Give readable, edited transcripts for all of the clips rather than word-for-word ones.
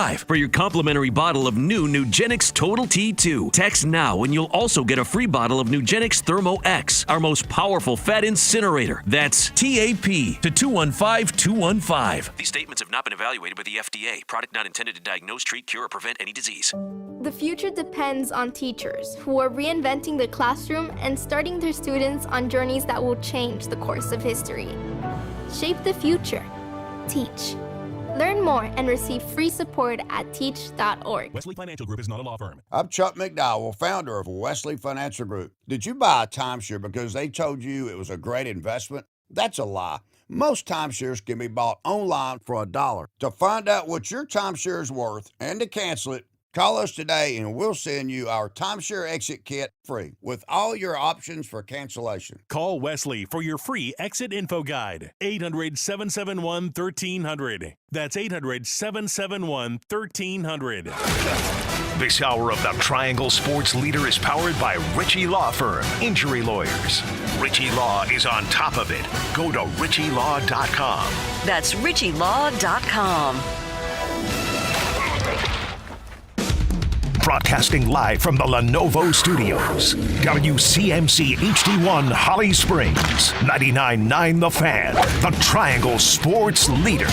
215 for your complimentary bottle of new Nugenix Total T2. Text now and you'll also get a free bottle of Nugenix Thermo X, our most powerful fat incinerator. That's TAP to 215-215. These statements have not been evaluated by the FDA. Product not intended to diagnose, treat, cure, or prevent any disease. The future depends on teachers who are reinventing the classroom and starting their students on journeys that will change the course of history. Shape the future. Teach. Learn more and receive free support at teach.org. Wesley Financial Group is not a law firm. I'm Chuck McDowell, founder of Wesley Financial Group. Did you buy a timeshare because they told you it was a great investment? That's a lie. Most timeshares can be bought online for $1. To find out what your timeshare is worth and to cancel it, call us today and we'll send you our timeshare exit kit free with all your options for cancellation. Call Wesley for your free exit info guide. 800-771-1300. That's 800-771-1300. This hour of the Triangle Sports Leader is powered by Ritchie Law Firm, injury lawyers. Ritchie Law is on top of it. Go to ritchielaw.com. That's ritchielaw.com. Broadcasting live from the Lenovo Studios. WCMC HD1 Holly Springs. 99.9 The Fan. The Triangle Sports Leader.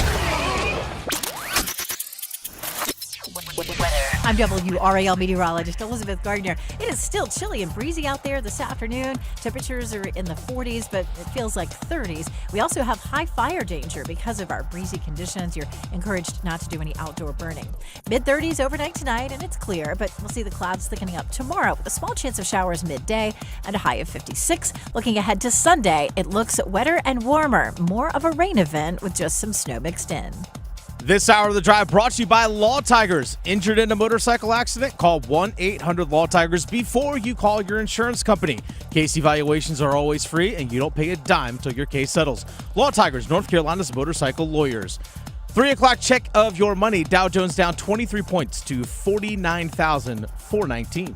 I'm WRAL meteorologist Elizabeth Gardner. It is still chilly and breezy out there this afternoon. Temperatures are in the 40s, but it feels like 30s. We also have high fire danger because of our breezy conditions. You're encouraged not to do any outdoor burning. Mid-30s overnight tonight, and it's clear, but we'll see the clouds thickening up tomorrow with a small chance of showers midday and a high of 56. Looking ahead to Sunday, it looks wetter and warmer. More of a rain event with just some snow mixed in. This hour of the drive brought to you by Law Tigers. Injured in a motorcycle accident? Call 1-800-LAW-TIGERS before you call your insurance company. Case evaluations are always free, and you don't pay a dime until your case settles. Law Tigers, North Carolina's motorcycle lawyers. 3 o'clock check of your money. Dow Jones down 23 points to 49,419.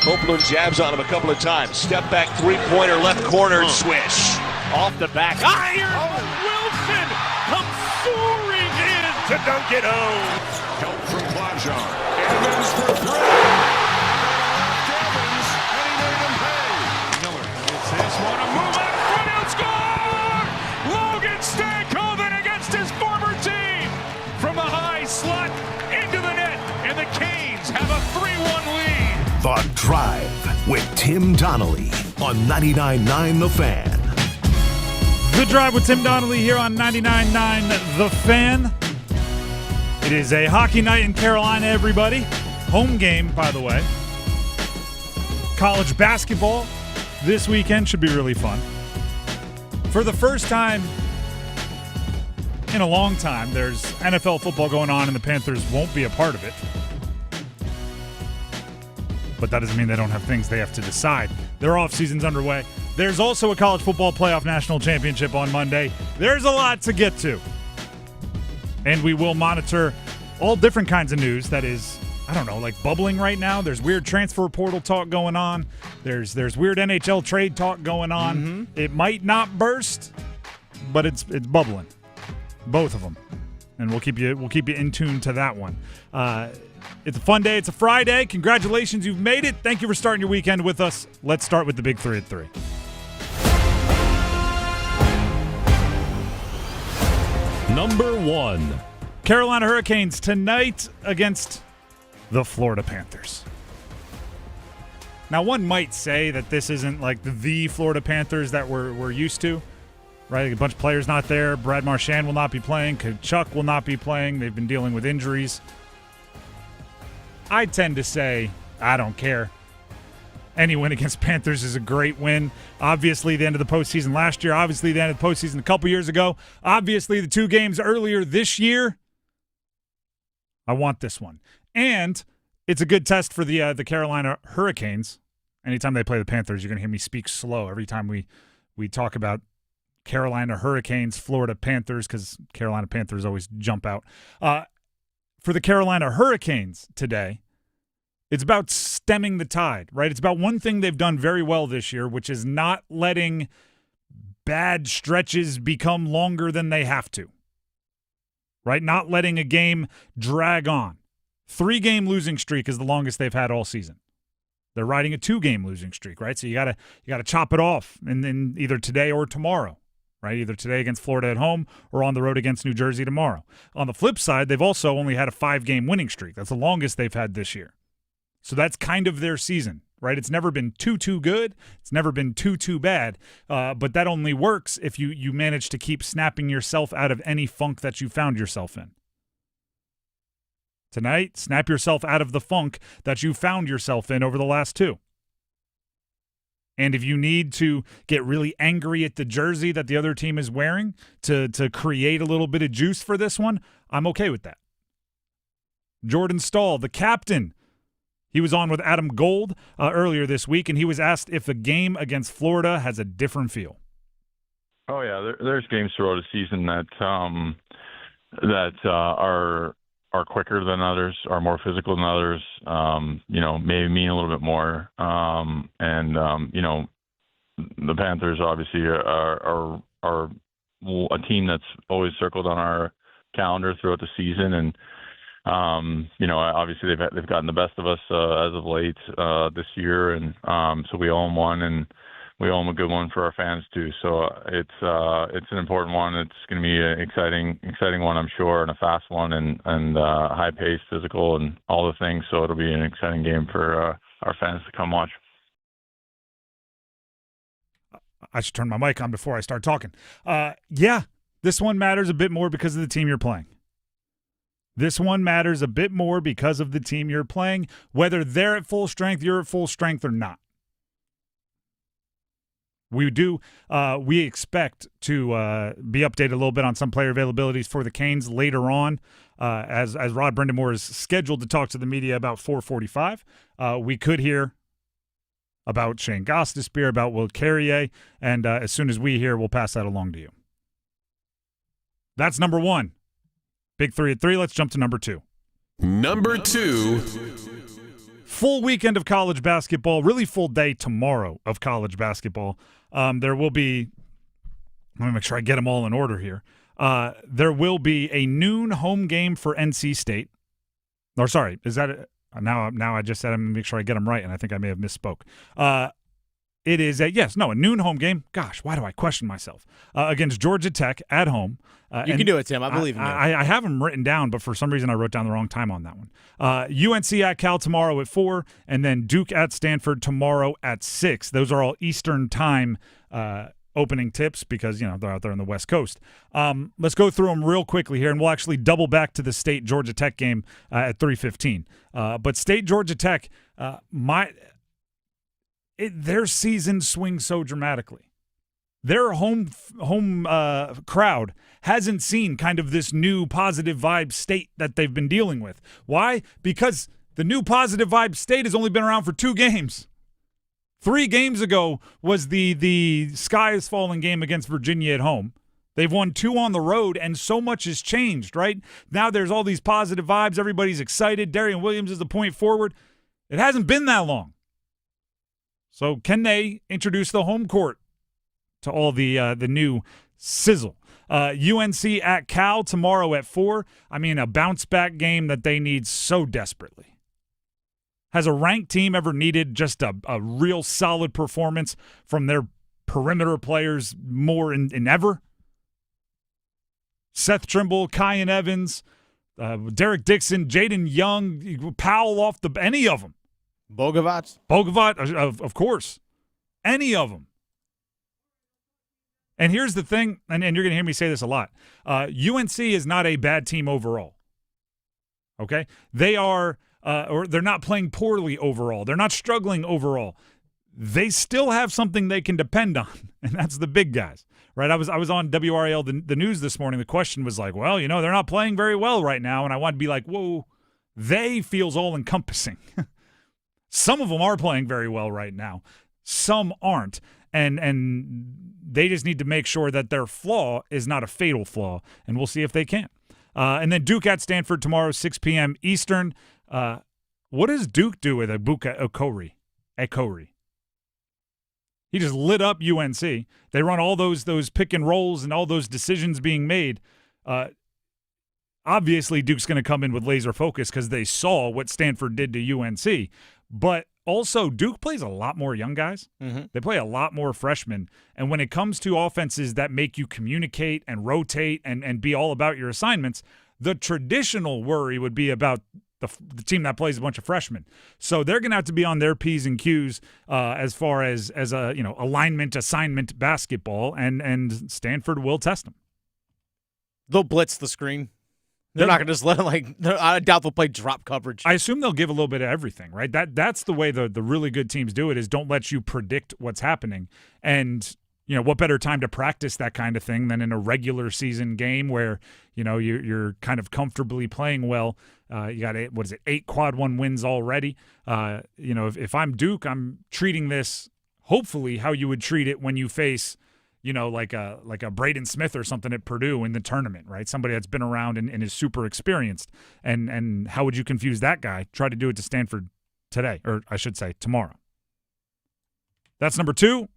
Copeland jabs on him a couple of times. Step back three-pointer, left corner, swish. Off the back. Iron! Wilson comes soaring in to dunk it home. Help from Plajar. Evans for three. Evans, and he made him pay. Miller gets this one. A move out front, outscore! Logan Stankoven against his former team. From the high slot into the net. And the Canes have a 3-1 lead. The Drive with Tim Donnelly on 99.9 The Fan. The Drive with Tim Donnelly here on 99.9 The Fan. It is a hockey night in Carolina, everybody. Home game, by the way. College basketball this weekend should be really fun. For the first time in a long time, there's NFL football going on and the Panthers won't be a part of it. But that doesn't mean they don't have things they have to decide. Their offseason's underway. There's also a college football playoff national championship on Monday. There's a lot to get to. And we will monitor all different kinds of news that is, I don't know, like bubbling right now. There's weird transfer portal talk going on. There's weird NHL trade talk going on. Mm-hmm. It might not burst, but it's bubbling. Both of them. And we'll keep you in tune to that one. It's a fun day. It's a Friday. Congratulations, you've made it. Thank you for starting your weekend with us. Let's start with the Big 3 at 3. Number 1. Carolina Hurricanes tonight against the Florida Panthers. Now, one might say that this isn't like the Florida Panthers that we're used to, right? A bunch of players not there. Brad Marchand will not be playing. Kachuk will not be playing. They've been dealing with injuries. I tend to say, I don't care. Any win against Panthers is a great win. Obviously, the end of the postseason last year. Obviously, the end of the postseason a couple years ago. Obviously, the 2 games earlier this year. I want this one. And it's a good test for the Carolina Hurricanes. Anytime they play the Panthers, you're going to hear me speak slow every time we talk about Carolina Hurricanes, Florida Panthers, because Carolina Panthers always jump out. For the Carolina Hurricanes today, it's about stemming the tide, right? It's about one thing they've done very well this year, which is not letting bad stretches become longer than they have to. right? Not letting a game drag on. 3-game losing streak is the longest they've had all season. They're riding a 2-game losing streak, right? So you gotta chop it off, and then either today or tomorrow, right? Either today against Florida at home or on the road against New Jersey tomorrow. On the flip side, they've also only had a 5-game winning streak. That's the longest they've had this year. So that's kind of their season, right? It's never been too good. It's never been too bad. But that only works if you manage to keep snapping yourself out of any funk that you found yourself in. Tonight, snap yourself out of the funk that you found yourself in over the last 2. And if you need to get really angry at the jersey that the other team is wearing to create a little bit of juice for this one, I'm okay with that. Jordan Stahl, the captain, he was on with Adam Gold earlier this week, and he was asked if the game against Florida has a different feel. Oh yeah, there's games throughout the season that are quicker than others, are more physical than others. Maybe mean a little bit more. The Panthers obviously are a team that's always circled on our calendar throughout the season, and obviously they've gotten the best of us as of late this year, and so we owe them one, and we owe them a good one for our fans too. So it's an important one. It's going to be an exciting one, I'm sure, and a fast one, and high paced, physical, and all the things. So it'll be an exciting game for our fans to come watch. I should turn my mic on before I start talking. Yeah, this one matters a bit more because of the team you're playing. This one matters a bit more because of the team you're playing, whether they're at full strength, you're at full strength, or not. We expect to be updated a little bit on some player availabilities for the Canes later on, as Rod Brindamore is scheduled to talk to the media about 4:45. We could hear about Shane Gostisbehere, about Will Carrier, and as soon as we hear, we'll pass that along to you. That's number 1. Big 3 at 3. Let's jump to number 2. Number 2. Full weekend of college basketball, really full day tomorrow of college basketball. There will be, let me make sure I get them all in order here. There will be a noon home game for NC State. Or sorry, is that now I just said I'm going to make sure I get them right, and I think I may have misspoke. It is a noon home game. Gosh, why do I question myself? Against Georgia Tech at home. You can do it, Tim. I believe in you. I have them written down, but for some reason I wrote down the wrong time on that one. UNC at Cal tomorrow at 4, and then Duke at Stanford tomorrow at 6. Those are all Eastern time opening tips because, they're out there on the West Coast. Let's go through them real quickly here, and we'll actually double back to the State Georgia Tech game at 3:15. But State Georgia Tech, their season swings so dramatically. Their home crowd hasn't seen kind of this new positive vibe State that they've been dealing with. Why? Because the new positive vibe State has only been around for 2 games. 3 games ago was the sky is falling game against Virginia at home. They've won 2 on the road, and so much has changed, right? Now there's all these positive vibes. Everybody's excited. Darian Williams is the point forward. It hasn't been that long. So can they introduce the home court to all the new sizzle? UNC at Cal tomorrow at 4. I mean, a bounce-back game that they need so desperately. Has a ranked team ever needed just a real solid performance from their perimeter players more in ever? Seth Trimble, Kyan Evans, Derek Dixon, Jaden Young, Powell off the – any of them. Bogovac, of course. Any of them. And here's the thing, and you're going to hear me say this a lot. UNC is not a bad team overall. Okay? They are, or they're not playing poorly overall. They're not struggling overall. They still have something they can depend on, and that's the big guys. Right? I was on WRAL, the news this morning. The question was like, well, they're not playing very well right now, and I want to be like, whoa, they feels all-encompassing. Some of them are playing very well right now. Some aren't. And they just need to make sure that their flaw is not a fatal flaw, and we'll see if they can. And then Duke at Stanford tomorrow, 6 p.m. Eastern. What does Duke do with Ibuka Okori? He just lit up UNC. They run all those pick and rolls and all those decisions being made. obviously Duke's going to come in with laser focus because they saw what Stanford did to UNC. But also, Duke plays a lot more young guys. Mm-hmm. They play a lot more freshmen. And when it comes to offenses that make you communicate and rotate and be all about your assignments, the traditional worry would be about the team that plays a bunch of freshmen. So they're going to have to be on their P's and Q's as far as a alignment, assignment basketball, and Stanford will test them. They'll blitz the screen. They're not going to just let it, I doubt they'll play drop coverage. I assume they'll give a little bit of everything, right? That's the way the really good teams do it, is don't let you predict what's happening. And, what better time to practice that kind of thing than in a regular season game where, you're kind of comfortably playing well. You got 8 quad 1 wins already. If I'm Duke, I'm treating this hopefully how you would treat it when you face like a Braden Smith or something at Purdue in the tournament, right? Somebody that's been around and is super experienced. And how would you confuse that guy? Try to do it to Stanford today, or I should say tomorrow. That's number 2.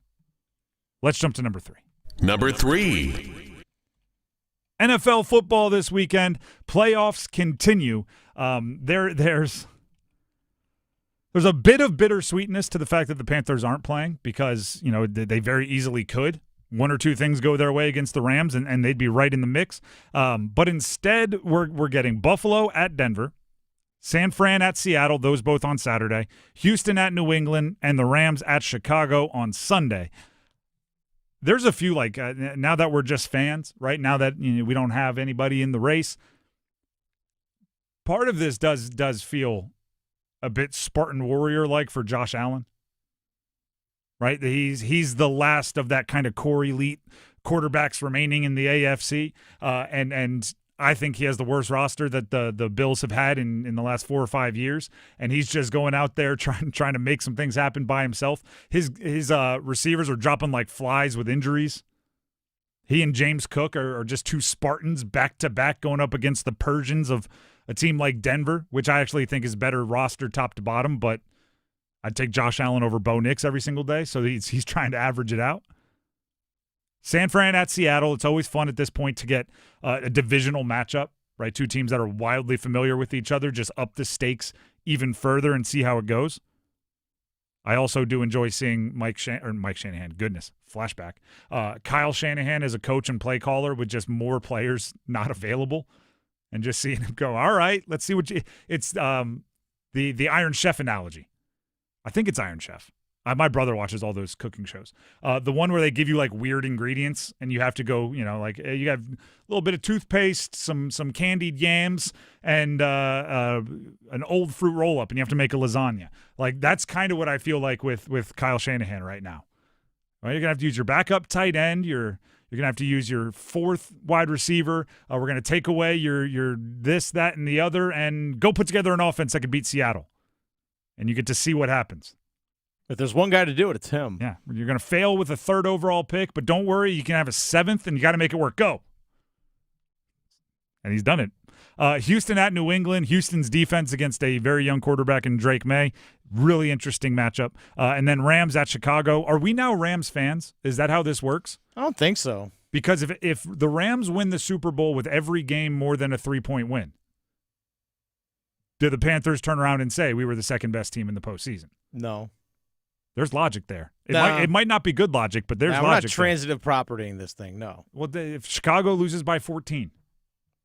Let's jump to number 3. Number 3. NFL football this weekend. Playoffs continue. There's a bit of bittersweetness to the fact that the Panthers aren't playing because, they very easily could. 1 or 2 things go their way against the Rams, and they'd be right in the mix. But instead, we're getting Buffalo at Denver, San Fran at Seattle, those both on Saturday, Houston at New England, and the Rams at Chicago on Sunday. There's a few, now that we're just fans, right? Now that we don't have anybody in the race, part of this does feel a bit Spartan Warrior-like for Josh Allen. Right, he's the last of that kind of core elite quarterbacks remaining in the AFC, and I think he has the worst roster that the Bills have had in the last 4 or 5 years, and he's just going out there trying to make some things happen by himself. His receivers are dropping like flies with injuries. He and James Cook are just 2 Spartans back to back going up against the Persians of a team like Denver, which I actually think is better roster top to bottom, but I'd take Josh Allen over Bo Nix every single day, so he's trying to average it out. San Fran at Seattle. It's always fun at this point to get a divisional matchup, right? 2 teams that are wildly familiar with each other, just up the stakes even further and see how it goes. I also do enjoy seeing Mike Shanahan. Goodness, flashback. Kyle Shanahan as a coach and play caller with just more players not available, and just seeing him go, all right, let's see it's the Iron Chef analogy. I think it's Iron Chef. My brother watches all those cooking shows. The one where they give you like weird ingredients and you have to go, you have a little bit of toothpaste, some candied yams, and an old fruit roll up, and you have to make a lasagna. Like that's kind of what I feel like with Kyle Shanahan right now. Right, you're gonna have to use your backup tight end. You're gonna have to use your 4th wide receiver. We're gonna take away your this, that, and the other, and go put together an offense that could beat Seattle. And you get to see what happens. If there's one guy to do it, it's him. Yeah, you're going to fail with a 3rd overall pick, but don't worry, you can have a 7th, and you got to make it work. Go. And he's done it. Houston at New England. Houston's defense against a very young quarterback in Drake May. Really interesting matchup. And then Rams at Chicago. Are we now Rams fans? Is that how this works? I don't think so. Because if the Rams win the Super Bowl with every game more than a 3-point win, do the Panthers turn around and say we were the 2nd best team in the postseason? No. There's logic there. It might not be good logic, but there's logic. We're not transitive propertying this thing, no. Well, if Chicago loses by 14.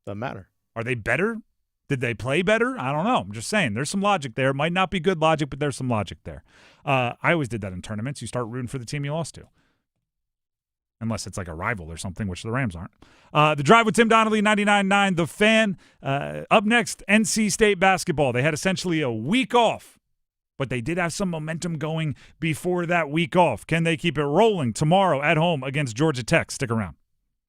Doesn't matter. Are they better? Did they play better? I don't know. I'm just saying there's some logic there. It might not be good logic, but there's some logic there. I always did that in tournaments. You start rooting for the team you lost to. Unless it's like a rival or something, which the Rams aren't. The Drive with Tim Donnelly, 99.9 The Fan. Up next, NC State basketball. They had essentially a week off, but they did have some momentum going before that week off. Can they keep it rolling tomorrow at home against Georgia Tech? Stick around.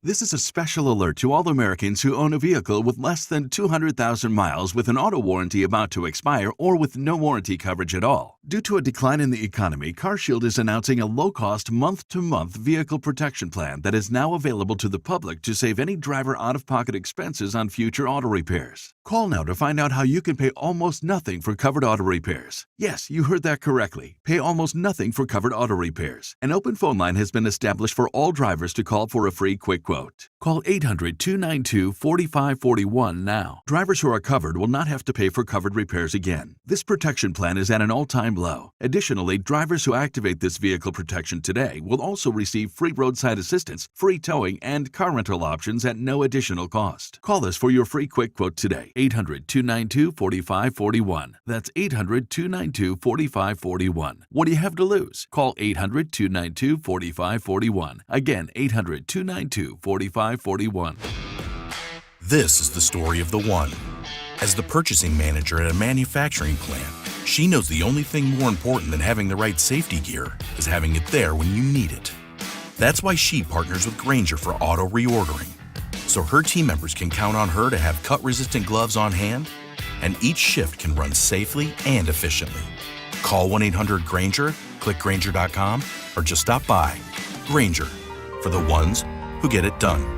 This is a special alert to all Americans who own a vehicle with less than 200,000 miles with an auto warranty about to expire or with no warranty coverage at all. Due to a decline in the economy, CarShield is announcing a low-cost month-to-month vehicle protection plan that is now available to the public to save any driver out-of-pocket expenses on future auto repairs. Call now to find out how you can pay almost nothing for covered auto repairs. Yes, you heard that correctly. Pay almost nothing for covered auto repairs. An open phone line has been established for all drivers to call for a free quick quote. Call 800-292-4541 now. Drivers who are covered will not have to pay for covered repairs again. This protection plan is at an all-time low. Additionally, drivers who activate this vehicle protection today will also receive free roadside assistance, free towing, and car rental options at no additional cost. Call us for your free quick quote today. 800-292-4541. That's 800-292-4541. What do you have to lose? Call 800-292-4541. Again, 800-292-4541. This is the story of the one. As the purchasing manager at a manufacturing plant, she knows the only thing more important than having the right safety gear is having it there when you need it. That's why she partners with Grainger for auto reordering, so her team members can count on her to have cut-resistant gloves on hand, and each shift can run safely and efficiently. Call 1-800-GRAINGER, click Grainger.com, or just stop by. Grainger, for the ones who get it done.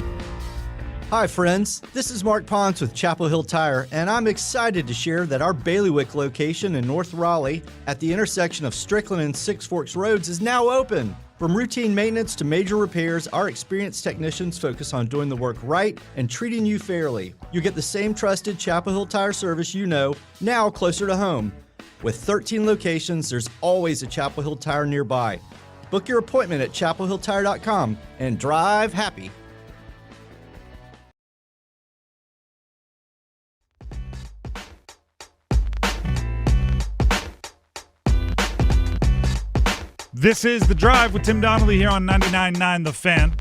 Hi friends, this is Mark Ponce with Chapel Hill Tire, and I'm excited to share that our Bailiwick location in North Raleigh at the intersection of Strickland and Six Forks Roads is now open. From routine maintenance to major repairs, our experienced technicians focus on doing the work right and treating you fairly. You get the same trusted Chapel Hill Tire service you know, now closer to home. With 13 locations, there's always a Chapel Hill Tire nearby. Book your appointment at chapelhilltire.com and drive happy. This is The Drive with Tim Donnelly here on 99.9 The Fan.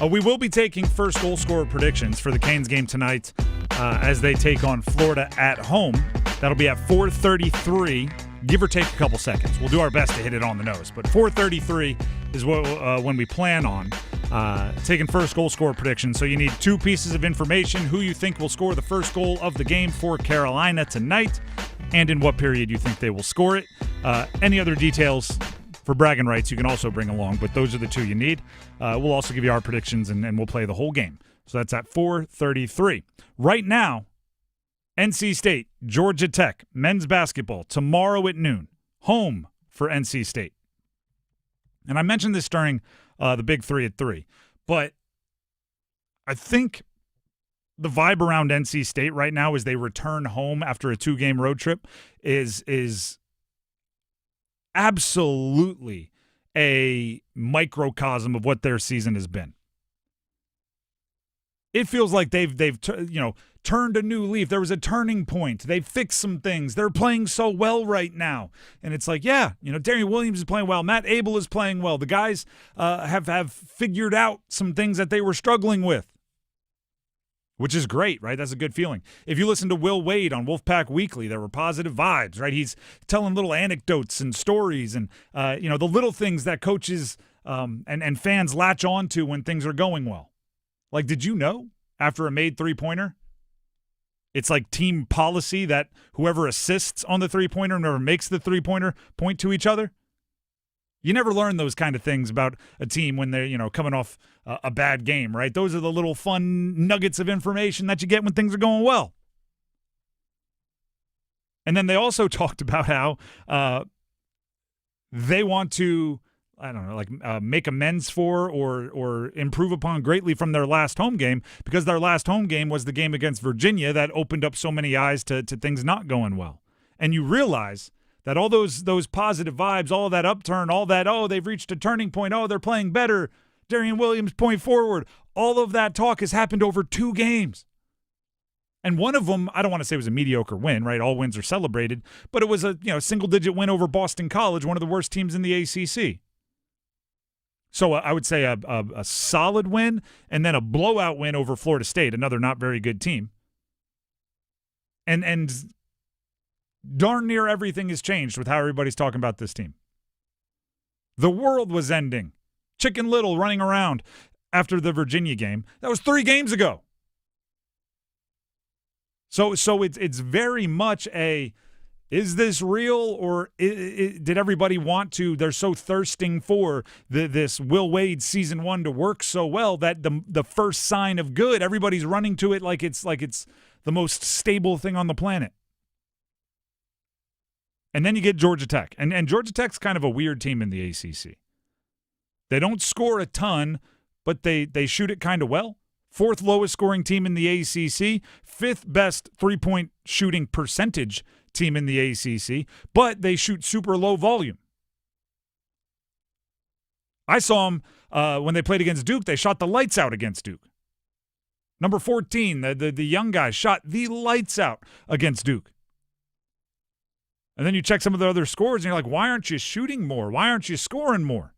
We will be taking first goal scorer predictions for the Canes game tonight as they take on Florida at home. That'll be at 4:33, give or take a couple seconds. We'll do our best to hit it on the nose, but 4:33 is when we plan on taking first goal scorer predictions. So you need two pieces of information: who you think will score the first goal of the game for Carolina tonight, and in what period you think they will score it. Any other details for bragging rights you can also bring along, but those are the two you need. We'll also give you our predictions, and we'll play the whole game. So that's at 4:33. Right now, NC State, Georgia Tech, men's basketball, tomorrow at noon. Home for NC State. And I mentioned this during the Big Three at 3, but I think the vibe around NC State right now as they return home after a 2-game road trip is absolutely a microcosm of what their season has been. It feels like they've turned a new leaf. There was a turning point. They've fixed some things. They're playing so well right now. And it's like, Darian Williams is playing well. Matt Abel is playing well. The guys have figured out some things that they were struggling with, which is great, right? That's a good feeling. If you listen to Will Wade on Wolfpack Weekly, there were positive vibes, right? He's telling little anecdotes and stories and, the little things that coaches and fans latch on to when things are going well. Like, did you know after a made three-pointer, it's like team policy that whoever assists on the three-pointer and whoever makes the three-pointer point to each other? You never learn those kind of things about a team when they're, coming off a bad game, right? Those are the little fun nuggets of information that you get when things are going well. And then they also talked about how they want to, make amends for or improve upon greatly from their last home game, because their last home game was the game against Virginia that opened up so many eyes to things not going well. And you realize that all those positive vibes, all that upturn, all that, they've reached a turning point, they're playing better, Darian Williams point forward, all of that talk has happened over 2 games. And one of them, I don't want to say it was a mediocre win, right? All wins are celebrated, but it was a single-digit win over Boston College, one of the worst teams in the ACC. So I would say a solid win and then a blowout win over Florida State, another not very good team. And darn near everything has changed with how everybody's talking about this team. The world was ending. Chicken Little running around after the Virginia game. That was 3 games ago. So it's very much is this real, or did everybody want to? They're so thirsting for this Will Wade season 1 to work so well that the first sign of good, everybody's running to it like it's the most stable thing on the planet. And then you get Georgia Tech. And Georgia Tech's kind of a weird team in the ACC. They don't score a ton, but they shoot it kind of well. 4th lowest scoring team in the ACC, 5th best three-point shooting percentage team in the ACC, but they shoot super low volume. I saw them when they played against Duke. They shot the lights out against Duke. Number 14, the young guy, shot the lights out against Duke. And then you check some of the other scores, and you're like, why aren't you shooting more? Why aren't you scoring more?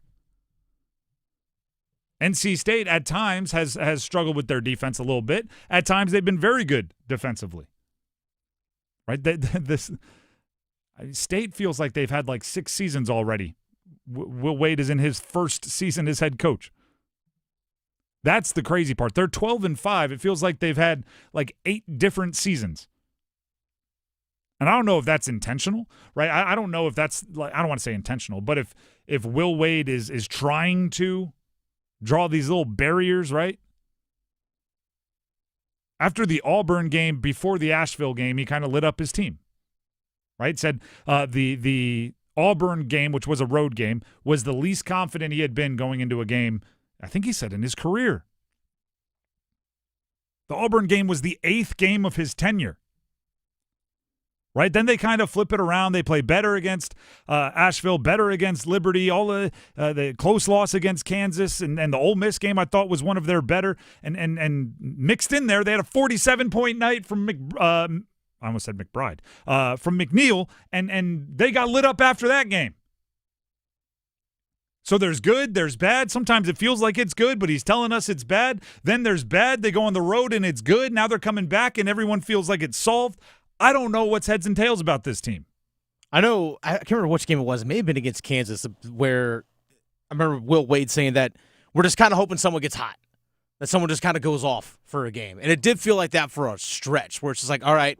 NC State at times has struggled with their defense a little bit. At times they've been very good defensively. Right? State feels like they've had like 6 seasons already. Will Wade is in his first season as head coach. That's the crazy part. They're 12-5. It feels like they've had like 8 different seasons. And I don't know if that's intentional, right? I don't know if that's like, I don't want to say intentional, but if Will Wade is trying to draw these little barriers, right? After the Auburn game, before the Asheville game, he kind of lit up his team, right? Said the Auburn game, which was a road game, was the least confident he had been going into a game, I think he said, in his career. The Auburn game was the 8th game of his tenure. Right? Then they kind of flip it around. They play better against Asheville, better against Liberty, all the close loss against Kansas, and the Ole Miss game I thought was one of their better. And mixed in there, they had a 47-point night from I almost said McBride, from McNeil, and they got lit up after that game. So there's good, there's bad. Sometimes it feels like it's good, but he's telling us it's bad. Then there's bad. They go on the road and it's good. Now they're coming back and everyone feels like it's solved. I don't know what's heads and tails about this team. I can't remember which game it was. It may have been against Kansas, where I remember Will Wade saying that we're just kind of hoping someone gets hot, that someone just kind of goes off for a game. And it did feel like that for a stretch, where it's just like, all right,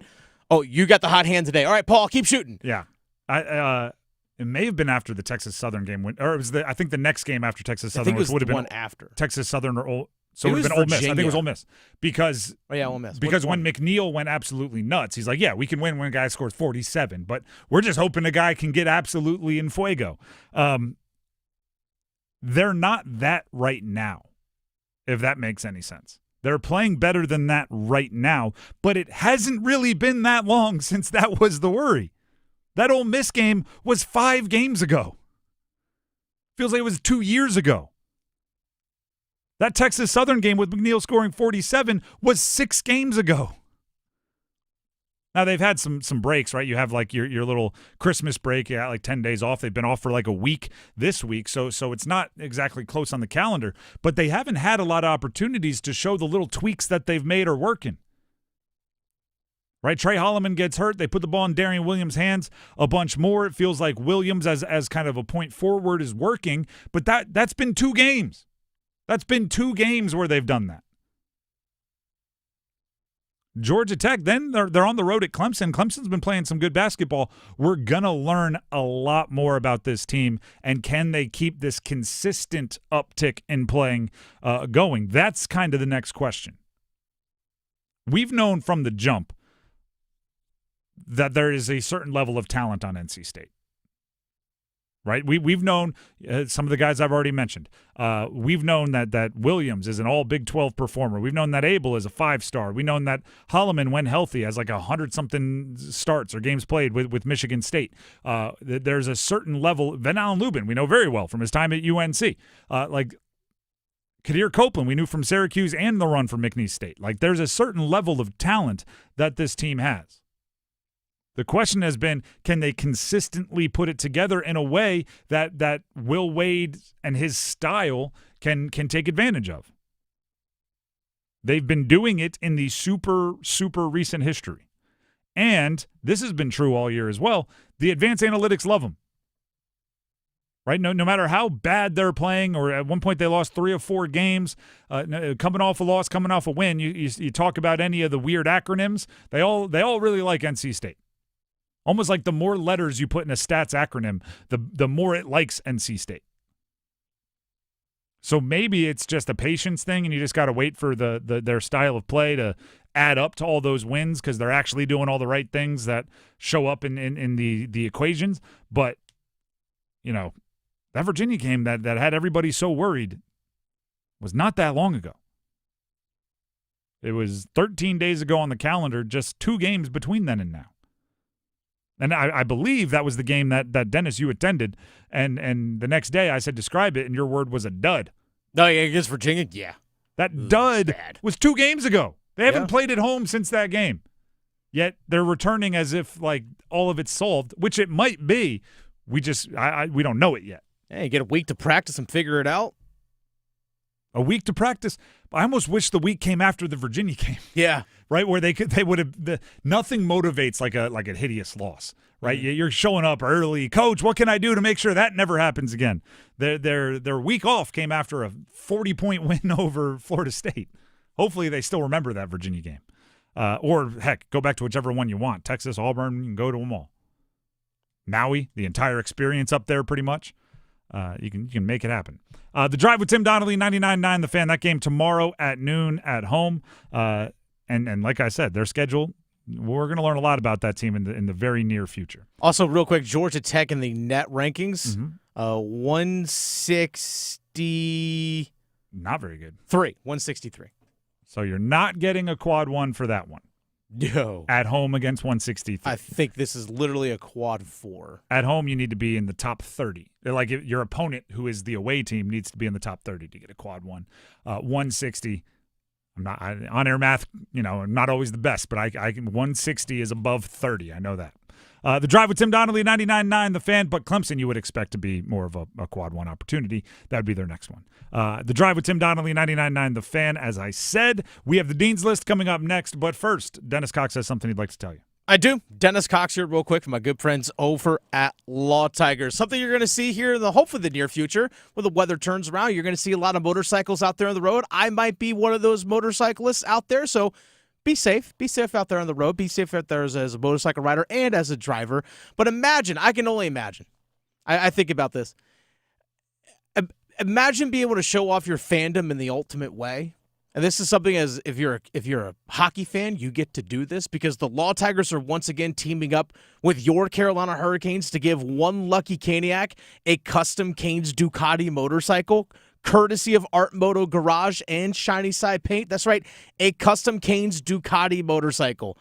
oh, you got the hot hand today. All right, Paul, keep shooting. Yeah. It may have been after the Texas Southern game, or it was I think the next game after Texas Southern, I think it was which would have been one after Texas Southern or So it would was have been Ole Miss. I Virginia. think it was Ole Miss. Because Ole Miss. Because when McNeil went absolutely nuts, he's like, yeah, we can win when a guy scores 47, but we're just hoping a guy can get absolutely in fuego. They're not that right now, if that makes any sense. They're playing better than that right now, but it hasn't really been that long since that was the worry. That Ole Miss game was 5 games ago. Feels like it was 2 years ago. That Texas Southern game with McNeil scoring 47 was 6 games ago. Now, they've had some breaks, right? You have like your little Christmas break, you got like 10 days off. They've been off for like a week this week, so it's not exactly close on the calendar. But they haven't had a lot of opportunities to show the little tweaks that they've made are working. Right? Trey Holloman gets hurt. They put the ball in Darian Williams' hands a bunch more. It feels like Williams as kind of a point forward is working, but that's been 2 games. That's been 2 games where they've done that. Georgia Tech, then they're on the road at Clemson. Clemson's been playing some good basketball. We're going to learn a lot more about this team, and can they keep this consistent uptick in playing going? That's kind of the next question. We've known from the jump that there is a certain level of talent on NC State. Right? We've known some of the guys I've already mentioned. We've known that Williams is an all Big 12 performer. We've known that Abel is a 5-star. We've known that Holloman, when healthy, has like 100-something starts or games played with Michigan State. There's a certain level. Van Allen Lubin, we know very well from his time at UNC. Like Kadir Copeland, we knew from Syracuse and the run from McNeese State. Like there's a certain level of talent that this team has. The question has been, can they consistently put it together in a way that Will Wade and his style can take advantage of? They've been doing it in the super, super recent history. And this has been true all year as well. The advanced analytics love them. Right? No matter how bad they're playing, or at one point they lost 3 or 4 games, coming off a loss, coming off a win, you talk about any of the weird acronyms, they all really like NC State. Almost like the more letters you put in a stats acronym, the more it likes NC State. So maybe it's just a patience thing, and you just got to wait for their style of play to add up to all those wins because they're actually doing all the right things that show up in the equations. But, that Virginia game that had everybody so worried was not that long ago. It was 13 days ago on the calendar, just 2 games between then and now. And I believe that was the game that Dennis, you attended, and the next day I said describe it, and your word was a dud. No, yeah, against Virginia, yeah. That dud was 2 games ago. They haven't played at home since that game. Yet they're returning as if like all of it's solved, which it might be. We just we don't know it yet. Hey, you get a week to practice and figure it out. A week to practice. I almost wish the week came after the Virginia game. Yeah, right, where they would have. Nothing motivates like a hideous loss, right? Mm-hmm. You're showing up early, coach. What can I do to make sure that never happens again? Their week off came after a 40-point win over Florida State. Hopefully, they still remember that Virginia game, or heck, go back to whichever one you want. Texas, Auburn, you can go to them all. Maui, the entire experience up there, pretty much. You can make it happen. The Drive with Tim Donnelly, 99.9 The Fan. That game tomorrow at noon at home. And like I said, their schedule, we're going to learn a lot about that team in the very near future. Also, real quick, Georgia Tech in the net rankings, 160. Not very good. 163. So you're not getting a quad 1 for that one. No. At home against 163. I think this is literally a quad 4. At home, you need to be in the top 30. Like your opponent, who is the away team, needs to be in the top 30 to get a quad 1. 160. I'm not on air math. I'm not always the best, but I can. 160 is above 30. I know that. The Drive with Tim Donnelly, 99.9 The Fan, but Clemson you would expect to be more of a quad 1 opportunity. That would be their next one. The Drive with Tim Donnelly, 99.9 The Fan. As I said, we have the Dean's List coming up next, but first, Dennis Cox has something he'd like to tell you. I do. Dennis Cox here real quick from my good friends over at Law Tigers. Something you're going to see here in hopefully the near future when the weather turns around. You're going to see a lot of motorcycles out there on the road. I might be one of those motorcyclists out there, so be safe. Be safe out there on the road. Be safe out there as a motorcycle rider and as a driver. But imagine, I can only imagine. I think about this. Imagine being able to show off your fandom in the ultimate way. And this is something as if you're a hockey fan, you get to do this because the Law Tigers are once again teaming up with your Carolina Hurricanes to give one lucky Caniac a custom Canes Ducati motorcycle, courtesy of Art Moto Garage and Shiny Side Paint. That's right, a custom Canes Ducati motorcycle.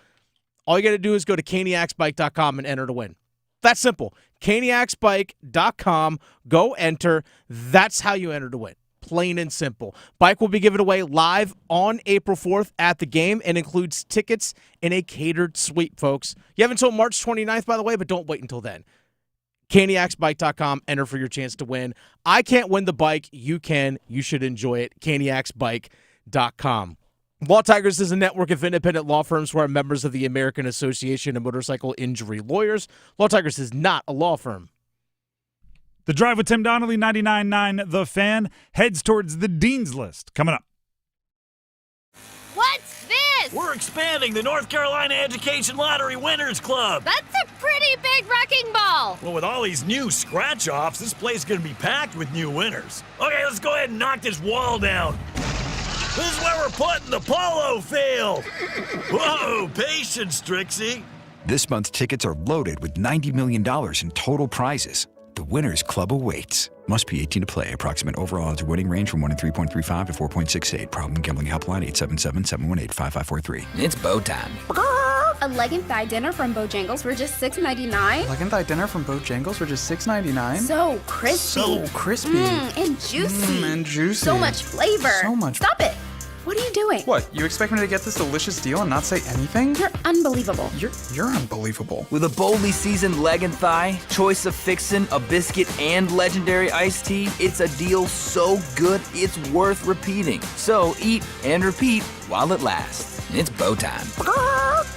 All you got to do is go to caniacsbike.com and enter to win. That's simple. caniacsbike.com. Go enter. That's how you enter to win. Plain and simple. Bike will be given away live on April 4th at the game and includes tickets in a catered suite, folks. You have until March 29th, by the way, but don't wait until then. caniacsbike.com. Enter for your chance to win. I can't win the bike. You can. You should enjoy it. caniacsbike.com. Law Tigers is a network of independent law firms who are members of the American Association of Motorcycle Injury Lawyers. Law Tigers is not a law firm. The Drive with Tim Donnelly, 99.9 The Fan, heads towards the Dean's List. Coming up. What's this? We're expanding the North Carolina Education Lottery Winners Club. That's a pretty big wrecking ball. Well, with all these new scratch-offs, this place is going to be packed with new winners. Okay, let's go ahead and knock this wall down. This is where we're putting the polo field. Whoa, patience, Trixie. This month's tickets are loaded with $90 million in total prizes. The Winners Club awaits. Must be 18 to play. Approximate overall odds winning range from 1 in 3.35 to 4.68. Problem gambling helpline 877-718-5543. It's bow time. A leg and thigh dinner from Bojangles for just $6.99. Leg and thigh dinner from Bojangles for just $6.99. So crispy. So crispy. And juicy. And juicy. So much flavor. So much. Stop it. What are you doing? What, you expect me to get this delicious deal and not say anything? You're unbelievable. You're unbelievable. With a boldly seasoned leg and thigh, choice of fixin', a biscuit, and legendary iced tea, it's a deal so good it's worth repeating. So eat and repeat while it lasts. It's bow time.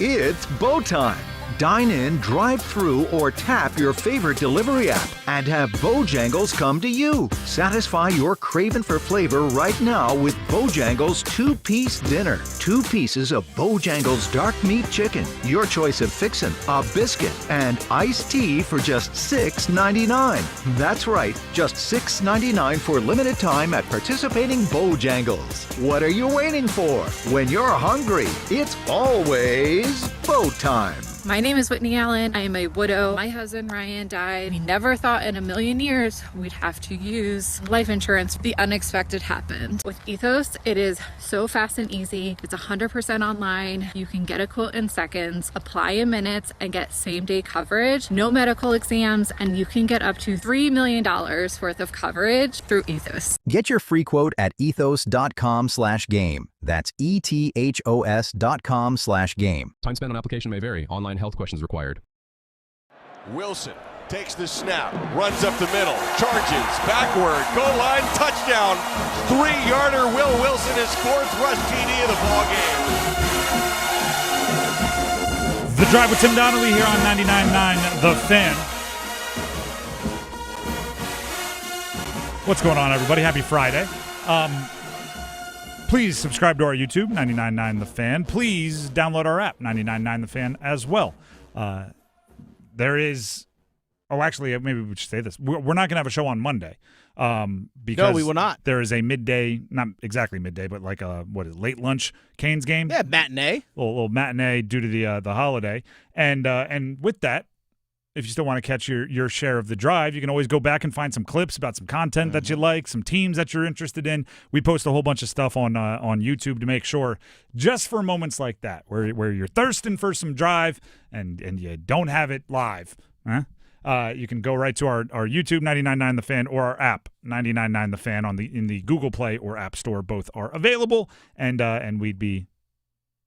It's bow time. Dine in, drive through, or tap your favorite delivery app and have Bojangles come to you. Satisfy your craving for flavor right now with Bojangles 2-piece dinner. 2 pieces of Bojangles dark meat chicken, your choice of fixin', a biscuit, and iced tea for just $6.99. That's right, just $6.99 for limited time at participating Bojangles. What are you waiting for? When you're hungry, it's always Bo time. My name is Whitney Allen. I am a widow. My husband Ryan died. We never thought in a million years we'd have to use life insurance. The unexpected happened. With Ethos, it is so fast and easy. It's 100% online. You can get a quote in seconds, apply in minutes, and get same-day coverage. No medical exams, and you can get up to $3 million worth of coverage through Ethos. Get your free quote at ethos.com/game. That's ethos.com/game. Time spent on application may vary. Online health questions required. Wilson takes the snap, runs up the middle, charges, backward, goal line, touchdown. 3-yarder. Will Wilson, his 4th rush TD of the ball game. The Drive with Tim Donnelly here on 99.9 The Fan. What's going on, everybody? Happy Friday. Please subscribe to our YouTube, 99.9 The Fan. Please download our app, 99.9 The Fan, as well. There is... Oh, actually, maybe we should say this. We're not going to have a show on Monday. Because no, we will not. There is a midday, not exactly midday, but like a, late lunch Canes game? Yeah, matinee. A little matinee due to the holiday. And with that, if you still want to catch your share of the drive, you can always go back and find some clips about some content that you like, some teams that you're interested in. We post a whole bunch of stuff on YouTube to make sure, just for moments like that, where you're thirsting for some drive and you don't have it live, you can go right to our YouTube 99.9 The Fan or our app 99.9 The Fan in the Google Play or App Store. Both are available, and we'd be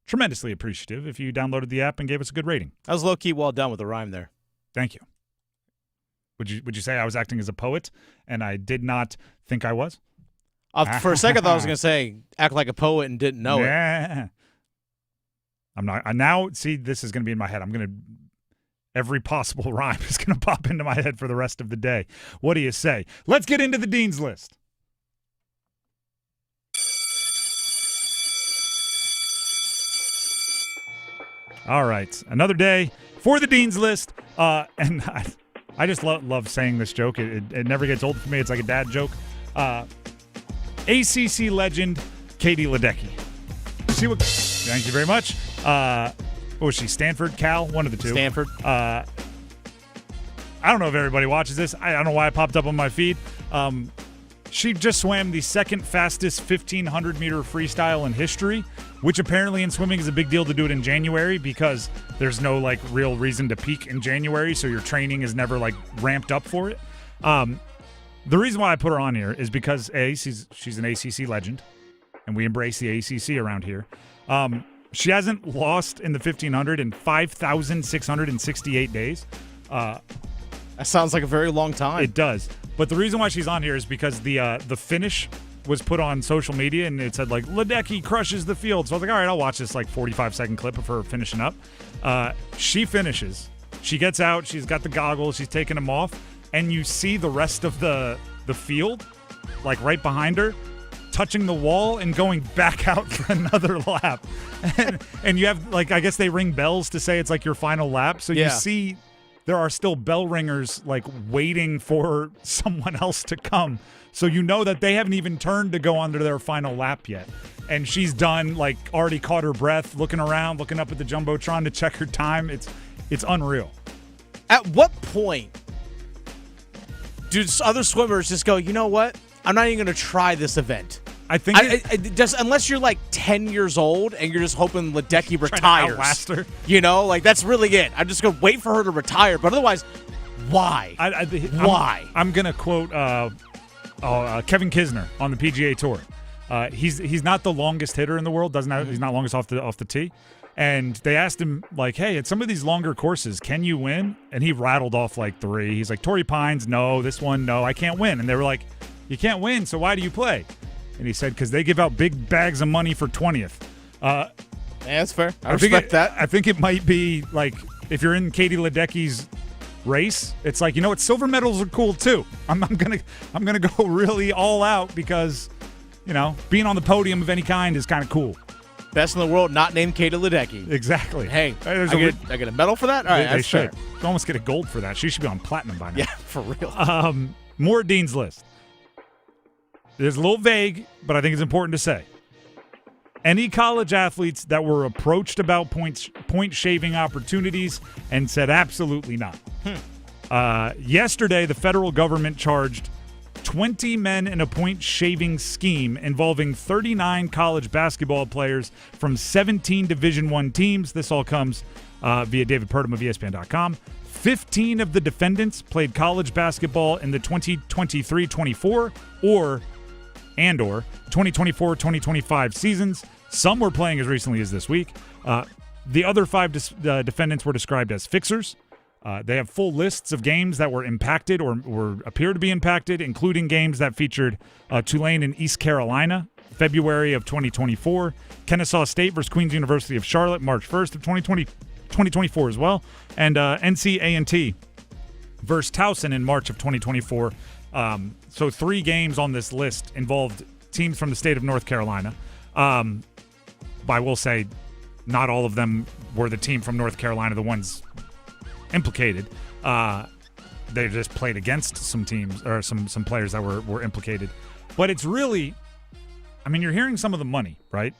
tremendously appreciative if you downloaded the app and gave us a good rating. That was low-key well done with the rhyme there. Thank you. Would you say I was acting as a poet and I did not think I was? For a second, I thought I was going to say act like a poet and didn't know it. I'm not. Now, see, this is going to be in my head. Every possible rhyme is going to pop into my head for the rest of the day. What do you say? Let's get into the Dean's List. All right. Another day for the Dean's List. And I just love saying this joke. It never gets old for me. It's like a dad joke. ACC legend Katie Ledecky. Thank you very much. What was she? Stanford, Cal? One of the two. Stanford. I don't know if everybody watches this. I don't know why it popped up on my feed. She just swam the second fastest 1,500-meter freestyle in history, which apparently in swimming is a big deal to do it in January because there's no, real reason to peak in January, so your training is never, ramped up for it. The reason why I put her on here is because, A, she's an ACC legend, and we embrace the ACC around here. She hasn't lost in the 1,500 in 5,668 days. That sounds like a very long time. It does. But the reason why she's on here is because the finish was put on social media, and it said, Ledecky crushes the field. So I was like, all right, I'll watch this, 45-second clip of her finishing up. She finishes. She gets out. She's got the goggles. She's taking them off. And you see the rest of the field, right behind her, touching the wall and going back out for another lap. And you have, I guess they ring bells to say it's, your final lap. So you see there are still bell ringers, waiting for someone else to come. So you know that they haven't even turned to go on to their final lap yet. And she's done, already caught her breath, looking around, looking up at the Jumbotron to check her time. It's unreal. At what point do other swimmers just go, you know what? I'm not even going to try this event. I think just unless you're 10 years old and you're just hoping Ledecky retires. Trying to outlast her. That's really it. I'm just going to wait for her to retire. But otherwise, why? Why? I'm going to quote Kevin Kisner on the PGA Tour. He's not the longest hitter in the world. He's not longest off the tee. And they asked him, hey, at some of these longer courses, can you win? And he rattled off 3. He's like, Torrey Pines, no. This one, no. I can't win. And they were like, you can't win, so why do you play? And he said, because they give out big bags of money for 20th. That's fair. I respect that. I think it might be if you're in Katie Ledecky's race, it's like, you know what, silver medals are cool too. I'm gonna go really all out because, you know, being on the podium of any kind is kind of cool. Best in the world, not named Katie Ledecky. Exactly. Hey, I get a medal for that? All right, they that's should. fair. You almost get a gold for that. She should be on platinum by now. Yeah, for real. More Dean's List. It's a little vague, but I think it's important to say. Any college athletes that were approached about point shaving opportunities and said absolutely not. Yesterday, the federal government charged 20 men in a point shaving scheme involving 39 college basketball players from 17 Division I teams. This all comes via David Purdom of ESPN.com. 15 of the defendants played college basketball in the 2023-24 or 2024-2025 seasons. Some were playing as recently as this week. The other 5 defendants were described as fixers. They have full lists of games that were impacted or appear to be impacted, including games that featured Tulane and East Carolina, February of 2024, Kennesaw State versus Queens University of Charlotte, March 1st of 2024 as well, and NC versus Towson in March of 2024. So 3 games on this list involved teams from the state of North Carolina. But I will say not all of them were the team from North Carolina, the ones implicated. They just played against some teams or some players that were implicated. But it's really, I mean, you're hearing some of the money, right?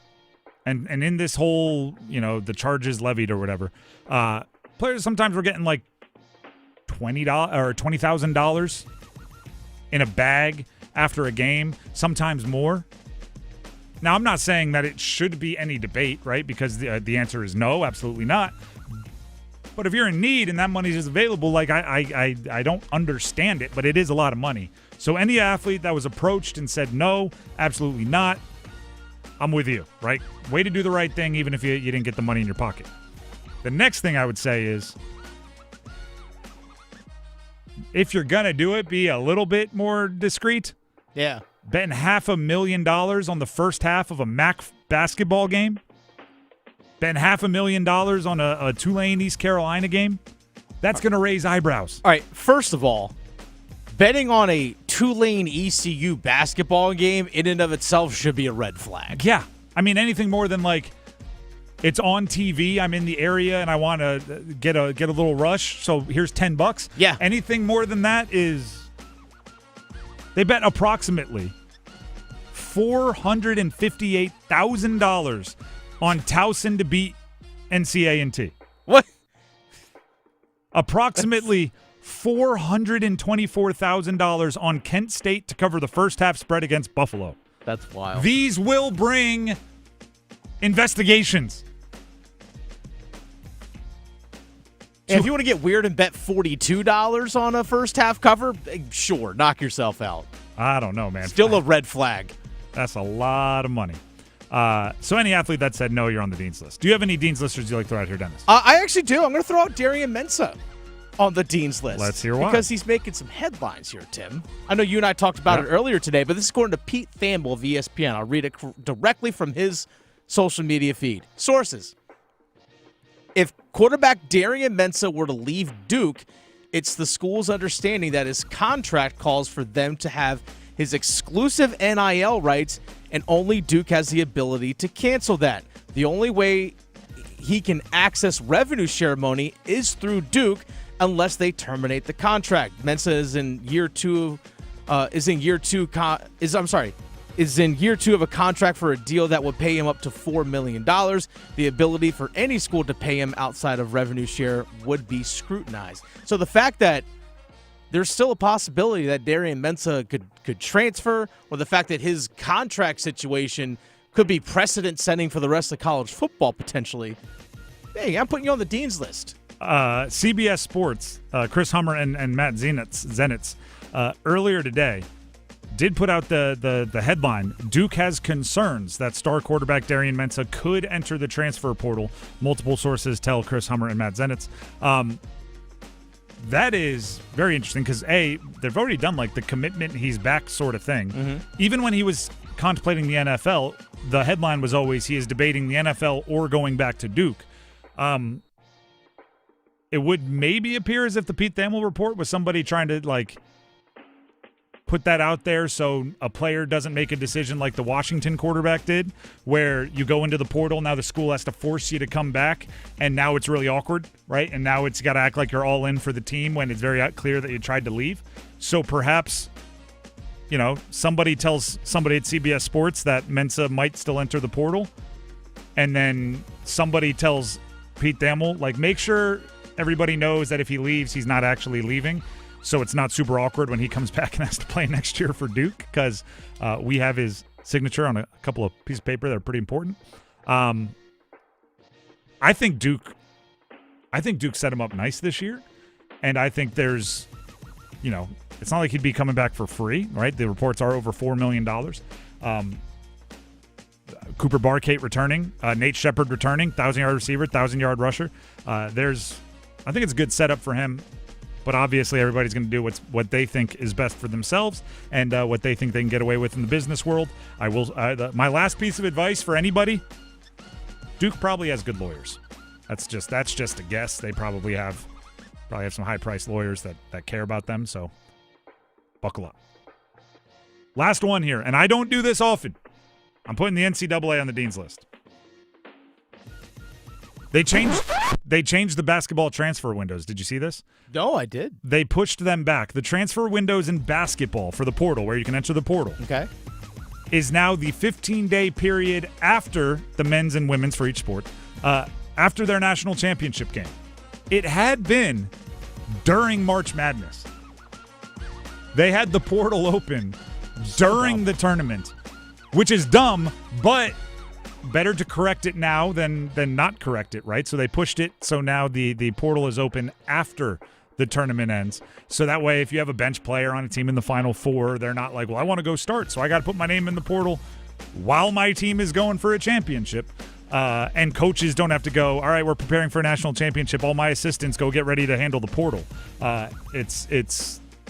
And in this whole, you know, the charges levied or whatever, players sometimes were getting like $20 or $20,000 in a bag after a game, sometimes more. Now, I'm not saying that it should be any debate, right? Because the answer is no, absolutely not. But if you're in need and that money is available, like I don't understand it, but it is a lot of money. So any athlete that was approached and said no, absolutely not, I'm with you, right? Way to do the right thing, even if you didn't get the money in your pocket. The next thing I would say is, if you're going to do it, be a little bit more discreet. Yeah. Betting $500,000 on the first half of a MAC basketball game. Betting $500,000 on a Tulane East Carolina game. That's going to raise eyebrows. All right, first of all, betting on a Tulane ECU basketball game in and of itself should be a red flag. Yeah. I mean, anything more than like, it's on TV, I'm in the area, and I want to get a little rush, so here's $10. Yeah. Anything more than that is, they bet approximately $458,000 on Towson to beat NCAA. What? Approximately $424,000 on Kent State to cover the first half spread against Buffalo. That's wild. These will bring investigations. And if you want to get weird and bet $42 on a first half cover, sure, knock yourself out. I don't know, man. Still a red flag. That's a lot of money. So any athlete that said no, you're on the Dean's List. Do you have any Dean's Listers you like to throw out here, Dennis? I actually do. I'm going to throw out Darian Mensah on the Dean's List. Let's hear why. Because he's making some headlines here, Tim. I know you and I talked about it earlier today, but this is according to Pete Thamel of ESPN. I'll read it directly from his social media feed. Sources. If quarterback Darian Mensah were to leave Duke, it's the school's understanding that his contract calls for them to have his exclusive NIL rights, and only Duke has the ability to cancel that. The only way he can access revenue share money is through Duke unless they terminate the contract. Mensah is in year two of a contract for a deal that would pay him up to $4 million. The ability for any school to pay him outside of revenue share would be scrutinized. So the fact that there's still a possibility that Darian Mensah could transfer, or the fact that his contract situation could be precedent-setting for the rest of college football potentially. Hey, I'm putting you on the Dean's List. CBS Sports, Chris Hummer and Matt Zenitz earlier today did put out the headline, Duke has concerns that star quarterback Darian Mensah could enter the transfer portal. Multiple sources tell Chris Hummer and Matt Zenitz. That is very interesting because, A, they've already done like the commitment, he's back sort of thing. Mm-hmm. Even when he was contemplating the NFL, the headline was always he is debating the NFL or going back to Duke. it would maybe appear as if the Pete Thamel report was somebody trying to, like, put that out there so a player doesn't make a decision like the Washington quarterback did, where you go into the portal, now the school has to force you to come back, and now it's really awkward, right? And now it's got to act like you're all in for the team when it's very clear that you tried to leave. So perhaps, you know, somebody tells somebody at CBS Sports that Mensa might still enter the portal, and then somebody tells Pete Thamel, like, make sure everybody knows that if he leaves, he's not actually leaving. So it's not super awkward when he comes back and has to play next year for Duke, because we have his signature on a couple of pieces of paper that are pretty important. I think Duke set him up nice this year, and I think there's, you know, it's not like he'd be coming back for free, right? The reports are over $4 million. Cooper Barkate returning, Nate Shepard returning, 1,000-yard receiver, 1,000-yard rusher. I think it's a good setup for him. But obviously, everybody's going to do what they think is best for themselves and what they think they can get away with in the business world. My last piece of advice for anybody: Duke probably has good lawyers. That's just a guess. They probably have some high-priced lawyers that care about them. So buckle up. Last one here, and I don't do this often. I'm putting the NCAA on the dean's list. They changed the basketball transfer windows. Did you see this? No, I did. They pushed them back. The transfer windows in basketball for the portal, where you can enter the portal, is now the 15-day period after the men's and women's for each sport, after their national championship game. It had been during March Madness. They had the portal open during the tournament, which is dumb, but better to correct it now than not correct it, right? So they pushed it, so now the portal is open after the tournament ends. So that way, if you have a bench player on a team in the Final Four, they're not like, well, I want to go start, so I got to put my name in the portal while my team is going for a championship. And coaches don't have to go, all right, we're preparing for a national championship. All my assistants go get ready to handle the portal. It's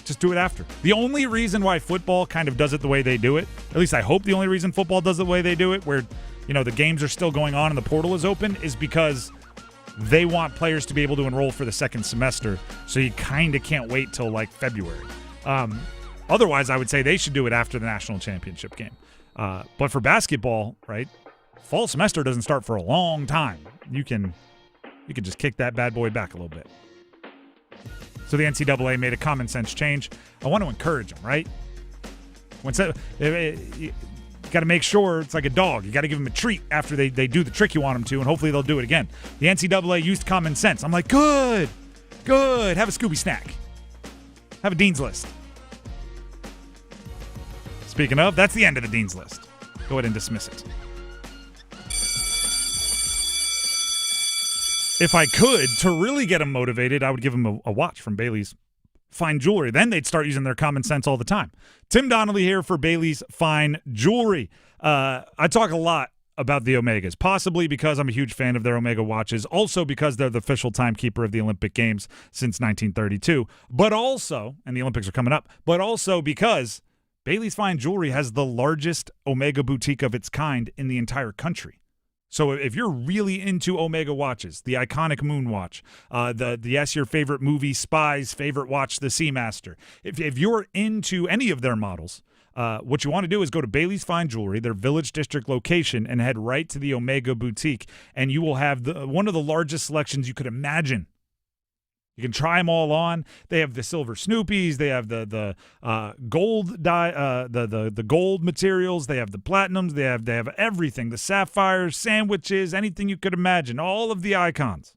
just do it after. The only reason why football kind of does it the way they do it, at least I hope the only reason football does it the way they do it, where, you know, the games are still going on and the portal is open, is because they want players to be able to enroll for the second semester, so you kind of can't wait till like February. Otherwise, I would say they should do it after the national championship game. But for basketball, right, fall semester doesn't start for a long time. You can just kick that bad boy back a little bit. So the NCAA made a common sense change. I want to encourage them, right? You got to make sure it's like a dog. You got to give them a treat after they do the trick you want them to, and hopefully they'll do it again. The NCAA used common sense. I'm like, good. Have a Scooby snack. Have a Dean's List. Speaking of, that's the end of the Dean's List. Go ahead and dismiss it. If I could, to really get them motivated, I would give them a watch from Bailey's Fine Jewelry. Then they'd start using their common sense all the time. Tim Donnelly here for Bailey's Fine Jewelry. I talk a lot about the Omegas, possibly because I'm a huge fan of their Omega watches, also because they're the official timekeeper of the Olympic Games since 1932, but also, and the Olympics are coming up, but also because Bailey's Fine Jewelry has the largest Omega boutique of its kind in the entire country. So if you're really into Omega watches, the iconic Moon watch, your favorite movie, Spy's favorite watch, the Seamaster, if you're into any of their models, what you want to do is go to Bailey's Fine Jewelry, their Village District location, and head right to the Omega boutique, and you will have one of the largest selections you could imagine. You can try them all on. They have the silver Snoopies. They have the gold the gold materials. They have the platinums. They have everything. The sapphires, sandwiches, anything you could imagine. All of the icons,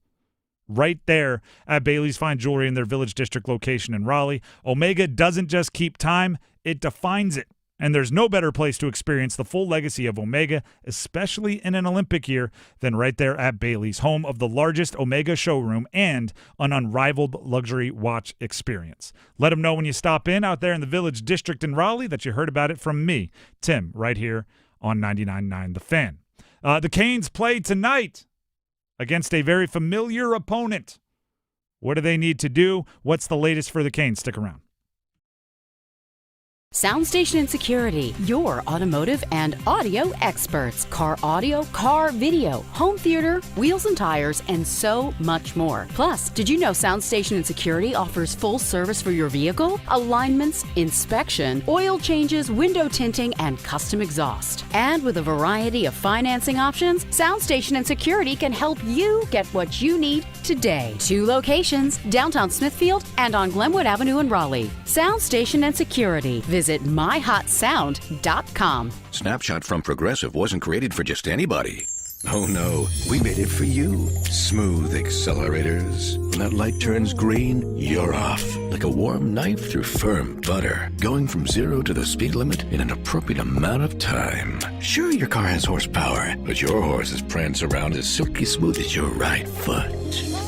right there at Bailey's Fine Jewelry in their Village District location in Raleigh. Omega doesn't just keep time; it defines it. And there's no better place to experience the full legacy of Omega, especially in an Olympic year, than right there at Bailey's, home of the largest Omega showroom and an unrivaled luxury watch experience. Let them know when you stop in out there in the Village District in Raleigh that you heard about it from me, Tim, right here on 99.9 The Fan. The Canes play tonight against a very familiar opponent. What do they need to do? What's the latest for the Canes? Stick around. Soundstation and Security, your automotive and audio experts. Car audio, car video, home theater, wheels and tires, and so much more. Plus, did you know Soundstation and Security offers full service for your vehicle? Alignments, inspection, oil changes, window tinting, and custom exhaust. And with a variety of financing options, Soundstation and Security can help you get what you need today. 2 locations, downtown Smithfield and on Glenwood Avenue in Raleigh. Soundstation and Security. Visit myhotsound.com. Snapshot from Progressive wasn't created for just anybody. Oh no, we made it for you. Smooth accelerators. When that light turns green, you're off. Like a warm knife through firm butter. Going from 0 to the speed limit in an appropriate amount of time. Sure, your car has horsepower, but your horses prance around as silky smooth as your right foot.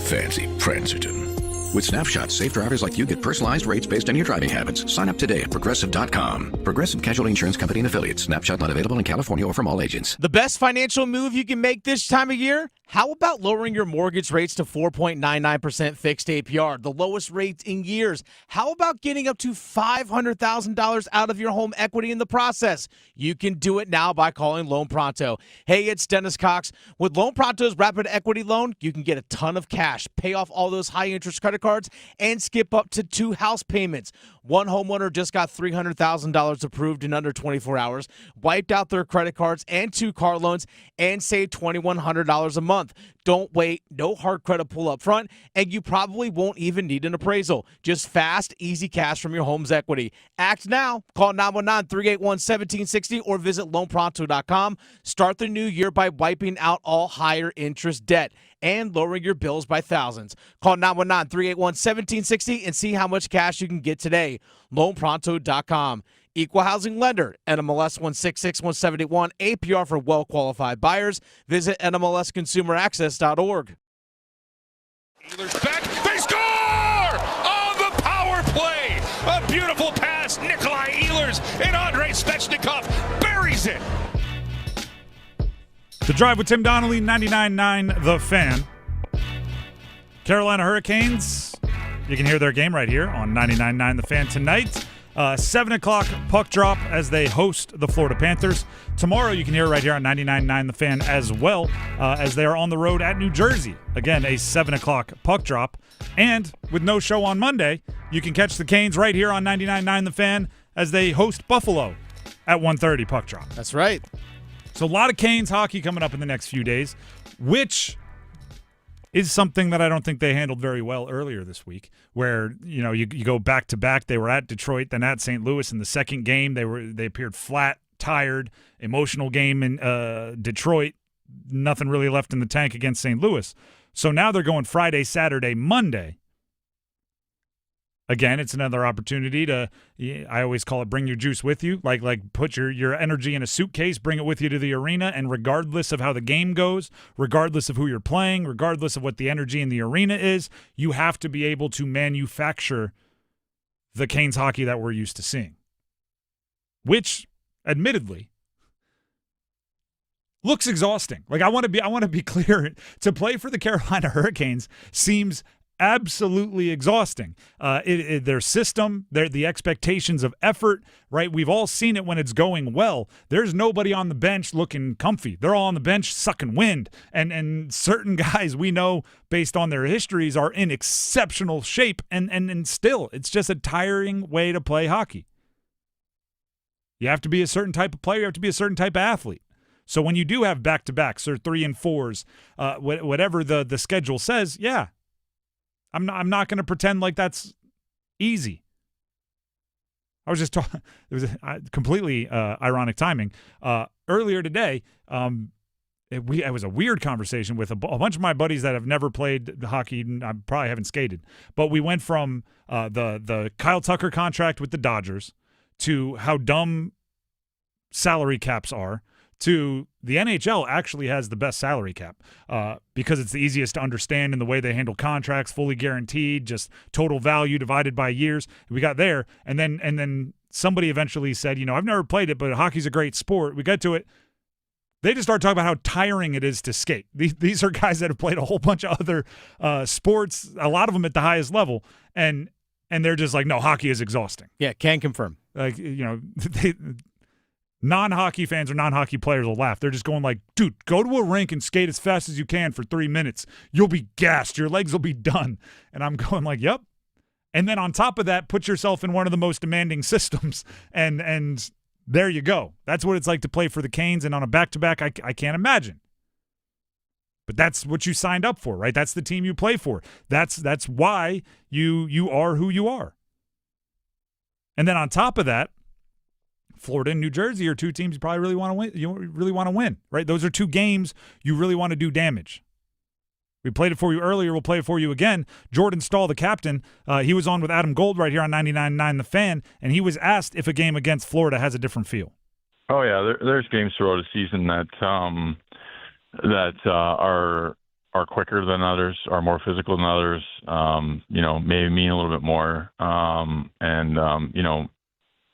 Fancy Prancerton. With Snapshot, safe drivers like you get personalized rates based on your driving habits. Sign up today at Progressive.com. Progressive Casualty Insurance Company and Affiliates. Snapshot not available in California or from all agents. The best financial move you can make this time of year? How about lowering your mortgage rates to 4.99% fixed APR, the lowest rates in years? How about getting up to $500,000 out of your home equity in the process? You can do it now by calling Loan Pronto. Hey, it's Dennis Cox. With Loan Pronto's Rapid Equity Loan, you can get a ton of cash, pay off all those high-interest credit cards, and skip up to 2 house payments. One homeowner just got $300,000 approved in under 24 hours, wiped out their credit cards and 2 car loans, and saved $2,100 a month. Don't wait, no hard credit pull up front, and you probably won't even need an appraisal. Just fast, easy cash from your home's equity. Act now. Call 919-381-1760 or visit loanpronto.com. Start the new year by wiping out all higher interest debt and lowering your bills by thousands. Call 919-381-1760 and see how much cash you can get today. loanpronto.com. Equal housing lender, NMLS 166171, APR for well-qualified buyers. Visit NMLSconsumeraccess.org. Ehlers back, they score! On the power play! A beautiful pass, Nikolai Ehlers, and Andrei Svechnikov buries it! The Drive with Tim Donnelly, 99.9 The Fan. Carolina Hurricanes, you can hear their game right here on 99.9 The Fan tonight. 7 o'clock puck drop as they host the Florida Panthers. Tomorrow you can hear right here on 99.9 The Fan as well as they are on the road at New Jersey. Again, a 7 o'clock puck drop. And with no show on Monday, you can catch the Canes right here on 99.9 The Fan as they host Buffalo at 1:30 puck drop. That's right. So a lot of Canes hockey coming up in the next few days, which is something that I don't think they handled very well earlier this week, where you go back to back. They were at Detroit, then at St. Louis. In the second game, they appeared flat, tired, emotional game in Detroit. Nothing really left in the tank against St. Louis. So now they're going Friday, Saturday, Monday. Again, it's another opportunity to, I always call it bring your juice with you, like put your energy in a suitcase, bring it with you to the arena, and regardless of how the game goes, regardless of who you're playing, regardless of what the energy in the arena is, you have to be able to manufacture the Canes hockey that we're used to seeing. Which, admittedly, looks exhausting. Like I want to be clear, to play for the Carolina Hurricanes seems absolutely exhausting. Their system, the expectations of effort, right? We've all seen it when it's going well. There's nobody on the bench looking comfy. They're all on the bench sucking wind. And certain guys we know based on their histories are in exceptional shape. And still, it's just a tiring way to play hockey. You have to be a certain type of player. You have to be a certain type of athlete. So when you do have back-to-backs or 3 and 4s, whatever the schedule says, yeah, I'm not going to pretend like that's easy. I was just talking. It was completely ironic timing. Earlier today, it was a weird conversation with a bunch of my buddies that have never played hockey. I probably haven't skated, but we went from the Kyle Tucker contract with the Dodgers to how dumb salary caps are, to the NHL actually has the best salary cap because it's the easiest to understand in the way they handle contracts, fully guaranteed, just total value divided by years. We got there, and then somebody eventually said, I've never played it, but hockey's a great sport. We get to it. They just start talking about how tiring it is to skate. These are guys that have played a whole bunch of other sports, a lot of them at the highest level, and they're just like, no, hockey is exhausting. Yeah, can confirm. Like, non-hockey fans or non-hockey players will laugh. They're just going like, dude, go to a rink and skate as fast as you can for 3 minutes. You'll be gassed. Your legs will be done. And I'm going like, yep. And then on top of that, put yourself in one of the most demanding systems, and there you go. That's what it's like to play for the Canes, and on a back-to-back, I can't imagine. But that's what you signed up for, right? That's the team you play for. That's why you are who you are. And then on top of that, Florida and New Jersey are two teams you probably really want to win. You really want to win, right? Those are two games you really want to do damage. We played it for you earlier. We'll play it for you again. Jordan Stahl, the captain, he was on with Adam Gold right here on 99.9 The Fan, and he was asked if a game against Florida has a different feel. Oh yeah, there's games throughout the season that are quicker than others, are more physical than others. Maybe mean a little bit more.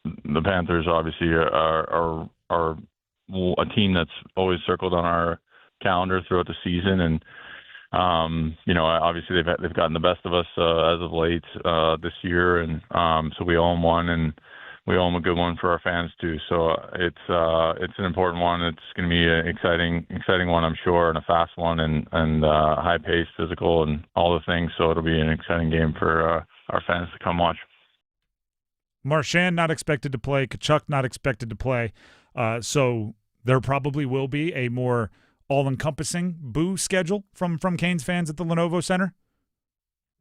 The Panthers obviously are a team that's always circled on our calendar throughout the season, and obviously they've gotten the best of us as of late this year, and so we owe them one, and we owe them a good one for our fans too. So it's an important one. It's going to be an exciting one, I'm sure, and a fast one, and high paced, physical, and all the things. So it'll be an exciting game for our fans to come watch. Marchand not expected to play. Tkachuk not expected to play. So there probably will be a more all-encompassing boo schedule from Canes fans at the Lenovo Center.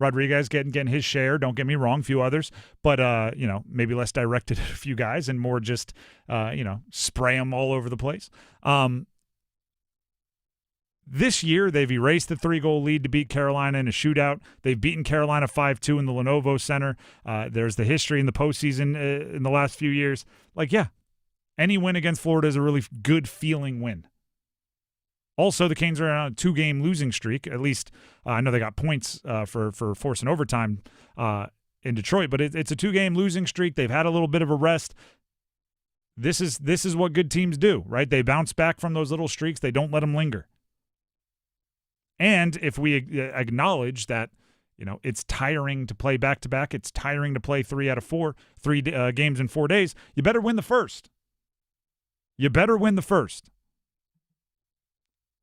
Rodriguez getting his share, don't get me wrong, a few others, but maybe less directed at a few guys and more just spray them all over the place. This year, they've erased the 3-goal lead to beat Carolina in a shootout. They've beaten Carolina 5-2 in the Lenovo Center. There's the history in the postseason in the last few years. Any win against Florida is a really good feeling win. Also, the Canes are on a 2-game losing streak. At least I know they got points for forcing overtime in Detroit, but it's a 2-game losing streak. They've had a little bit of a rest. This is what good teams do, right? They bounce back from those little streaks. They don't let them linger. And if we acknowledge that, it's tiring to play back-to-back, it's tiring to play 3 out of 4, games in 4 days, you better win the first. You better win the first.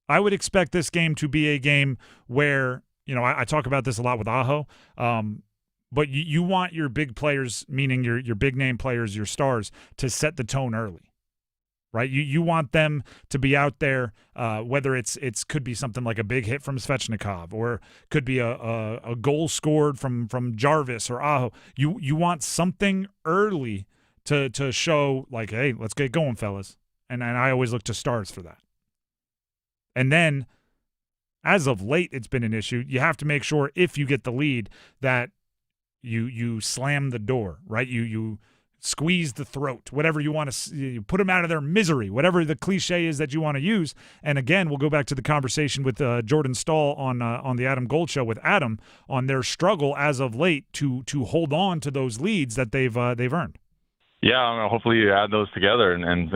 I would expect this game to be a game where, I talk about this a lot with Aho, but you want your big players, meaning your big-name players, your stars, to set the tone early. Right, you want them to be out there, whether it's could be something like a big hit from Svechnikov, or could be a goal scored from Jarvis or Aho. You want something early to show like, hey, let's get going, fellas. And I always look to stars for that. And then, as of late, it's been an issue. You have to make sure if you get the lead that you slam the door, right? You squeeze the throat, whatever you want to put them out of their misery, whatever the cliche is that you want to use. And again, we'll go back to the conversation with Jordan Stahl on the Adam Gold Show with Adam on their struggle as of late to hold on to those leads that they've earned. Yeah, hopefully you add those together and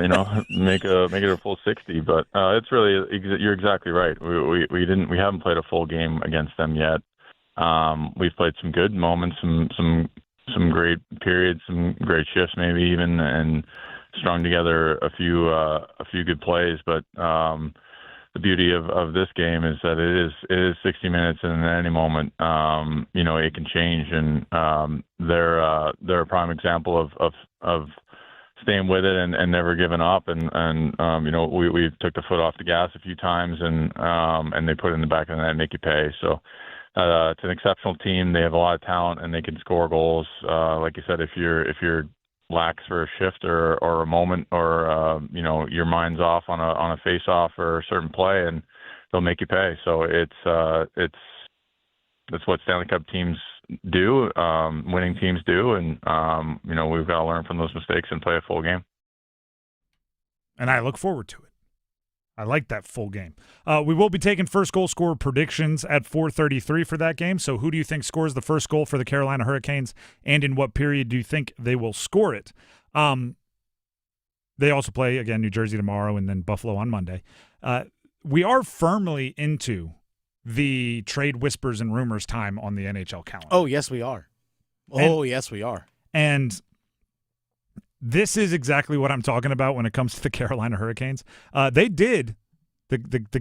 make it a full 60. But it's really, you're exactly right. We haven't played a full game against them yet. We've played some good moments, some great periods, some great shifts, maybe even, and strung together a few good plays. But the beauty of this game is that it is 60 minutes, and at any moment, it can change. And they're a prime example of staying with it and never giving up. And we took the foot off the gas a few times, and they put it in the back of the net and make you pay. So. It's an exceptional team. They have a lot of talent, and they can score goals. Like you said, if you're lax for a shift or a moment, or your mind's off on a face-off or a certain play, and they'll make you pay. So it's what Stanley Cup teams do, winning teams do, and we've got to learn from those mistakes and play a full game. And I look forward to it. I like that full game. We will be taking first goal scorer predictions at 4:33 for that game. So who do you think scores the first goal for the Carolina Hurricanes, and in what period do you think they will score it? They also play, again, New Jersey tomorrow and then Buffalo on Monday. We are firmly into the trade whispers and rumors time on the NHL calendar. Oh, yes, we are. Yes, we are. And This is exactly what I'm talking about when it comes to the Carolina Hurricanes. The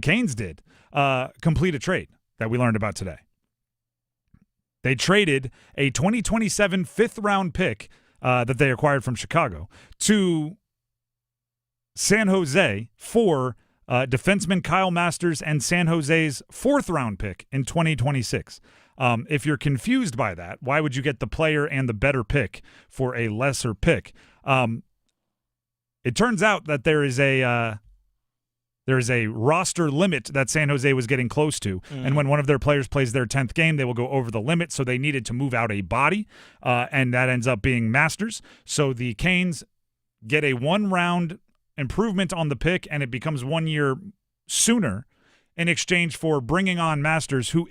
Canes did complete a trade that we learned about today. They traded a 2027 fifth-round pick that they acquired from Chicago to San Jose for defenseman Kyle Masters and San Jose's fourth-round pick in 2026. If you're confused by that, why would you get the player and the better pick for a lesser pick? It turns out that there is a roster limit that San Jose was getting close to, and when one of their players plays their 10th game, they will go over the limit, so they needed to move out a body, and that ends up being Masters. So the Canes get a one-round improvement on the pick, and it becomes 1 year sooner in exchange for bringing on Masters, who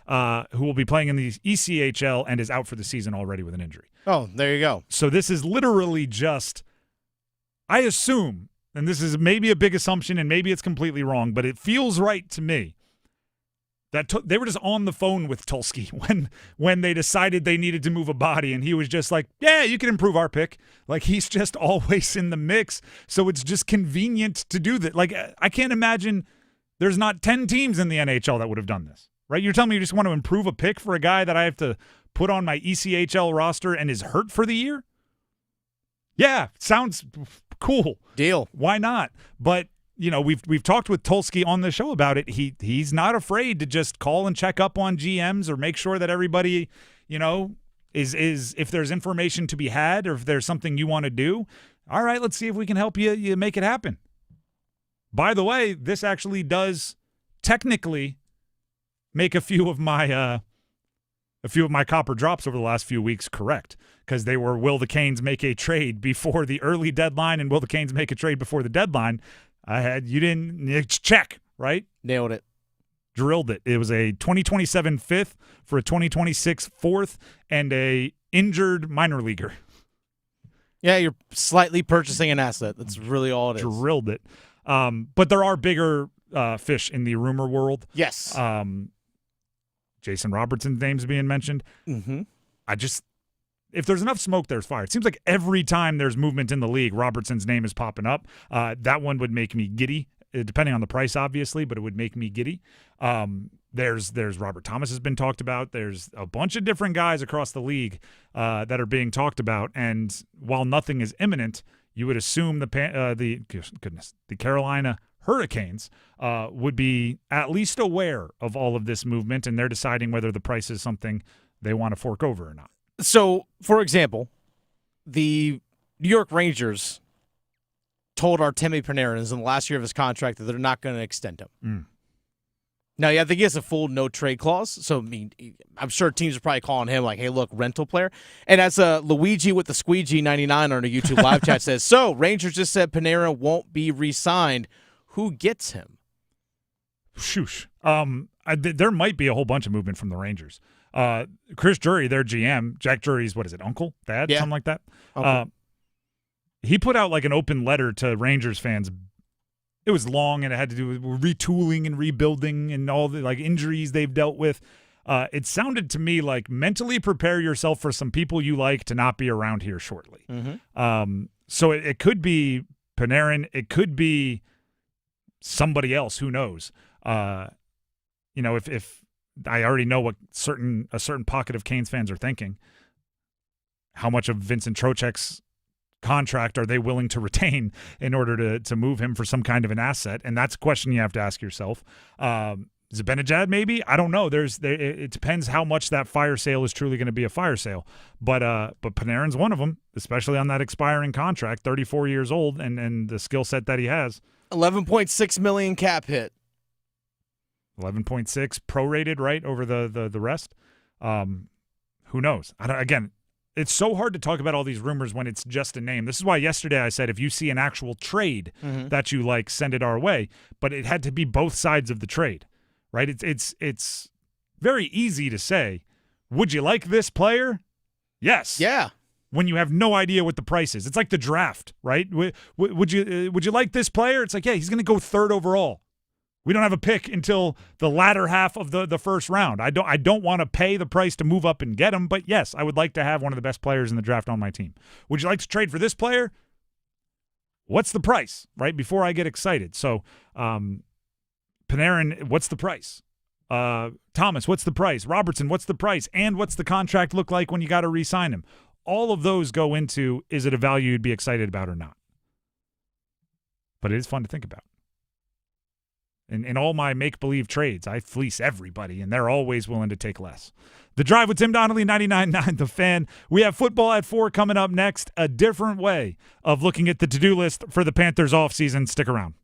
will be playing in the ECHL and is out for the season already with an injury. Oh, there you go. So this is literally just, I assume, and this is maybe a big assumption and maybe it's completely wrong, but it feels right to me that they were just on the phone with Tulsky when they decided they needed to move a body, and he was just like, yeah, you can improve our pick. Like, he's just always in the mix, so it's just convenient to do that. Like, I can't imagine there's not 10 teams in the NHL that would have done this, right? You're telling me you just want to improve a pick for a guy that I have to put on my ECHL roster and is hurt for the year? Yeah, sounds cool. Deal. Why not? But we've talked with Tulsky on the show about it. He's not afraid to just call and check up on GMs or make sure that everybody, is if there's information to be had or if there's something you want to do. All right, let's see if we can help you make it happen. By the way, this actually does technically make a few of my copper drops over the last few weeks correct, because they were, will the Canes make a trade before the early deadline and will the Canes make a trade before the deadline? You didn't check, right? Nailed it. Drilled it. It was a 2027 fifth for a 2026 fourth and a injured minor leaguer. Yeah, you're slightly purchasing an asset. That's really all it is. Drilled it. But there are bigger fish in the rumor world. Yes. Jason Robertson's name's being mentioned. Mm-hmm. If there's enough smoke, there's fire. It seems like every time there's movement in the league, Robertson's name is popping up. That one would make me giddy, depending on the price, obviously, but it would make me giddy. There's Robert Thomas has been talked about. There's a bunch of different guys across the league that are being talked about, and while nothing is imminent, you would assume the Carolina Hurricanes would be at least aware of all of this movement, and they're deciding whether the price is something they want to fork over or not. So, for example, the New York Rangers told Artemi Panarin in the last year of his contract that they're not going to extend him. Now, yeah, I think he has a full no-trade clause, so I mean, I'm sure teams are probably calling him like, hey, look, rental player. And as Luigi with the Squeegee 99 on a YouTube live chat says, so Rangers just said Panarin won't be re-signed. Who gets him? Shoosh. There might be a whole bunch of movement from the Rangers. Chris Drury, their GM, Jack Drury's, what is it, uncle, dad, something like that? He put out like an open letter to Rangers fans. It was long, and it had to do with retooling and rebuilding and all the like injuries they've dealt with. It sounded to me like mentally prepare yourself for some people you like to not be around here shortly. Mm-hmm. So it could be Panarin. It could be somebody else. Who knows? If I already know what a certain pocket of Canes fans are thinking. How much of Vincent Trocheck's contract are they willing to retain in order to move him for some kind of an asset? And that's a question you have to ask yourself. Zibanejad, maybe? I don't know. It depends how much that fire sale is truly going to be a fire sale. But Panarin's one of them, especially on that expiring contract, 34 years old, and the skill set that he has. $11.6 million cap hit. 11.6 prorated, right, over the rest. Who knows? Again, it's so hard to talk about all these rumors when it's just a name. This is why yesterday I said if you see an actual trade that you like, send it our way. But it had to be both sides of the trade, right? It's very easy to say, would you like this player? Yes. Yeah. When you have no idea what the price is. It's like the draft, right? Would you like this player? It's like, yeah, he's going to go third overall. We don't have a pick until the latter half of the first round. I don't want to pay the price to move up and get him, but yes, I would like to have one of the best players in the draft on my team. Would you like to trade for this player? What's the price, right? Before I get excited. So, Panarin, what's the price? Thomas, what's the price? Robertson, what's the price? And what's the contract look like when you got to re-sign him? All of those go into, is it a value you'd be excited about or not? But it is fun to think about. In all my make-believe trades, I fleece everybody, and they're always willing to take less. The Drive with Tim Donnelly, 99.9 The Fan. We have football at 4 coming up next, a different way of looking at the to-do list for the Panthers offseason. Stick around.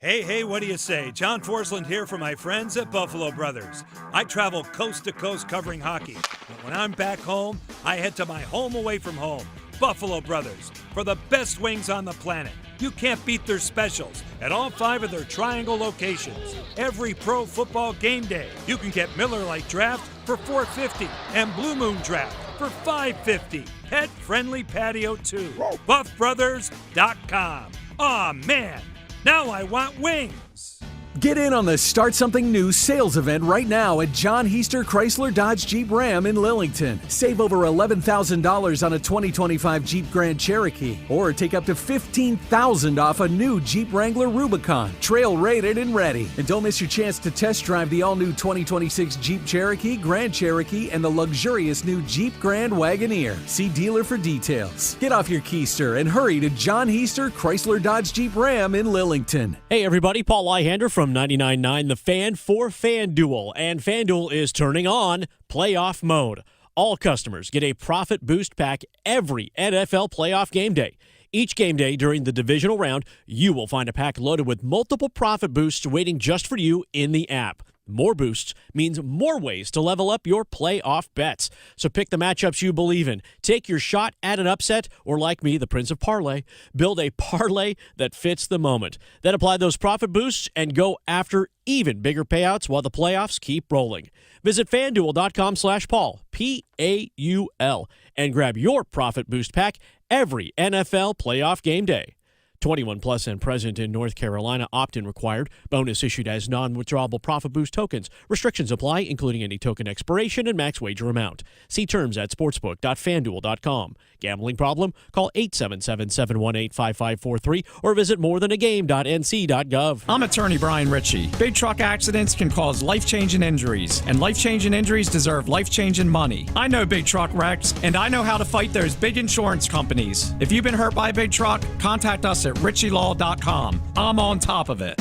Hey, what do you say? John Forsland here for my friends at Buffalo Brothers. I travel coast to coast covering hockey. But when I'm back home, I head to my home away from home, Buffalo Brothers, for the best wings on the planet. You can't beat their specials at all 5 of their Triangle locations. Every pro football game day, you can get Miller Lite Draft for $4.50 and Blue Moon Draft for $5.50. Pet-friendly patio too. BuffBrothers.com. Aw, man, now I want wings. Get in on the Start Something New sales event right now at John Heister Chrysler Dodge Jeep Ram in Lillington. Save over $11,000 on a 2025 Jeep Grand Cherokee, or take up to $15,000 off a new Jeep Wrangler Rubicon, trail rated and ready. And don't miss your chance to test drive the all-new 2026 Jeep Cherokee, Grand Cherokee, and the luxurious new Jeep Grand Wagoneer. See dealer for details. Get off your keister and hurry to John Heister Chrysler Dodge Jeep Ram in Lillington. Hey everybody, Paul Lyhander from 99.9 The Fan for FanDuel, and FanDuel is turning on playoff mode. All customers get a profit boost pack every NFL playoff game day. Each game day during the divisional round, you will find a pack loaded with multiple profit boosts waiting just for you in the app. More boosts means more ways to level up your playoff bets. So pick the matchups you believe in. Take your shot at an upset, or like me, the Prince of Parlay, build a parlay that fits the moment. Then apply those profit boosts and go after even bigger payouts while the playoffs keep rolling. Visit FanDuel.com/Paul, P-A-U-L, and grab your profit boost pack every NFL playoff game day. 21 plus and present in North Carolina. Opt-in required. Bonus issued as non-withdrawable profit boost tokens. Restrictions apply, including any token expiration and max wager amount. See terms at sportsbook.fanduel.com. Gambling problem? Call 877-718-5543 or visit morethanagame.nc.gov. I'm attorney Brian Ritchie. Big truck accidents can cause life-changing injuries, and life-changing injuries deserve life-changing money. I know big truck wrecks, and I know how to fight those big insurance companies. If you've been hurt by a big truck, contact us at ritchielaw.com. I'm on top of it.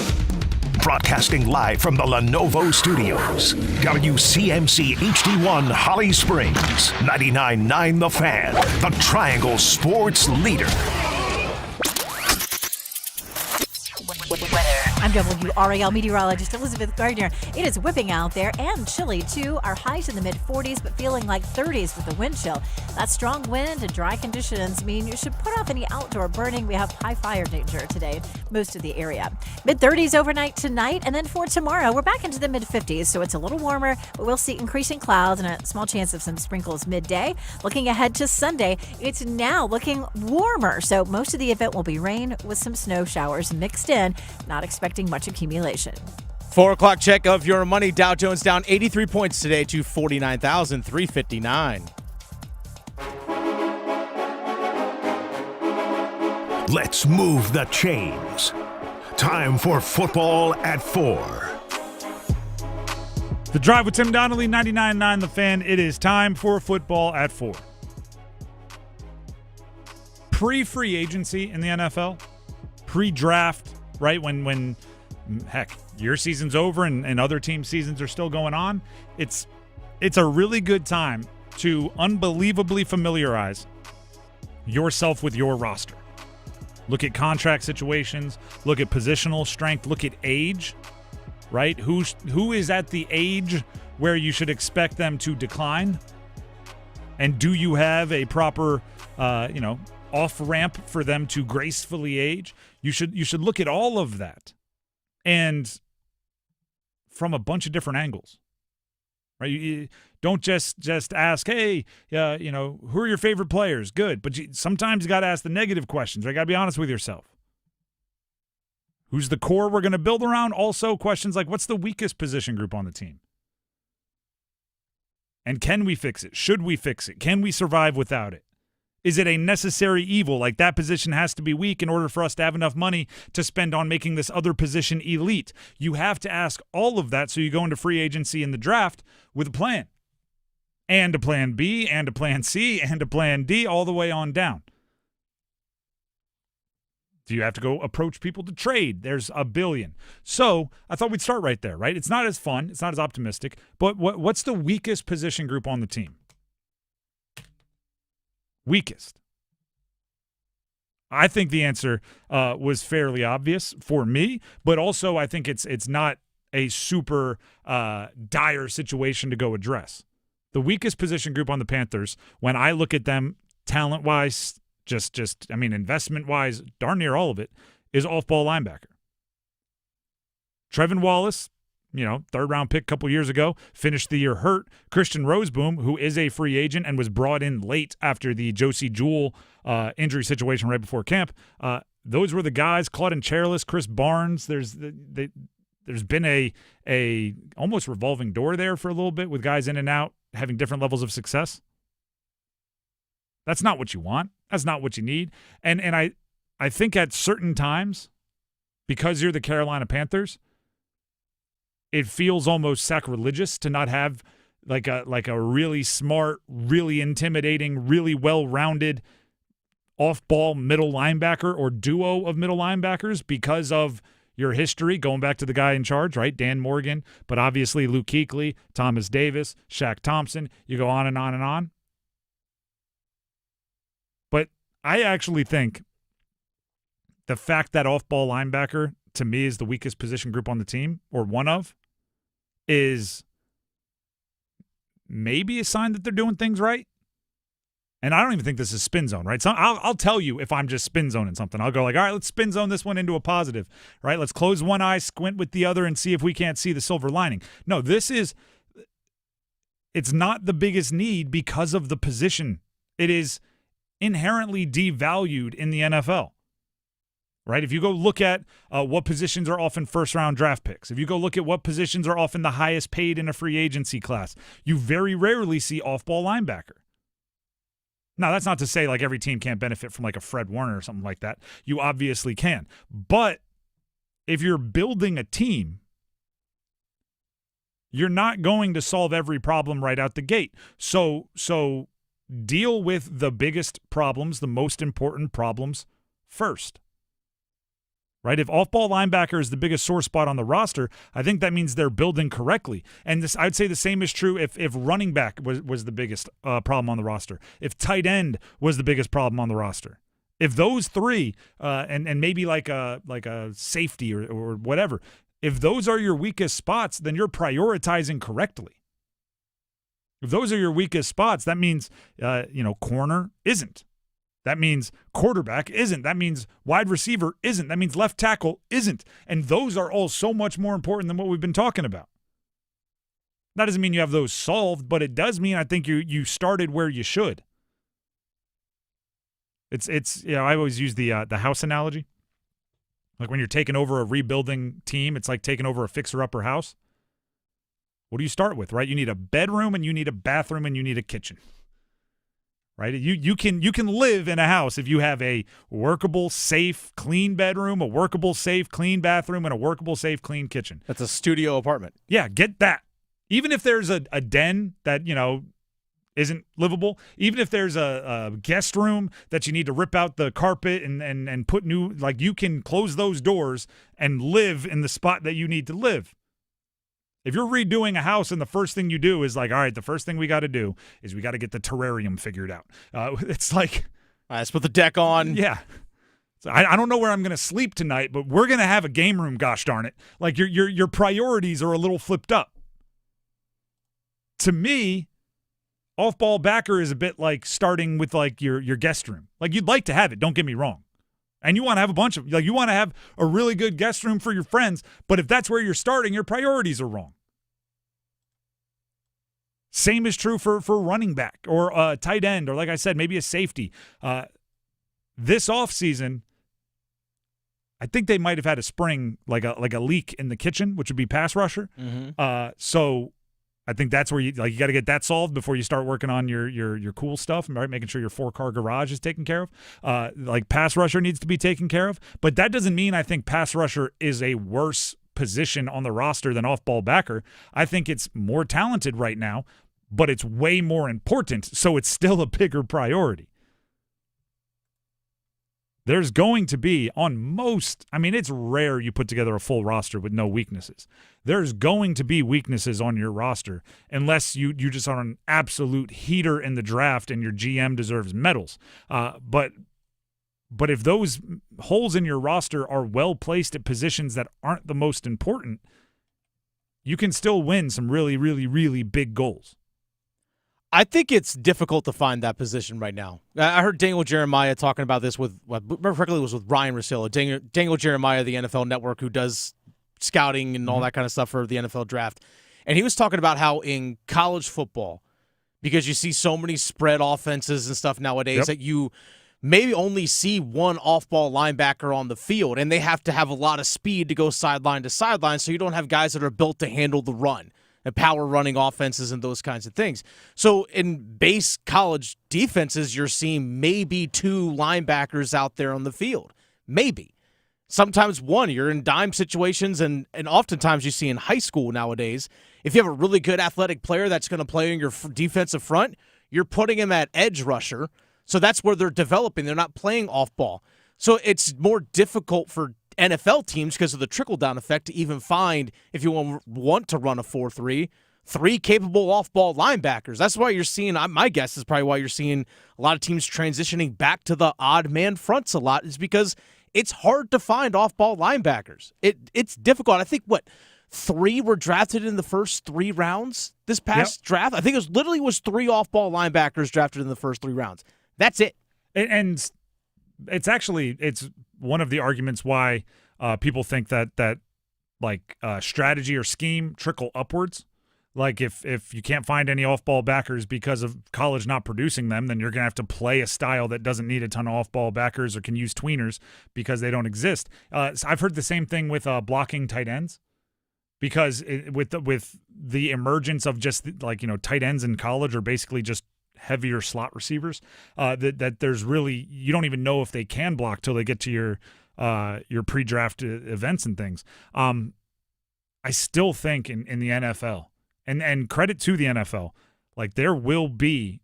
Broadcasting live from the Lenovo Studios. WCMC HD1 Holly Springs. 99.9 The Fan. The Triangle Sports Leader. I'm WRAL meteorologist Elizabeth Gardner. It is whipping out there and chilly too. Our highs in the mid-40s, but feeling like 30s with the wind chill. That strong wind and dry conditions mean you should put off any outdoor burning. We have high fire danger today, most of the area. Mid-30s overnight tonight, and then for tomorrow, we're back into the mid-50s, so it's a little warmer, but we'll see increasing clouds and a small chance of some sprinkles midday. Looking ahead to Sunday, it's now looking warmer, so most of the event will be rain with some snow showers mixed in. Not expecting much accumulation. 4 o'clock check of your money. Dow Jones down 83 points today to 49,359. Let's move the chains. Time for football at 4. The Drive with Tim Donnelly, 99.9 The Fan. It is time for football at 4. Pre-free agency in the NFL, pre-draft, right when heck, your season's over and other team seasons are still going on, it's a really good time to unbelievably familiarize yourself with your roster. Look at contract situations, look at positional strength, look at age, right? Who is at the age where you should expect them to decline? And do you have a proper off-ramp for them to gracefully age? You should look at all of that, and from a bunch of different angles, right? You don't just ask, hey, who are your favorite players? Good, but sometimes you got to ask the negative questions. Right? You got to be honest with yourself. Who's the core we're going to build around? Also, questions like, what's the weakest position group on the team? And can we fix it? Should we fix it? Can we survive without it? Is it a necessary evil? Like that position has to be weak in order for us to have enough money to spend on making this other position elite. You have to ask all of that so you go into free agency in the draft with a plan. And a plan B, and a plan C, and a plan D, all the way on down. Do you have to go approach people to trade? There's a billion. So I thought we'd start right there, right? It's not as fun. It's not as optimistic. But what's the weakest position group on the team? Weakest. I think the answer was fairly obvious for me, but also I think it's not a super dire situation to go address. The weakest position group on the Panthers, when I look at them talent-wise, investment-wise, darn near all of it, is off-ball linebacker. Trevin Wallace, third-round pick a couple years ago, finished the year hurt. Christian Roseboom, who is a free agent and was brought in late after the Josie Jewell injury situation right before camp, those were the guys. Claudin Charles, Chris Barnes. There's been a almost revolving door there for a little bit with guys in and out having different levels of success. That's not what you want. That's not what you need. And I think at certain times, because you're the Carolina Panthers, it feels almost sacrilegious to not have like a really smart, really intimidating, really well-rounded off-ball middle linebacker or duo of middle linebackers because of your history, going back to the guy in charge, right? Dan Morgan, but obviously Luke Kuechly, Thomas Davis, Shaq Thompson. You go on and on and on. But I actually think the fact that off-ball linebacker, to me, is the weakest position group on the team, or one of, is maybe a sign that they're doing things right. And I don't even think this is spin zone, right? So I'll tell you if I'm just spin zoning something. I'll go like, all right, let's spin zone this one into a positive, right? Let's close one eye, squint with the other, and see if we can't see the silver lining. No, it's not the biggest need because of the position. It is inherently devalued in the NFL, right? If you go look at what positions are often first-round draft picks, if you go look at what positions are often the highest paid in a free agency class, you very rarely see off-ball linebacker. Now, that's not to say like every team can't benefit from like a Fred Warner or something like that. You obviously can. But if you're building a team, you're not going to solve every problem right out the gate. So deal with the biggest problems, the most important problems first. Right? If off-ball linebacker is the biggest sore spot on the roster, I think that means they're building correctly. And this, I'd say the same is true if running back was the biggest problem on the roster. If tight end was the biggest problem on the roster. If those three, and maybe like a safety or whatever, if those are your weakest spots, then you're prioritizing correctly. If those are your weakest spots, that means, corner isn't. That means quarterback isn't. That means wide receiver isn't. That means left tackle isn't. And those are all so much more important than what we've been talking about. That doesn't mean you have those solved, but it does mean I think you started where you should. It's I always use the house analogy. Like when you're taking over a rebuilding team, it's like taking over a fixer-upper house. What do you start with, right? You need a bedroom and you need a bathroom and you need a kitchen. Right? You can live in a house if you have a workable, safe, clean bedroom, a workable, safe, clean bathroom, and a workable, safe, clean kitchen. That's a studio apartment. Yeah, get that. Even if there's a den that, isn't livable, even if there's a guest room that you need to rip out the carpet and put new, like you can close those doors and live in the spot that you need to live. If you're redoing a house and the first thing you do is like, all right, the first thing we got to do is we got to get the terrarium figured out. It's like, let's put the deck on. Yeah. So I don't know where I'm going to sleep tonight, but we're going to have a game room. Gosh darn it! Like your priorities are a little flipped up. To me, off-ball backer is a bit like starting with like your guest room. Like you'd like to have it. Don't get me wrong. And you want to have a bunch of, you want to have a really good guest room for your friends, but if that's where you're starting, your priorities are wrong. Same is true for running back or a tight end or, like I said, maybe a safety. This offseason, I think they might have had a spring, like a leak in the kitchen, which would be pass rusher. So I think that's where you got to get that solved before you start working on your cool stuff, right? Making sure your 4-car garage is taken care of. Like pass rusher needs to be taken care of, but that doesn't mean I think pass rusher is a worse position on the roster than off-ball backer. I think it's more talented right now, but it's way more important, so it's still a bigger priority. There's going to be it's rare you put together a full roster with no weaknesses. There's going to be weaknesses on your roster unless you just are an absolute heater in the draft and your GM deserves medals. But if those holes in your roster are well placed at positions that aren't the most important, you can still win some really, really, really big goals. I think it's difficult to find that position right now. I heard Daniel Jeremiah talking about this with Ryan Russillo. Daniel Jeremiah, the NFL Network, who does scouting and all that kind of stuff for the NFL draft. And he was talking about how in college football, because you see so many spread offenses and stuff nowadays, that you maybe only see one off-ball linebacker on the field, and they have to have a lot of speed to go sideline to sideline, so you don't have guys that are built to handle the run and power running offenses and those kinds of things. So in base college defenses, you're seeing maybe 2 linebackers out there on the field. Maybe. Sometimes 1. You're in dime situations, and oftentimes you see in high school nowadays, if you have a really good athletic player that's going to play in your defensive front, you're putting him at edge rusher. So that's where they're developing. They're not playing off ball. So it's more difficult for NFL teams because of the trickle-down effect to even find, if you want to run a 4-3, 3 capable off-ball linebackers. That's why you're seeing, my guess is probably why you're seeing a lot of teams transitioning back to the odd man fronts a lot, is because it's hard to find off-ball linebackers. It's difficult. I think, 3 were drafted in the first 3 rounds this past draft? I think it was 3 off-ball linebackers drafted in the first 3 rounds. That's it. And it's one of the arguments why people think that strategy or scheme trickle upwards. Like if you can't find any off-ball backers because of college not producing them, then you're going to have to play a style that doesn't need a ton of off-ball backers or can use tweeners because they don't exist. So I've heard the same thing with blocking tight ends, because with the emergence of just tight ends in college are basically just heavier slot receivers, that there's really, you don't even know if they can block till they get to your pre-draft events and things. I still think in the NFL, and credit to the NFL, there will be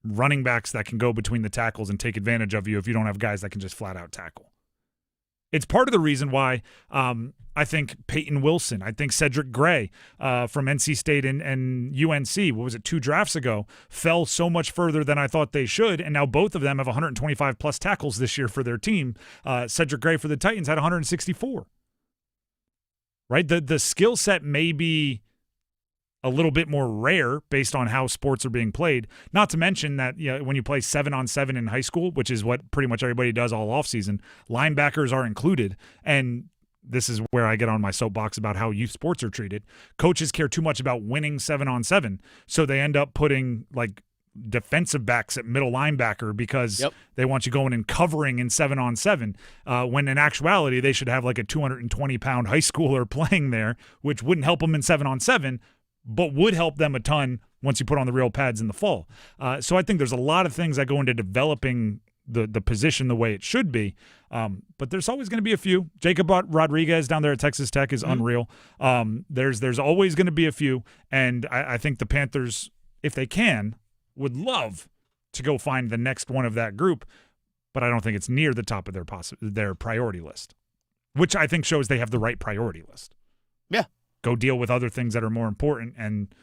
running backs that can go between the tackles and take advantage of you if you don't have guys that can just flat out tackle. It's part of the reason why I think Peyton Wilson, I think Cedric Gray from NC State and UNC, 2 drafts ago, fell so much further than I thought they should, and now both of them have 125-plus tackles this year for their team. Cedric Gray for the Titans had 164. Right? The skill set may be a little bit more rare based on how sports are being played. Not to mention that when you play 7-on-7 in high school, which is what pretty much everybody does all offseason, linebackers are included. And this is where I get on my soapbox about how youth sports are treated. Coaches care too much about winning 7-on-7, so they end up putting defensive backs at middle linebacker because they want you going and covering in 7-on-7, when in actuality they should have a 220-pound high schooler playing there, which wouldn't help them in 7-on-7, but would help them a ton once you put on the real pads in the fall. So I think there's a lot of things that go into developing the position the way it should be. But there's always going to be a few. Jacob Rodriguez down there at Texas Tech is unreal. There's always going to be a few. And I think the Panthers, if they can, would love to go find the next one of that group. But I don't think it's near the top of their priority list, which I think shows they have the right priority list. Yeah. Go deal with other things that are more important, and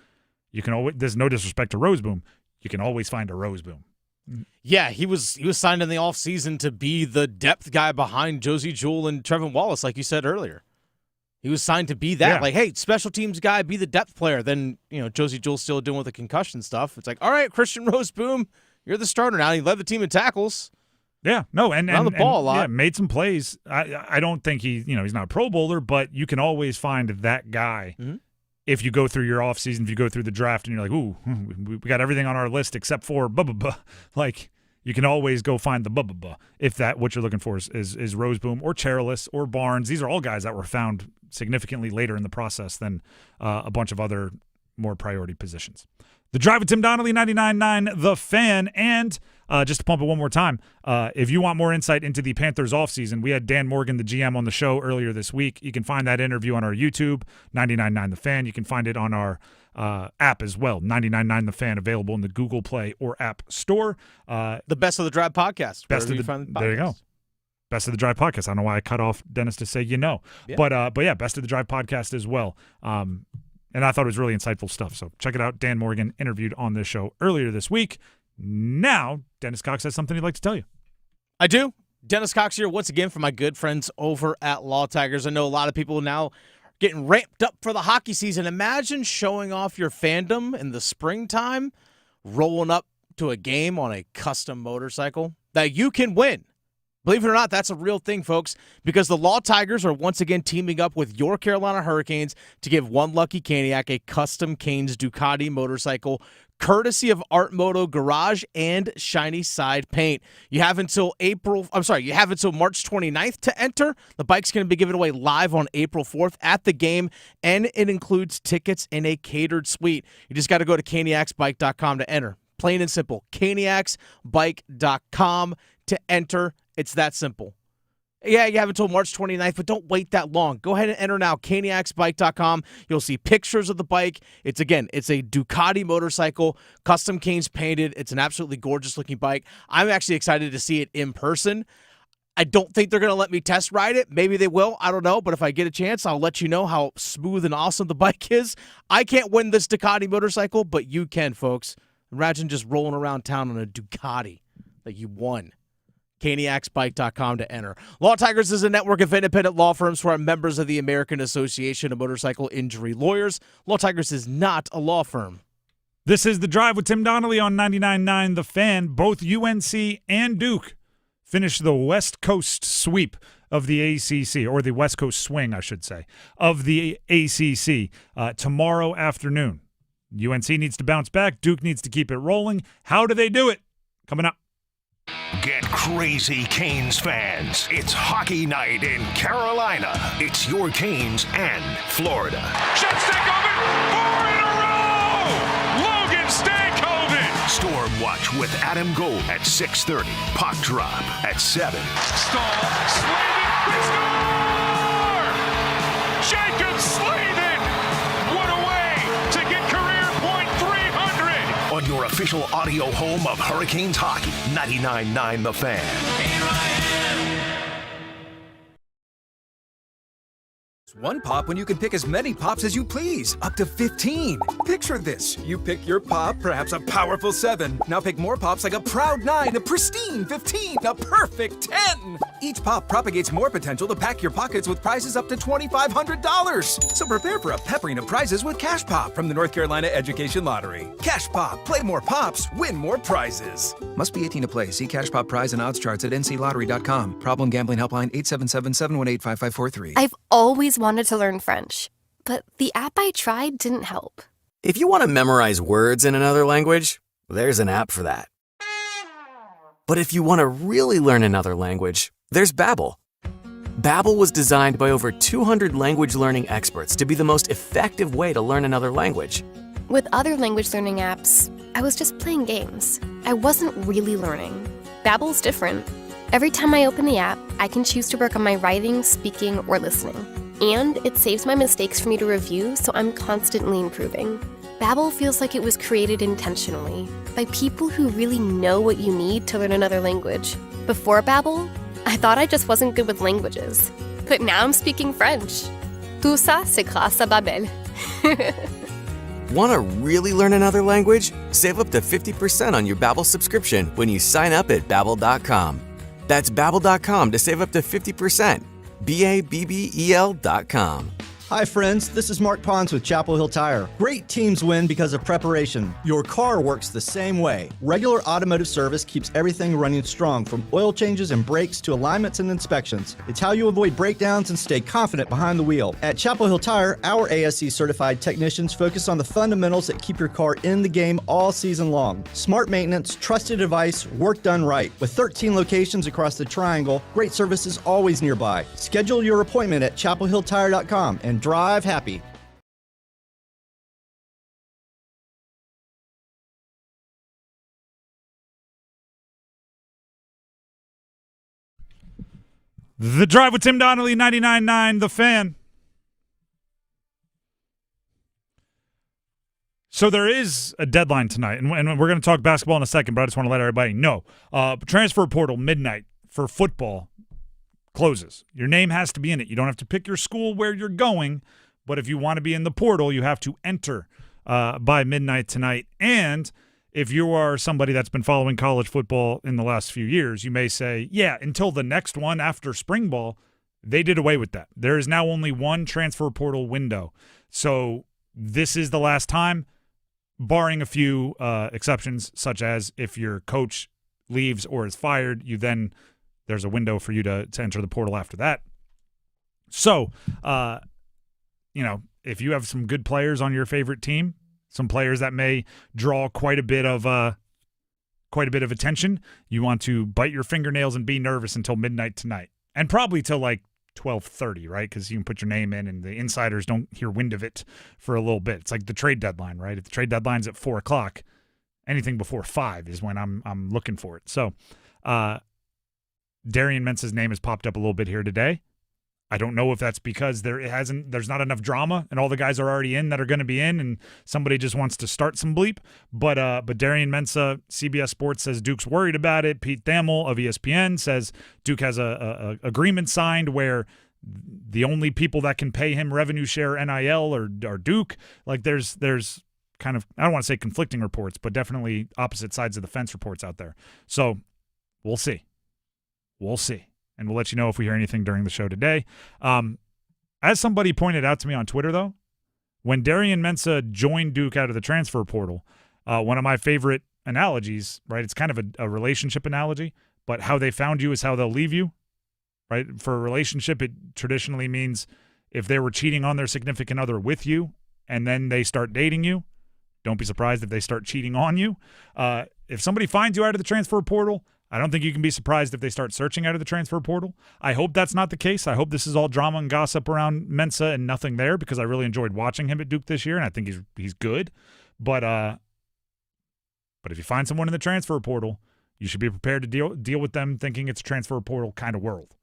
you can always. There's no disrespect to Roseboom. You can always find a Roseboom. Yeah, he was signed in the offseason to be the depth guy behind Josie Jewell and Trevin Wallace, like you said earlier. He was signed to be that. Yeah. Hey, special teams guy, be the depth player. Then, Josie Jewell's still doing with the concussion stuff. It's all right, Christian Roseboom, you're the starter now. He led the team in tackles. Yeah, no, and on the ball a lot. Yeah, made some plays. I don't think he's not a Pro Bowler, but you can always find that guy if you go through your offseason, if you go through the draft, and you're like, ooh, we got everything on our list except for blah blah blah. you can always go find the blah, if that what you're looking for is Roseboom or Cherilus or Barnes. These are all guys that were found significantly later in the process than a bunch of other more priority positions. The Drive with Tim Donnelly, 99.9 The Fan. And just to pump it one more time, if you want more insight into the Panthers offseason, we had Dan Morgan, the GM, on the show earlier this week. You can find that interview on our YouTube, 99.9 The Fan. You can find it on our app as well, 99.9 The Fan, available in the Google Play or App Store. The Best of the Drive podcast. There you go. Best of the Drive podcast. I don't know why I cut off Dennis to say Yeah. But yeah, Best of the Drive podcast as well. And I thought it was really insightful stuff. So check it out. Dan Morgan interviewed on this show earlier this week. Now, Dennis Cox has something he'd like to tell you. I do. Dennis Cox here once again for my good friends over at Law Tigers. I know a lot of people now getting ramped up for the hockey season. Imagine showing off your fandom in the springtime, rolling up to a game on a custom motorcycle that you can win. Believe it or not, that's a real thing, folks, because the Law Tigers are once again teaming up with your Carolina Hurricanes to give one lucky Caniac a custom Canes Ducati motorcycle, courtesy of Art Moto Garage and Shiny Side Paint. You have until March 29th to enter. The bike's going to be given away live on April 4th at the game, and it includes tickets in a catered suite. You just got to go to caniacsbike.com to enter. Plain and simple, caniacsbike.com to enter. It's that simple. Yeah, you have until March 29th, but don't wait that long. Go ahead and enter now, caniacsbike.com. You'll see pictures of the bike. It's a Ducati motorcycle, custom Canes painted. It's an absolutely gorgeous-looking bike. I'm actually excited to see it in person. I don't think they're going to let me test ride it. Maybe they will. I don't know. But if I get a chance, I'll let you know how smooth and awesome the bike is. I can't win this Ducati motorcycle, but you can, folks. Imagine just rolling around town on a Ducati that you won. caniacsbike.com to enter. Law Tigers is a network of independent law firms who are members of the American Association of Motorcycle Injury Lawyers. Law Tigers is not a law firm. This is The Drive with Tim Donnelly on 99.9 The Fan. Both UNC and Duke finished the West Coast sweep of the ACC, or the West Coast swing, I should say, of the ACC tomorrow afternoon. UNC needs to bounce back. Duke needs to keep it rolling. How do they do it? Coming up. Get crazy, Canes fans. It's hockey night in Carolina. It's your Canes and Florida. Shots Stankoven, 4 in a row! Logan Stankoven! Storm Watch with Adam Gold at 6:30. Puck Drop at 7. Stahl, Slavin, score! Jacob Slavin! What a way to get career point 300! On your official audio home of Hurricanes hockey, 99.9 The Fan. Here I am. One pop when you can pick as many pops as you please, up to 15. Picture this. You pick your pop, perhaps a powerful 7. Now pick more pops like a proud 9, a pristine 15, a perfect 10. Each pop propagates more potential to pack your pockets with prizes up to $2,500. So prepare for a peppering of prizes with Cash Pop from the North Carolina Education Lottery. Cash Pop. Play more pops, win more prizes. Must be 18 to play. See Cash Pop prize and odds charts at nclottery.com. Problem gambling helpline 877-718-5543. I've always wanted to learn French, but the app I tried didn't help. If you want to memorize words in another language, there's an app for that. But if you want to really learn another language, there's Babbel. Babbel was designed by over 200 language learning experts to be the most effective way to learn another language. With other language learning apps, I was just playing games. I wasn't really learning. Babbel's different. Every time I open the app, I can choose to work on my writing, speaking, or listening. And it saves my mistakes for me to review, so I'm constantly improving. Babbel feels like it was created intentionally by people who really know what you need to learn another language. Before Babbel, I thought I just wasn't good with languages. But now I'm speaking French. Tout ça, c'est grâce à Babbel. Want to really learn another language? Save up to 50% on your Babbel subscription when you sign up at Babbel.com. That's Babbel.com to save up to 50%. Babbel.com. Hi friends, this is Mark Pons with Chapel Hill Tire. Great teams win because of preparation. Your car works the same way. Regular automotive service keeps everything running strong, from oil changes and brakes to alignments and inspections. It's how you avoid breakdowns and stay confident behind the wheel. At Chapel Hill Tire, our ASC certified technicians focus on the fundamentals that keep your car in the game all season long. Smart maintenance, trusted advice, work done right. With 13 locations across the Triangle, great service is always nearby. Schedule your appointment at chapelhilltire.com and drive happy. The Drive with Tim Donnelly, 99.9 The Fan. So there is a deadline tonight, and we're going to talk basketball in a second, but I just want to let everybody know. Transfer portal midnight for football closes. Your name has to be in it. You don't have to pick your school where you're going, but if you want to be in the portal, you have to enter by midnight tonight. And if you are somebody that's been following college football in the last few years, you may say, yeah, until the next one after spring ball, they did away with that. There is now only one transfer portal window. So this is the last time, barring a few exceptions, such as if your coach leaves or is fired, there's a window for you to enter the portal after that. So, if you have some good players on your favorite team, some players that may draw quite a bit of attention, you want to bite your fingernails and be nervous until midnight tonight, and probably till like 12:30, right? Because you can put your name in, and the insiders don't hear wind of it for a little bit. It's like the trade deadline, right? If the trade deadline's at 4:00, anything before 5 is when I'm looking for it. So, Darian Mensa's name has popped up a little bit here today. I don't know if that's because there's not enough drama and all the guys are already in that are going to be in, and somebody just wants to start some bleep. But Darian Mensa, CBS Sports says Duke's worried about it. Pete Thamel of ESPN says Duke has a agreement signed where the only people that can pay him revenue share NIL are Duke. Like there's kind of, I don't want to say conflicting reports, but definitely opposite sides of the fence reports out there. So we'll see. We'll see. And we'll let you know if we hear anything during the show today. As somebody pointed out to me on Twitter, though, when Darian Mensa joined Duke out of the transfer portal, one of my favorite analogies, right, it's kind of a relationship analogy, but how they found you is how they'll leave you, right? For a relationship, it traditionally means if they were cheating on their significant other with you and then they start dating you, don't be surprised if they start cheating on you. If somebody finds you out of the transfer portal, I don't think you can be surprised if they start searching out of the transfer portal. I hope that's not the case. I hope this is all drama and gossip around Mensa and nothing there, because I really enjoyed watching him at Duke this year, and I think he's good. But if you find someone in the transfer portal, you should be prepared to deal with them thinking it's a transfer portal kind of world.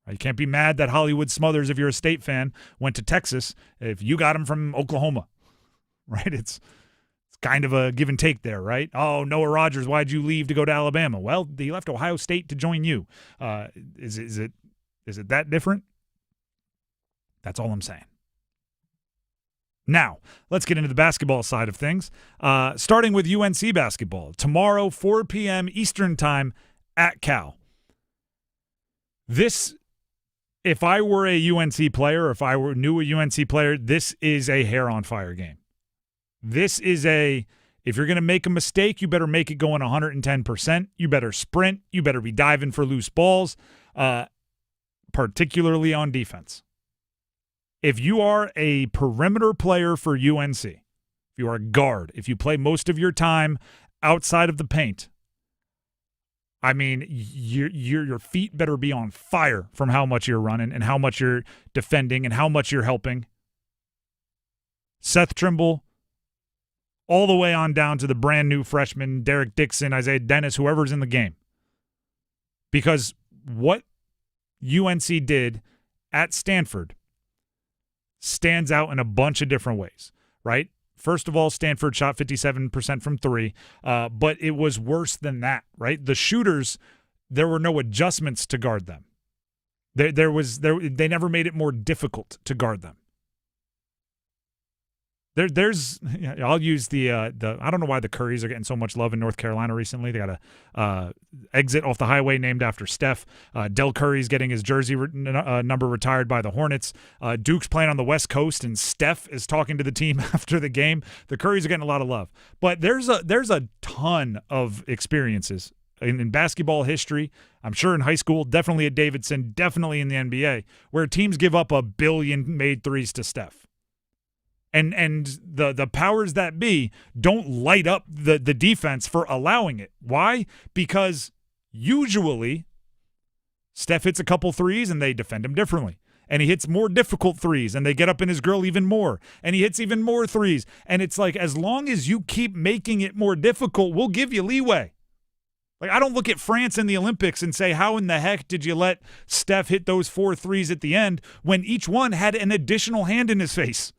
You can't be mad that Hollywood Smothers, if you're a State fan, went to Texas if you got him from Oklahoma, right? It's kind of a give and take there, right? Oh, Noah Rogers, why'd you leave to go to Alabama? Well, he left Ohio State to join you. Is it that different? That's all I'm saying. Now, let's get into the basketball side of things, starting with UNC basketball. Tomorrow, 4 p.m. Eastern Time at Cal. If I were a UNC player, if I knew a UNC player, this is a hair-on-fire game. This is if you're going to make a mistake, you better make it going 110%. You better sprint. You better be diving for loose balls, particularly on defense. If you are a perimeter player for UNC, if you are a guard, if you play most of your time outside of the paint, I mean, your feet better be on fire from how much you're running and how much you're defending and how much you're helping. Seth Trimble, all the way on down to the brand new freshman, Derek Dixon, Isaiah Dennis, whoever's in the game. Because what UNC did at Stanford stands out in a bunch of different ways, right? First of all, Stanford shot 57% from three, but it was worse than that, right? The shooters, there were no adjustments to guard them. They never made it more difficult to guard them. I'll use the I don't know why the Currys are getting so much love in North Carolina recently. They got a exit off the highway named after Steph. Del Curry's getting his jersey number retired by the Hornets. Duke's playing on the West Coast, and Steph is talking to the team after the game. The Currys are getting a lot of love, but there's a ton of experiences in basketball history. I'm sure in high school, definitely at Davidson, definitely in the NBA, where teams give up 1 billion made threes to Steph. And the powers that be don't light up the defense for allowing it. Why? Because usually Steph hits a couple threes and they defend him differently. And he hits more difficult threes and they get up in his grill even more. And he hits even more threes. And it's like, as long as you keep making it more difficult, we'll give you leeway. Like, I don't look at France in the Olympics and say, how in the heck did you let Steph hit those 4 threes at the end when each one had an additional hand in his face?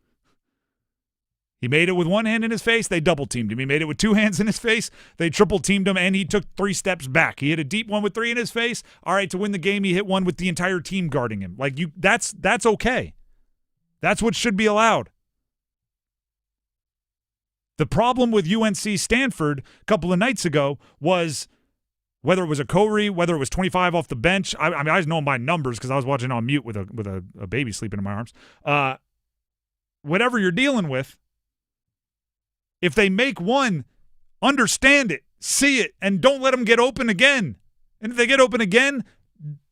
He made it with one hand in his face, they double-teamed him. He made it with 2 hands in his face, they triple-teamed him, and he took 3 steps back. He hit a deep one with 3 in his face. All right, to win the game, he hit one with the entire team guarding him. Like, that's okay. That's what should be allowed. The problem with UNC Stanford a couple of nights ago was whether it was a Corey, whether it was 25 off the bench. I mean, I just know my numbers because I was watching on mute with a baby sleeping in my arms. Whatever you're dealing with, if they make one, understand it, see it, and don't let them get open again. And if they get open again,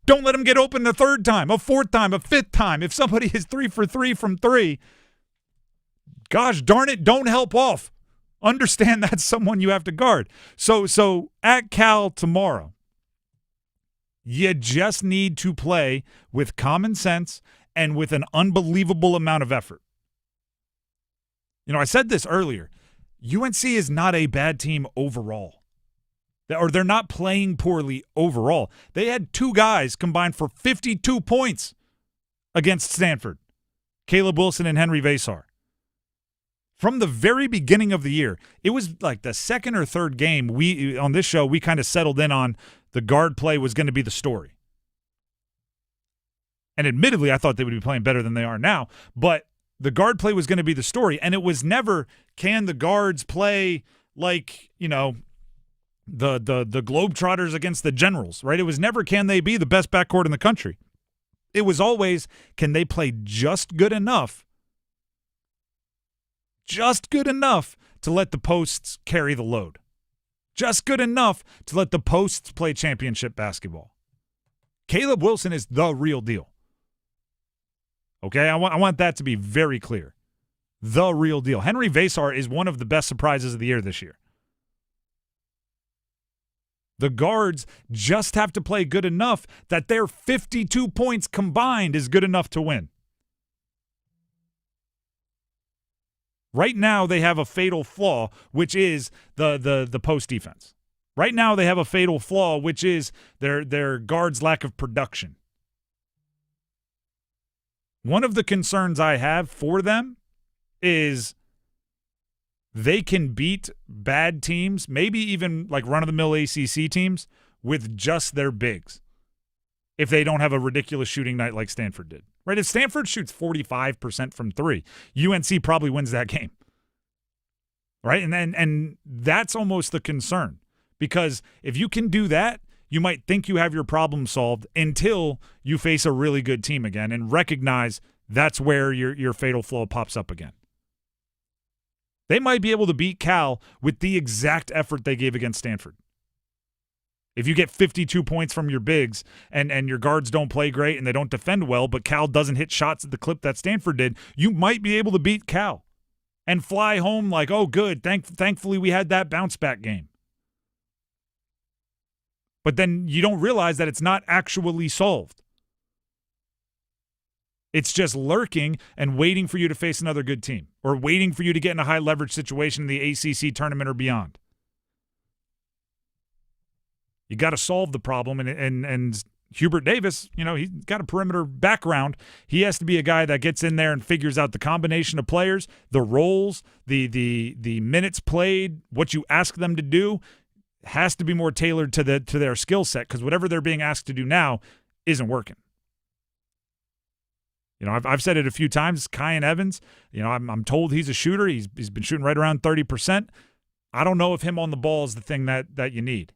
don't let them get open the 3rd time, a 4th time, a 5th time. If somebody is 3 for 3 from 3, gosh darn it, don't help off. Understand that's someone you have to guard. So at Cal tomorrow, you just need to play with common sense and with an unbelievable amount of effort. You know, I said this earlier. UNC is not a bad team overall. Or they're not playing poorly overall. They had 2 guys combined for 52 points against Stanford. Caleb Wilson and Henry Vasar. From the very beginning of the year, it was like the 2nd or 3rd game on this show, we kind of settled in on the guard play was going to be the story. And admittedly, I thought they would be playing better than they are now, but the guard play was going to be the story, and it was never, can the guards play like, you know, the Globetrotters against the Generals, right? It was never, can they be the best backcourt in the country? It was always, can they play just good enough to let the posts carry the load, just good enough to let the posts play championship basketball. Caleb Wilson is the real deal. Okay, I want that to be very clear. The real deal. Henry Vasar is one of the best surprises of the year this year. The guards just have to play good enough that their 52 points combined is good enough to win. Right now, they have a fatal flaw, which is the post defense. Right now, they have a fatal flaw, which is their guards' lack of production. One of the concerns I have for them is they can beat bad teams, maybe even like run-of-the-mill ACC teams, with just their bigs if they don't have a ridiculous shooting night like Stanford did. Right? If Stanford shoots 45% from 3, UNC probably wins that game. Right? And that's almost the concern. Because if you can do that, you might think you have your problem solved until you face a really good team again and recognize that's where your fatal flaw pops up again. They might be able to beat Cal with the exact effort they gave against Stanford. If you get 52 points from your bigs and your guards don't play great and they don't defend well, but Cal doesn't hit shots at the clip that Stanford did, you might be able to beat Cal and fly home like, oh, good, thankfully we had that bounce-back game. But then you don't realize that it's not actually solved. It's just lurking and waiting for you to face another good team or waiting for you to get in a high-leverage situation in the ACC tournament or beyond. You got to solve the problem, and Hubert Davis, you know, he's got a perimeter background. He has to be a guy that gets in there and figures out the combination of players, the roles, the minutes played, what you ask them to do. Has to be more tailored to their skill set because whatever they're being asked to do now isn't working. You know, I've said it a few times. Kyan Evans, you know, I'm told he's a shooter. He's been shooting right around 30%. I don't know if him on the ball is the thing that you need.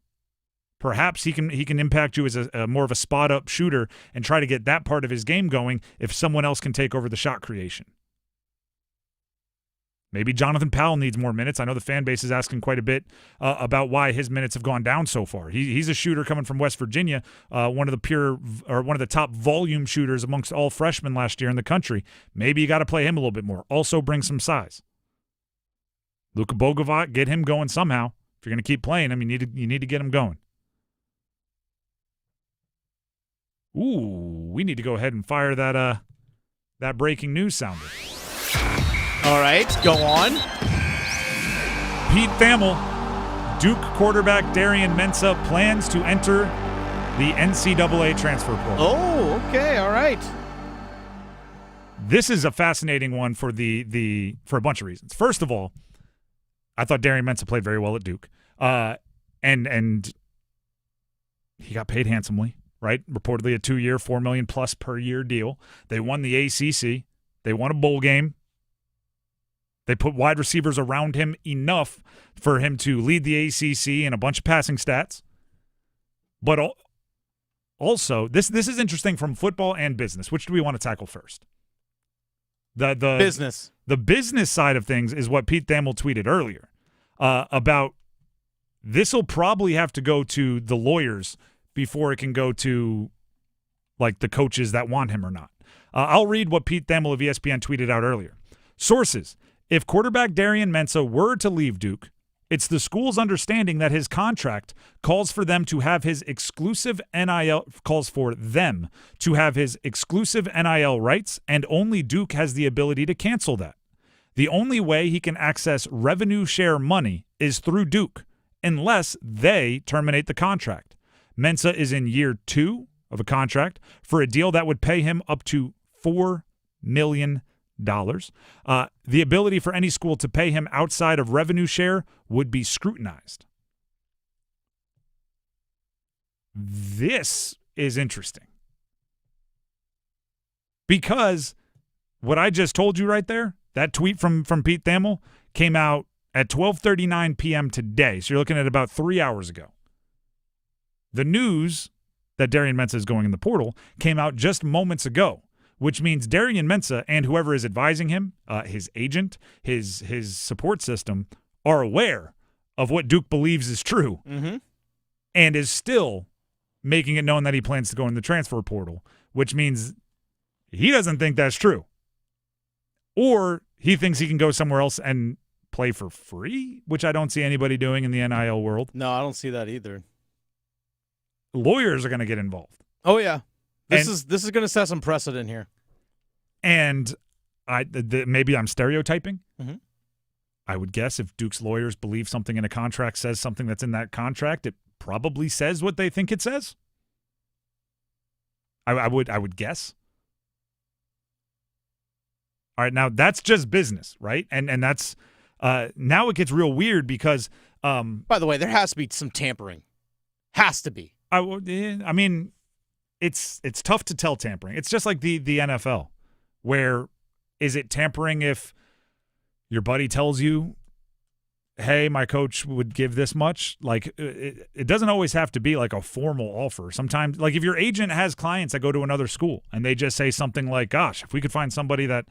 Perhaps he can impact you as a more of a spot-up shooter and try to get that part of his game going if someone else can take over the shot creation. Maybe Jonathan Powell needs more minutes. I know the fan base is asking quite a bit about why his minutes have gone down so far. He's a shooter coming from West Virginia, one of the top volume shooters amongst all freshmen last year in the country. Maybe you got to play him a little bit more. Also bring some size. Luka Bogovac, get him going somehow. If you're going to keep playing him, you need to get him going. Ooh, we need to go ahead and fire that breaking news sounder. All right, go on. Pete Thamel, Duke quarterback Darian Mensah plans to enter the NCAA transfer portal. Oh, okay, all right. This is a fascinating one for for a bunch of reasons. First of all, I thought Darian Mensah played very well at Duke, and he got paid handsomely, right? Reportedly a 2-year, $4 million plus per year deal. They won the ACC. They won a bowl game. They put wide receivers around him enough for him to lead the ACC in a bunch of passing stats. But also, this is interesting from football and business. Which do we want to tackle first? The business. The business side of things is what Pete Thamel tweeted earlier about this will probably have to go to the lawyers before it can go to like the coaches that want him or not. I'll read what Pete Thamel of ESPN tweeted out earlier. Sources. If quarterback Darian Mensah were to leave Duke, it's the school's understanding that his contract calls for them to have his exclusive NIL rights, and only Duke has the ability to cancel that. The only way he can access revenue share money is through Duke, unless they terminate the contract. Mensah is in year 2 of a contract for a deal that would pay him up to $4 million. The ability for any school to pay him outside of revenue share would be scrutinized. This is interesting because what I just told you right there, that tweet from Pete Thamel came out at 12:39 p.m. today. So you're looking at about 3 hours ago. The news that Darian Mensah is going in the portal came out just moments ago, which means Darian Mensah and whoever is advising him, his agent, his support system, are aware of what Duke believes is true and is still making it known that he plans to go in the transfer portal, which means he doesn't think that's true. Or he thinks he can go somewhere else and play for free, which I don't see anybody doing in the NIL world. No, I don't see that either. Lawyers are going to get involved. Oh, yeah. This is going to set some precedent here. And maybe I'm stereotyping. Mm-hmm. I would guess if Duke's lawyers believe something in a contract says something that's in that contract, it probably says what they think it says. I would guess. All right, now that's just business, right? And that's now it gets real weird because by the way, there has to be some tampering. Has to be. I mean, it's tough to tell tampering. It's just like the NFL, where is it tampering if your buddy tells you, hey, my coach would give this much? Like, it doesn't always have to be like a formal offer. Sometimes, like if your agent has clients that go to another school and they just say something like, gosh, if we could find somebody that,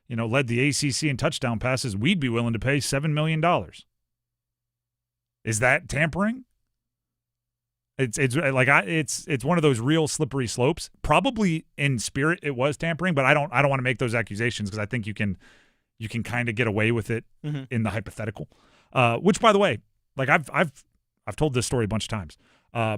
you know, led the ACC in touchdown passes, we'd be willing to pay $7 million. Is that tampering? It's one of those real slippery slopes. Probably in spirit it was tampering, but I don't want to make those accusations because I think you can kind of get away with it in the hypothetical. Which, by the way, like I've told this story a bunch of times.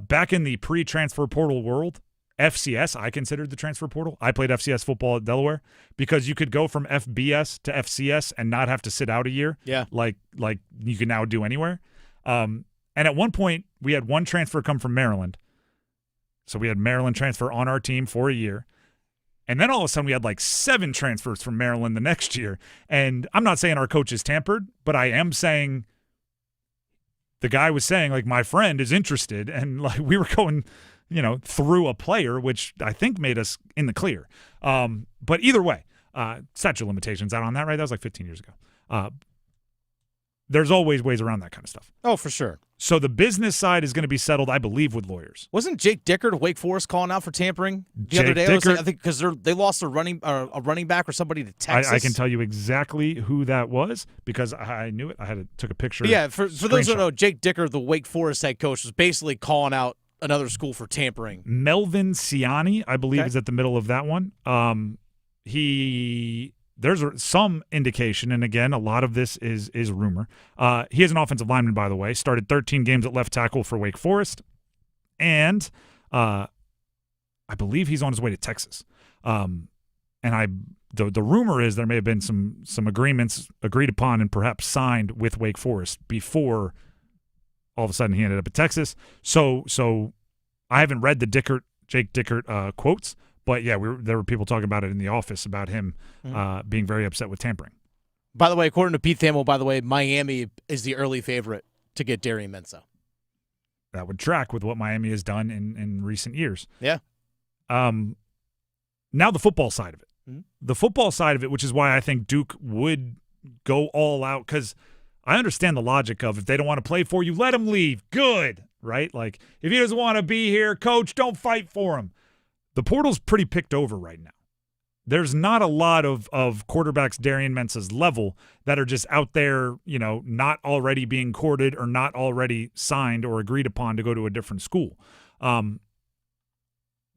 Back in the pre-transfer portal world, FCS, I considered the transfer portal. I played FCS football at Delaware because you could go from FBS to FCS and not have to sit out a year. Yeah, like you can now do anywhere. And at one point, we had one transfer come from Maryland. So we had Maryland transfer on our team for a year. And then all of a sudden, we had like 7 transfers from Maryland the next year. And I'm not saying our coach is tampered, but I am saying the guy was saying, like, my friend is interested. And like we were going, through a player, which I think made us in the clear. But either way, statute of limitations out on that, right? That was like 15 years ago. There's always ways around that kind of stuff. Oh, for sure. So the business side is going to be settled, I believe, with lawyers. Wasn't Jake Dickert of Wake Forest calling out for tampering the other day? I think because they lost a running back or somebody to Texas. I can tell you exactly who that was because I knew it. I took a picture. Yeah, for those who don't know, Jake Dickert, the Wake Forest head coach, was basically calling out another school for tampering. Melvin Ciani, I believe, is at the middle of that one. There's some indication, and again, a lot of this is rumor. He is an offensive lineman, by the way. Started 13 games at left tackle for Wake Forest, and I believe he's on his way to Texas. The rumor is there may have been some agreements agreed upon and perhaps signed with Wake Forest before all of a sudden he ended up at Texas. So I haven't read the Jake Dickert quotes. But, yeah, there were people talking about it in the office about him being very upset with tampering. By the way, according to Pete Thamel, Miami is the early favorite to get Darian Mensah. That would track with what Miami has done in recent years. Yeah. Now the football side of it. Mm-hmm. The football side of it, which is why I think Duke would go all out, because I understand the logic of if they don't want to play for you, let him leave. Good, right? Like, if he doesn't want to be here, coach, don't fight for him. The portal's pretty picked over right now. There's not a lot of quarterbacks Darian Mensah's level that are just out there, not already being courted or not already signed or agreed upon to go to a different school.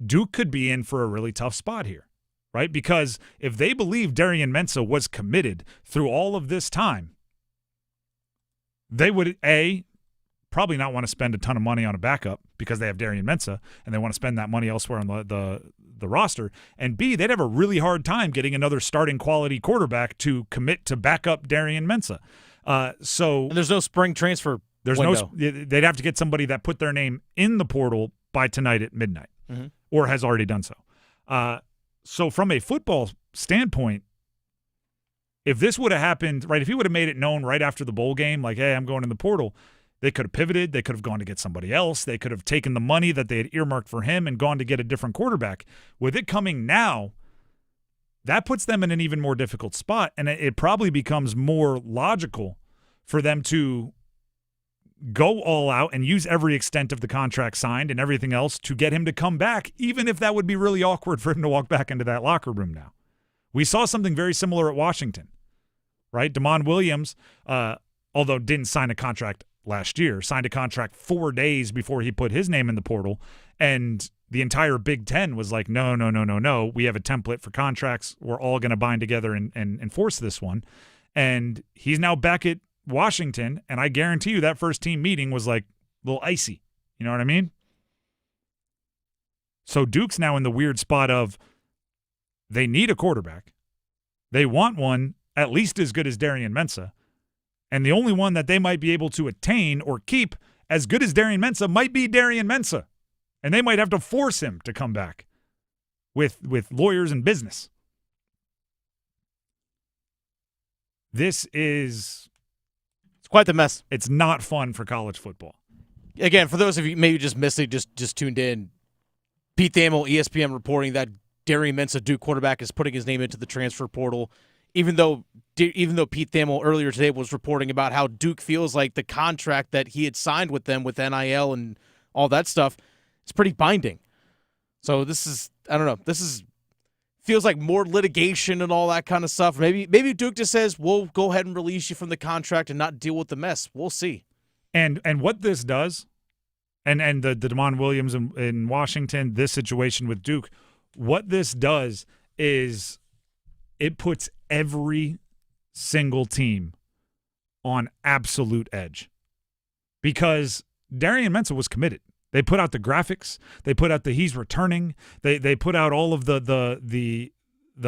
Duke could be in for a really tough spot here, right? Because if they believe Darian Mensah was committed through all of this time, they would, probably not want to spend a ton of money on a backup because they have Darian Mensah and they want to spend that money elsewhere on the roster. And B, they'd have a really hard time getting another starting quality quarterback to commit to back up Darian Mensah. And there's no spring transfer window. They'd have to get somebody that put their name in the portal by tonight at midnight or has already done so. So from a football standpoint, if this would have happened, right, if he would have made it known right after the bowl game, like, hey, I'm going in the portal, they could have pivoted. They could have gone to get somebody else. They could have taken the money that they had earmarked for him and gone to get a different quarterback. With it coming now, that puts them in an even more difficult spot, and it probably becomes more logical for them to go all out and use every extent of the contract signed and everything else to get him to come back, even if that would be really awkward for him to walk back into that locker room now. We saw something very similar at Washington, right? Damon Williams, although didn't sign a contract last year, signed a contract 4 days before he put his name in the portal, and the entire Big Ten was like, no. We have a template for contracts. We're all going to bind together and enforce this one. And he's now back at Washington, and I guarantee you that first team meeting was like a little icy. You know what I mean? So Duke's now in the weird spot of they need a quarterback. They want one at least as good as Darian Mensah. And the only one that they might be able to attain or keep as good as Darian Mensah might be Darian Mensah. And they might have to force him to come back with lawyers and business. It's quite the mess. It's not fun for college football. Again, for those of you maybe just missed it, just tuned in, Pete Thamel, ESPN, reporting that Darian Mensah, Duke quarterback, is putting his name into the transfer portal. Even though Pete Thamel earlier today was reporting about how Duke feels like the contract that he had signed with them with NIL and all that stuff is pretty binding. So this is, I don't know, feels like more litigation and all that kind of stuff. Maybe Duke just says, we'll go ahead and release you from the contract and not deal with the mess. We'll see. And what this does, and the Damon Williams in Washington, this situation with Duke, what this does is it puts every single team on absolute edge because Darian Mensah was committed. They put out the graphics. They put out the he's returning. They put out all of the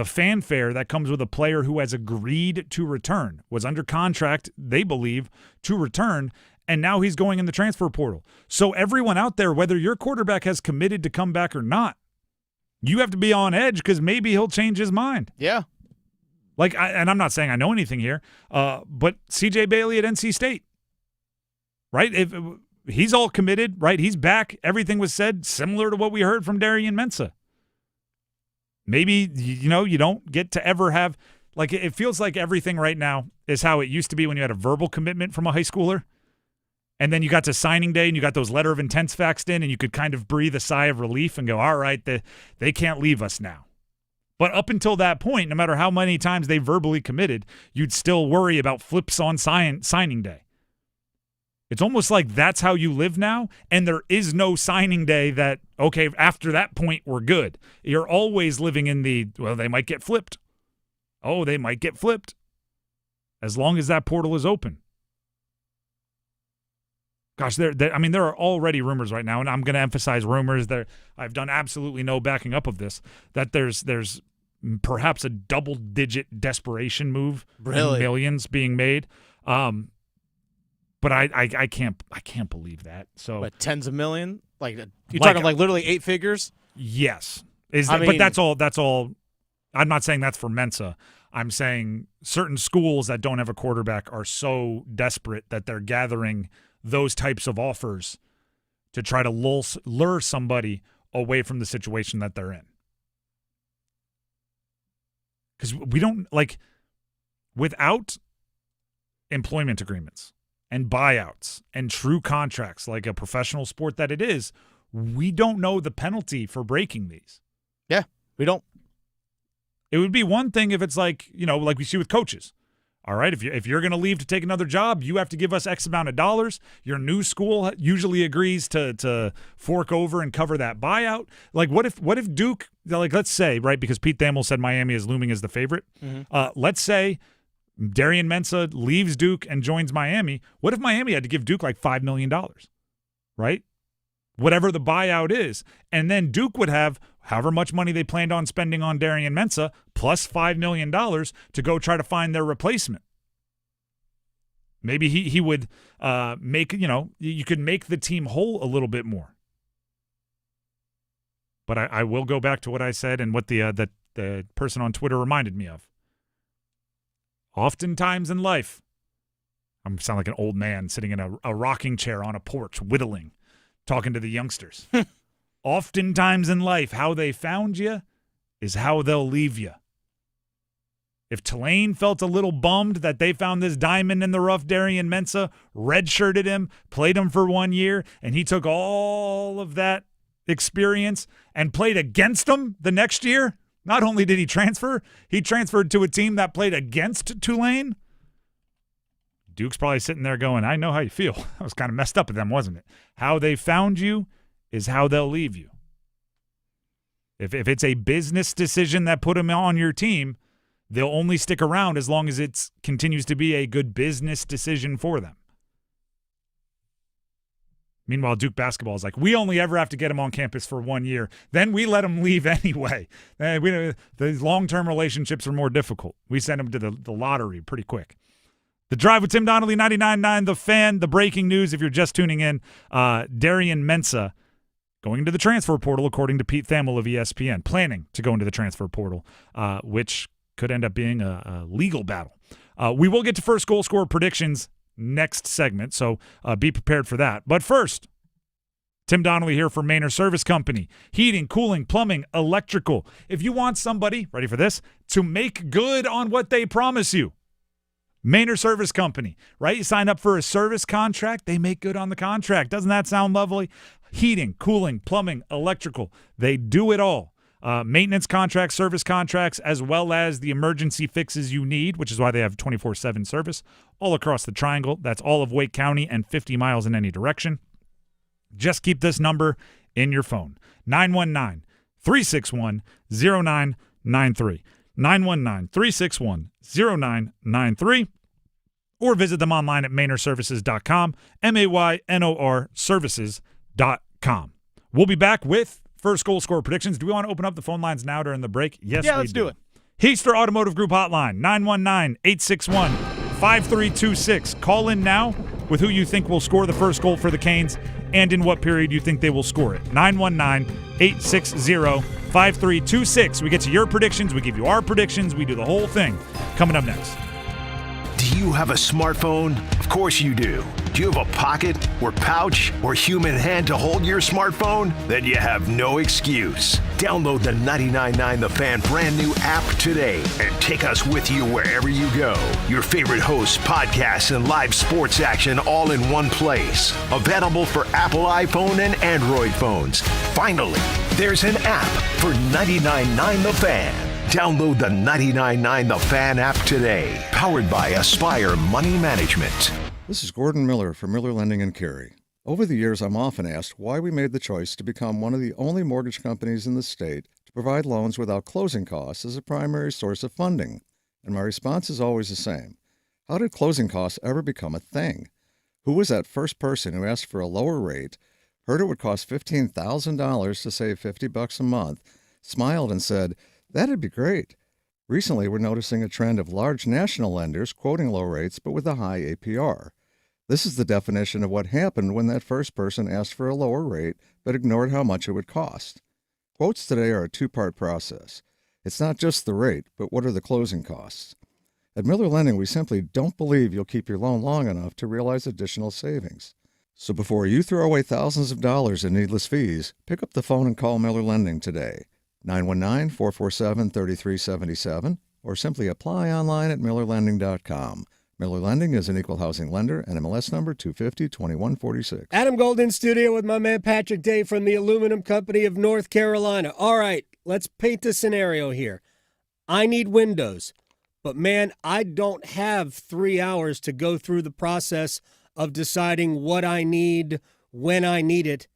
fanfare that comes with a player who has agreed to return, was under contract, they believe, to return, and now he's going in the transfer portal. So everyone out there, whether your quarterback has committed to come back or not, you have to be on edge because maybe he'll change his mind. Yeah. And I'm not saying I know anything here, but C.J. Bailey at NC State, right? he's all committed, right? He's back. Everything was said similar to what we heard from Darian Mensah. Maybe, you don't get to ever have, like, it feels like everything right now is how it used to be when you had a verbal commitment from a high schooler. And then you got to signing day and you got those letter of intents faxed in and you could kind of breathe a sigh of relief and go, all right, they can't leave us now. But up until that point, no matter how many times they verbally committed, you'd still worry about flips on signing day. It's almost like that's how you live now, and there is no signing day that, okay, after that point, we're good. You're always living in they might get flipped. Oh, they might get flipped. As long as that portal is open. Gosh, there are already rumors right now, and I'm going to emphasize rumors. I've done absolutely no backing up of this, that there's perhaps a double-digit desperation move. Really? Millions being made. But I can't believe that. So what, tens of million? You're talking like literally 8 figures? Yes. But that's all. I'm not saying that's for Mensah. I'm saying certain schools that don't have a quarterback are so desperate that they're gathering those types of offers to try to lure somebody away from the situation that they're in. Because we don't, without employment agreements and buyouts and true contracts like a professional sport that it is, we don't know the penalty for breaking these. Yeah, we don't. It would be one thing if it's like we see with coaches. All right, if you're going to leave to take another job, you have to give us X amount of dollars. Your new school usually agrees to fork over and cover that buyout. Like, what if Duke, let's say, right, because Pete Thamel said Miami is looming as the favorite. Mm-hmm. Let's say Darian Mensah leaves Duke and joins Miami. What if Miami had to give Duke like $5 million, right? Whatever the buyout is. And then Duke would have however much money they planned on spending on Darian Mensah plus $5 million to go try to find their replacement. Maybe he would make, you could make the team whole a little bit more. But I will go back to what I said and what the person on Twitter reminded me of. Oftentimes in life, I sound like an old man sitting in a rocking chair on a porch, whittling, talking to the youngsters. Oftentimes in life, how they found you is how they'll leave you. If Tulane felt a little bummed that they found this diamond in the rough, Darian Mensah, redshirted him, played him for 1 year, and he took all of that experience and played against them the next year, not only did he transferred to a team that played against Tulane. Duke's probably sitting there going, I know how you feel. That was kind of messed up of them, wasn't it? How they found you is how they'll leave you. If it's a business decision that put them on your team, they'll only stick around as long as it continues to be a good business decision for them. Meanwhile, Duke basketball is like, we only ever have to get him on campus for 1 year. Then we let him leave anyway. The long-term relationships are more difficult. We send him to the lottery pretty quick. The Drive with Tim Donnelly, 99.9 The Fan. The breaking news, if you're just tuning in, Darian Mensah going into the transfer portal, according to Pete Thamel of ESPN, planning to go into the transfer portal, which could end up being a legal battle. We will get to first goal scorer predictions next segment, so be prepared for that. But first, Tim Donnelly here for Maynard Service Company. Heating, cooling, plumbing, electrical. If you want somebody, ready for this, to make good on what they promise you, Maynard Service Company, right? You sign up for a service contract, they make good on the contract. Doesn't that sound lovely? Heating, cooling, plumbing, electrical. They do it all. Maintenance contracts, service contracts, as well as the emergency fixes you need, which is why they have 24/7 service all across the triangle. That's all of Wake County and 50 miles in any direction. Just keep this number in your phone, 919-361-0993. 919-361-0993. Or visit them online at MaynorServices.com, MAYNOR Services.com. We'll be back with first goal scorer predictions. Do we want to open up the phone lines now during the break? Yes, yeah, let's do it. Heister Automotive Group Hotline, 919-861-5326. Call in now with who you think will score the first goal for the Canes and in what period you think they will score it. 919-860-5326. We get to your predictions. We give you our predictions. We do the whole thing. Coming up next. Do you have a smartphone? Of course you do. Do you have a pocket or pouch or human hand to hold your smartphone? Then you have no excuse. Download the 99.9 The Fan brand new app today and take us with you wherever you go. Your favorite hosts, podcasts, and live sports action all in one place. Available for Apple iPhone and Android phones. Finally, there's an app for 99.9 The Fan. Download the 99.9 The Fan app today. Powered by Aspire Money Management. This is Gordon Miller from Miller Lending in Cary. Over the years, I'm often asked why we made the choice to become one of the only mortgage companies in the state to provide loans without closing costs as a primary source of funding. And my response is always the same. How did closing costs ever become a thing? Who was that first person who asked for a lower rate, heard it would cost $15,000 to save $50 a month, smiled and said, "That'd be great"? Recently, we're noticing a trend of large national lenders quoting low rates but with a high APR. This is the definition of what happened when that first person asked for a lower rate but ignored how much it would cost. Quotes today are a two-part process. It's not just the rate, but what are the closing costs? At Miller Lending, we simply don't believe you'll keep your loan long enough to realize additional savings. So before you throw away thousands of dollars in needless fees, pick up the phone and call Miller Lending today. 919-447-3377, or simply apply online at millerlending.com. Miller Lending is an equal housing lender and MLS number 250-2146. Adam Gold in studio with my man Patrick Day from the Aluminum Company of North Carolina. All right, let's paint the scenario here. I need windows, but man, I don't have 3 hours to go through the process of deciding what I need, when I need it.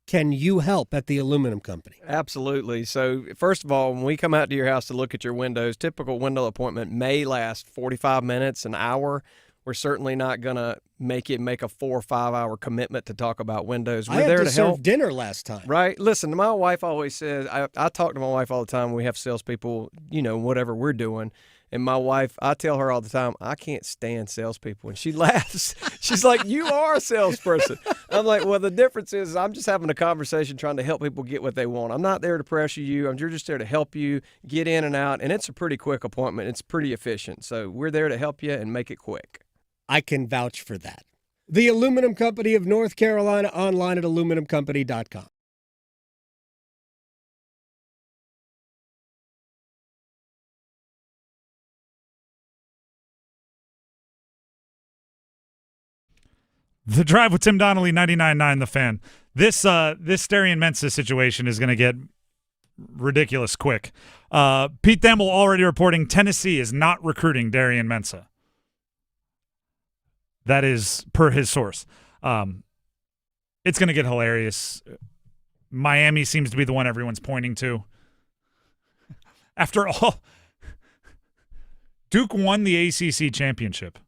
Can you help at the Aluminum Company? Absolutely. So, first of all, when we come out to your house to look at your windows, typical window appointment may last 45 minutes, an hour. We're certainly not going to make a 4 or 5 hour commitment to talk about windows. We're there to help. Serve dinner last time. Right. Listen, my wife always says, I talk to my wife all the time when we have salespeople, whatever we're doing. And my wife, I tell her all the time, I can't stand salespeople. And she laughs. She's like, "You are a salesperson." I'm like, well, the difference is I'm just having a conversation trying to help people get what they want. I'm not there to pressure you. I'm just there to help you get in and out. And it's a pretty quick appointment. It's pretty efficient. So we're there to help you and make it quick. I can vouch for that. The Aluminum Company of North Carolina, online at aluminumcompany.com. The Drive with Tim Donnelly, 99.9 The Fan. This Darian Mensah situation is going to get ridiculous quick. Pete Thamel already reporting Tennessee is not recruiting Darian Mensah. That is per his source. It's going to get hilarious. Miami seems to be the one everyone's pointing to. After all, Duke won the ACC championship.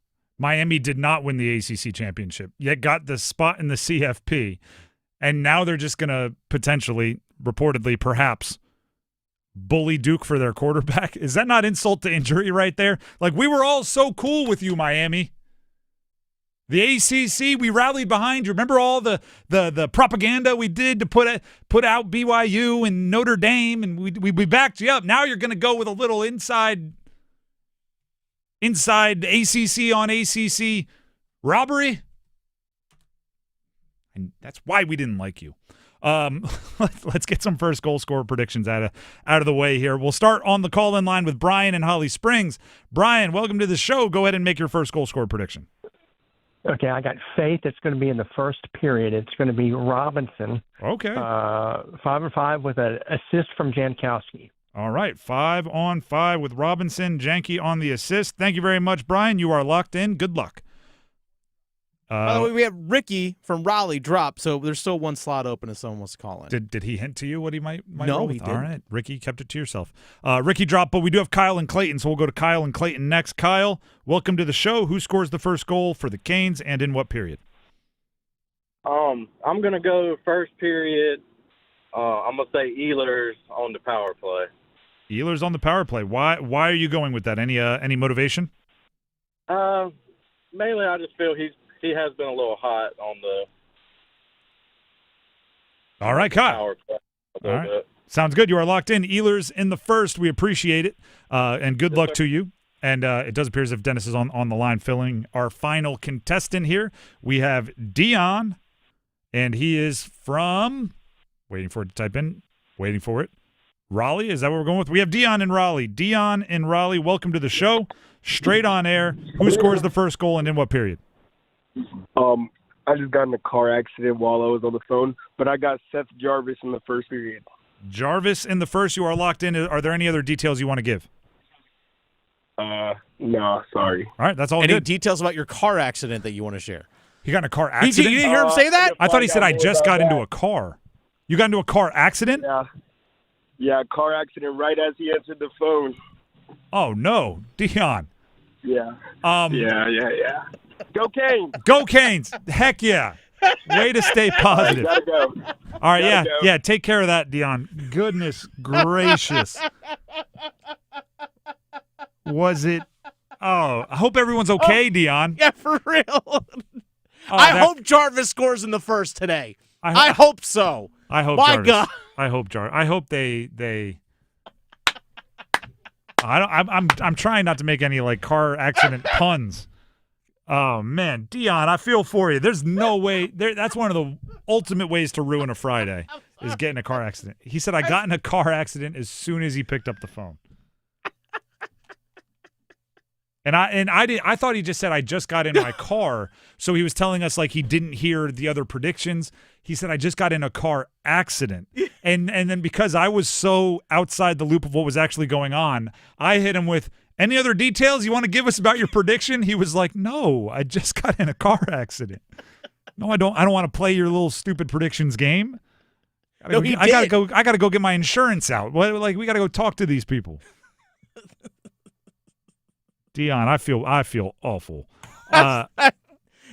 Miami did not win the ACC championship, yet got the spot in the CFP, and now they're just going to potentially, reportedly, perhaps, bully Duke for their quarterback. Is that not insult to injury right there? Like, we were all so cool with you, Miami. The ACC, we rallied behind you. Remember all the propaganda we did to put out BYU and Notre Dame, and we backed you up. Now you're going to go with a little inside ACC on ACC robbery, and that's why we didn't like you. Let's get some first goal scorer predictions out of the way here. We'll start on the call-in line with Brian in Holly Springs. Brian, welcome to the show. Go ahead and make your first goal scorer prediction. Okay, I got faith. It's going to be in the first period. It's going to be Robinson. Okay. 5-on-5 with an assist from Jankowski. All right, 5-on-5 with Robinson, Janke on the assist. Thank you very much, Brian. You are locked in. Good luck. By the way, we have Ricky from Raleigh drop, so there's still one slot open if someone wants to call in. Did he hint to you what he might No, roll? he didn't. All right, Ricky kept it to yourself. Ricky dropped, but we do have Kyle and Clayton, so we'll go to Kyle and Clayton next. Kyle, welcome to the show. Who scores the first goal for the Canes and in what period? I'm going to go first period. I'm going to say Ehlers on the power play. Ehlers on the power play. Why are you going with that? Any motivation? Mainly, I just feel he has been a little hot on the. All right, Kyle. Power play a All little right. bit. Sounds good. You are locked in. Ehlers in the first. We appreciate it, and good luck to you. And it does appear as if Dennis is on the line filling our final contestant here. We have Dion, and he is from – waiting for it to type in. Waiting for it. Raleigh, is that what we're going with? We have Dion in Raleigh. Dion in Raleigh, welcome to the show. Straight on air. Who scores the first goal and in what period? I just got in a car accident while I was on the phone, but I got Seth Jarvis in the first period. Jarvis in the first. You are locked in. Are there any other details you want to give? No, sorry. All right, that's all Any good. details about your car accident that you want to share? He got in a car accident? You didn't hear him say that? I thought he said I just got into a car. You got into a car accident? Yeah, car accident right as he answered the phone. Oh, no. Dion. Yeah. Yeah. Go Canes. Go Canes. Heck yeah. Way to stay positive. Gotta go. All right, Gotta go. yeah. Take care of that, Dion. Goodness gracious. Was it? Oh, I hope everyone's okay, Dion. Yeah, for real. I hope Jarvis scores in the first today. I hope so. I hope. My Jarvis. God. I hope Jarvis. I hope they. I'm trying not to make any like car accident puns. Oh man, Dion, I feel for you. There's no way. That's one of the ultimate ways to ruin a Friday is getting a car accident. He said I got in a car accident as soon as he picked up the phone. And I thought he just said I just got in my car. So he was telling us like he didn't hear the other predictions. He said I just got in a car accident. And then because I was so outside the loop of what was actually going on, I hit him with any other details you want to give us about your prediction? He was like, "No, I just got in a car accident." No, I don't want to play your little stupid predictions game. I gotta go get my insurance out. Like we gotta go talk to these people. Dion, I feel awful.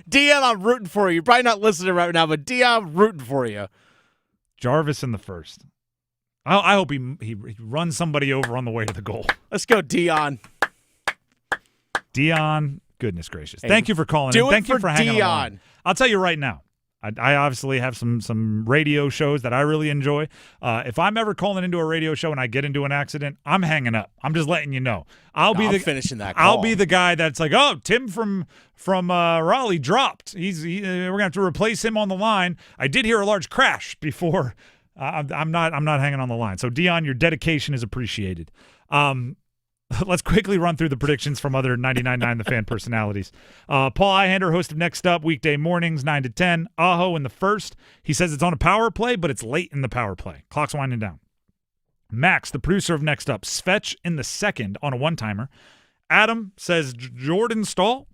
Dion, I'm rooting for you. You're probably not listening right now, but Dion, I'm rooting for you. Jarvis in the first. I hope he runs somebody over on the way to the goal. Let's go, Dion. Dion, goodness gracious. Hey, thank you for calling in. Thank you for hanging on. I'll tell you right now. I obviously have some radio shows that I really enjoy. If I'm ever calling into a radio show and I get into an accident, I'm hanging up. I'm just letting you know. I'm finishing that call. I'll be the guy that's like, oh, Tim from Raleigh dropped. We're gonna have to replace him on the line. I did hear a large crash before. I'm not hanging on the line. So Dion, your dedication is appreciated. Let's quickly run through the predictions from other 99.9 The Fan personalities. Paul Ihander, host of Next Up, weekday mornings, 9 to 10. Aho in the first. He says it's on a power play, but it's late in the power play. Clock's winding down. Max, the producer of Next Up, Svetch in the second on a one-timer. Adam says Jordan Stahl.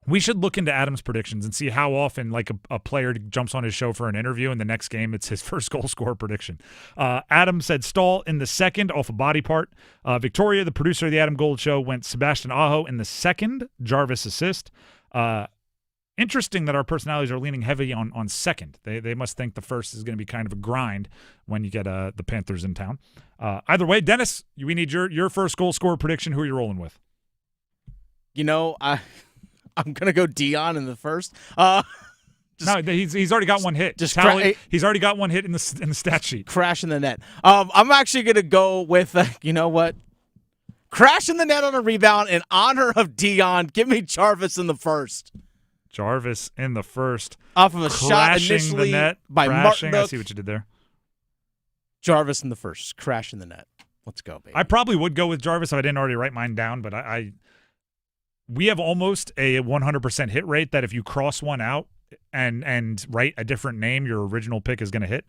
We should look into Adam's predictions and see how often like a player jumps on his show for an interview and the next game it's his first goal scorer prediction. Adam said Stahl in the second off a body part. Victoria, the producer of the Adam Gold Show, went Sebastian Aho in the second, Jarvis assist. Interesting that our personalities are leaning heavy on second. They must think the first is going to be kind of a grind when you get the Panthers in town. Either way, Dennis, we need your first goal scorer prediction. Who are you rolling with? You know, I'm going to go Dion in the first. No, he's already got one hit. He's already got one hit in the stat sheet. Crash in the net. I'm actually going to go with, you know what? Crash in the net on a rebound in honor of Dion. Give me Jarvis in the first. Jarvis in the first. Off of a shot initially the net, by crashing. Martin. I see what you did there. Jarvis in the first. Crash in the net. Let's go, baby. I probably would go with Jarvis if I didn't already write mine down, but we have almost a 100% hit rate that if you cross one out and write a different name, your original pick is going to hit.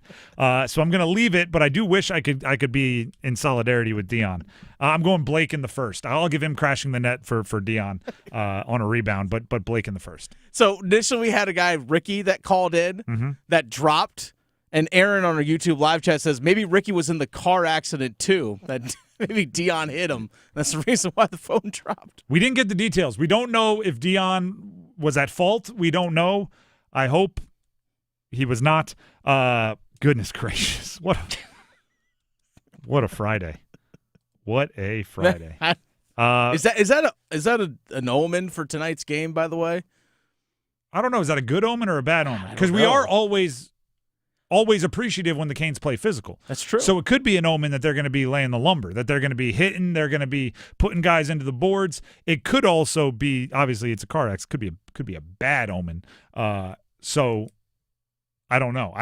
So I'm going to leave it, but I do wish I could be in solidarity with Dion. I'm going Blake in the first. I'll give him crashing the net for Dion on a rebound, but Blake in the first. So initially we had a guy, Ricky, that called in that dropped, and Aaron on our YouTube live chat says maybe Ricky was in the car accident too. That maybe Dion hit him. That's the reason why the phone dropped. We didn't get the details. We don't know if Dion was at fault. We don't know. I hope he was not. Goodness gracious. What a Friday. What a Friday. Is that an omen for tonight's game, by the way? I don't know. Is that a good omen or a bad omen? Because we are always always appreciative when the Canes play physical. That's true. So it could be an omen that they're going to be laying the lumber, that they're going to be hitting, they're going to be putting guys into the boards. It could also be, obviously it's a car accident, could be a bad omen. So I don't know.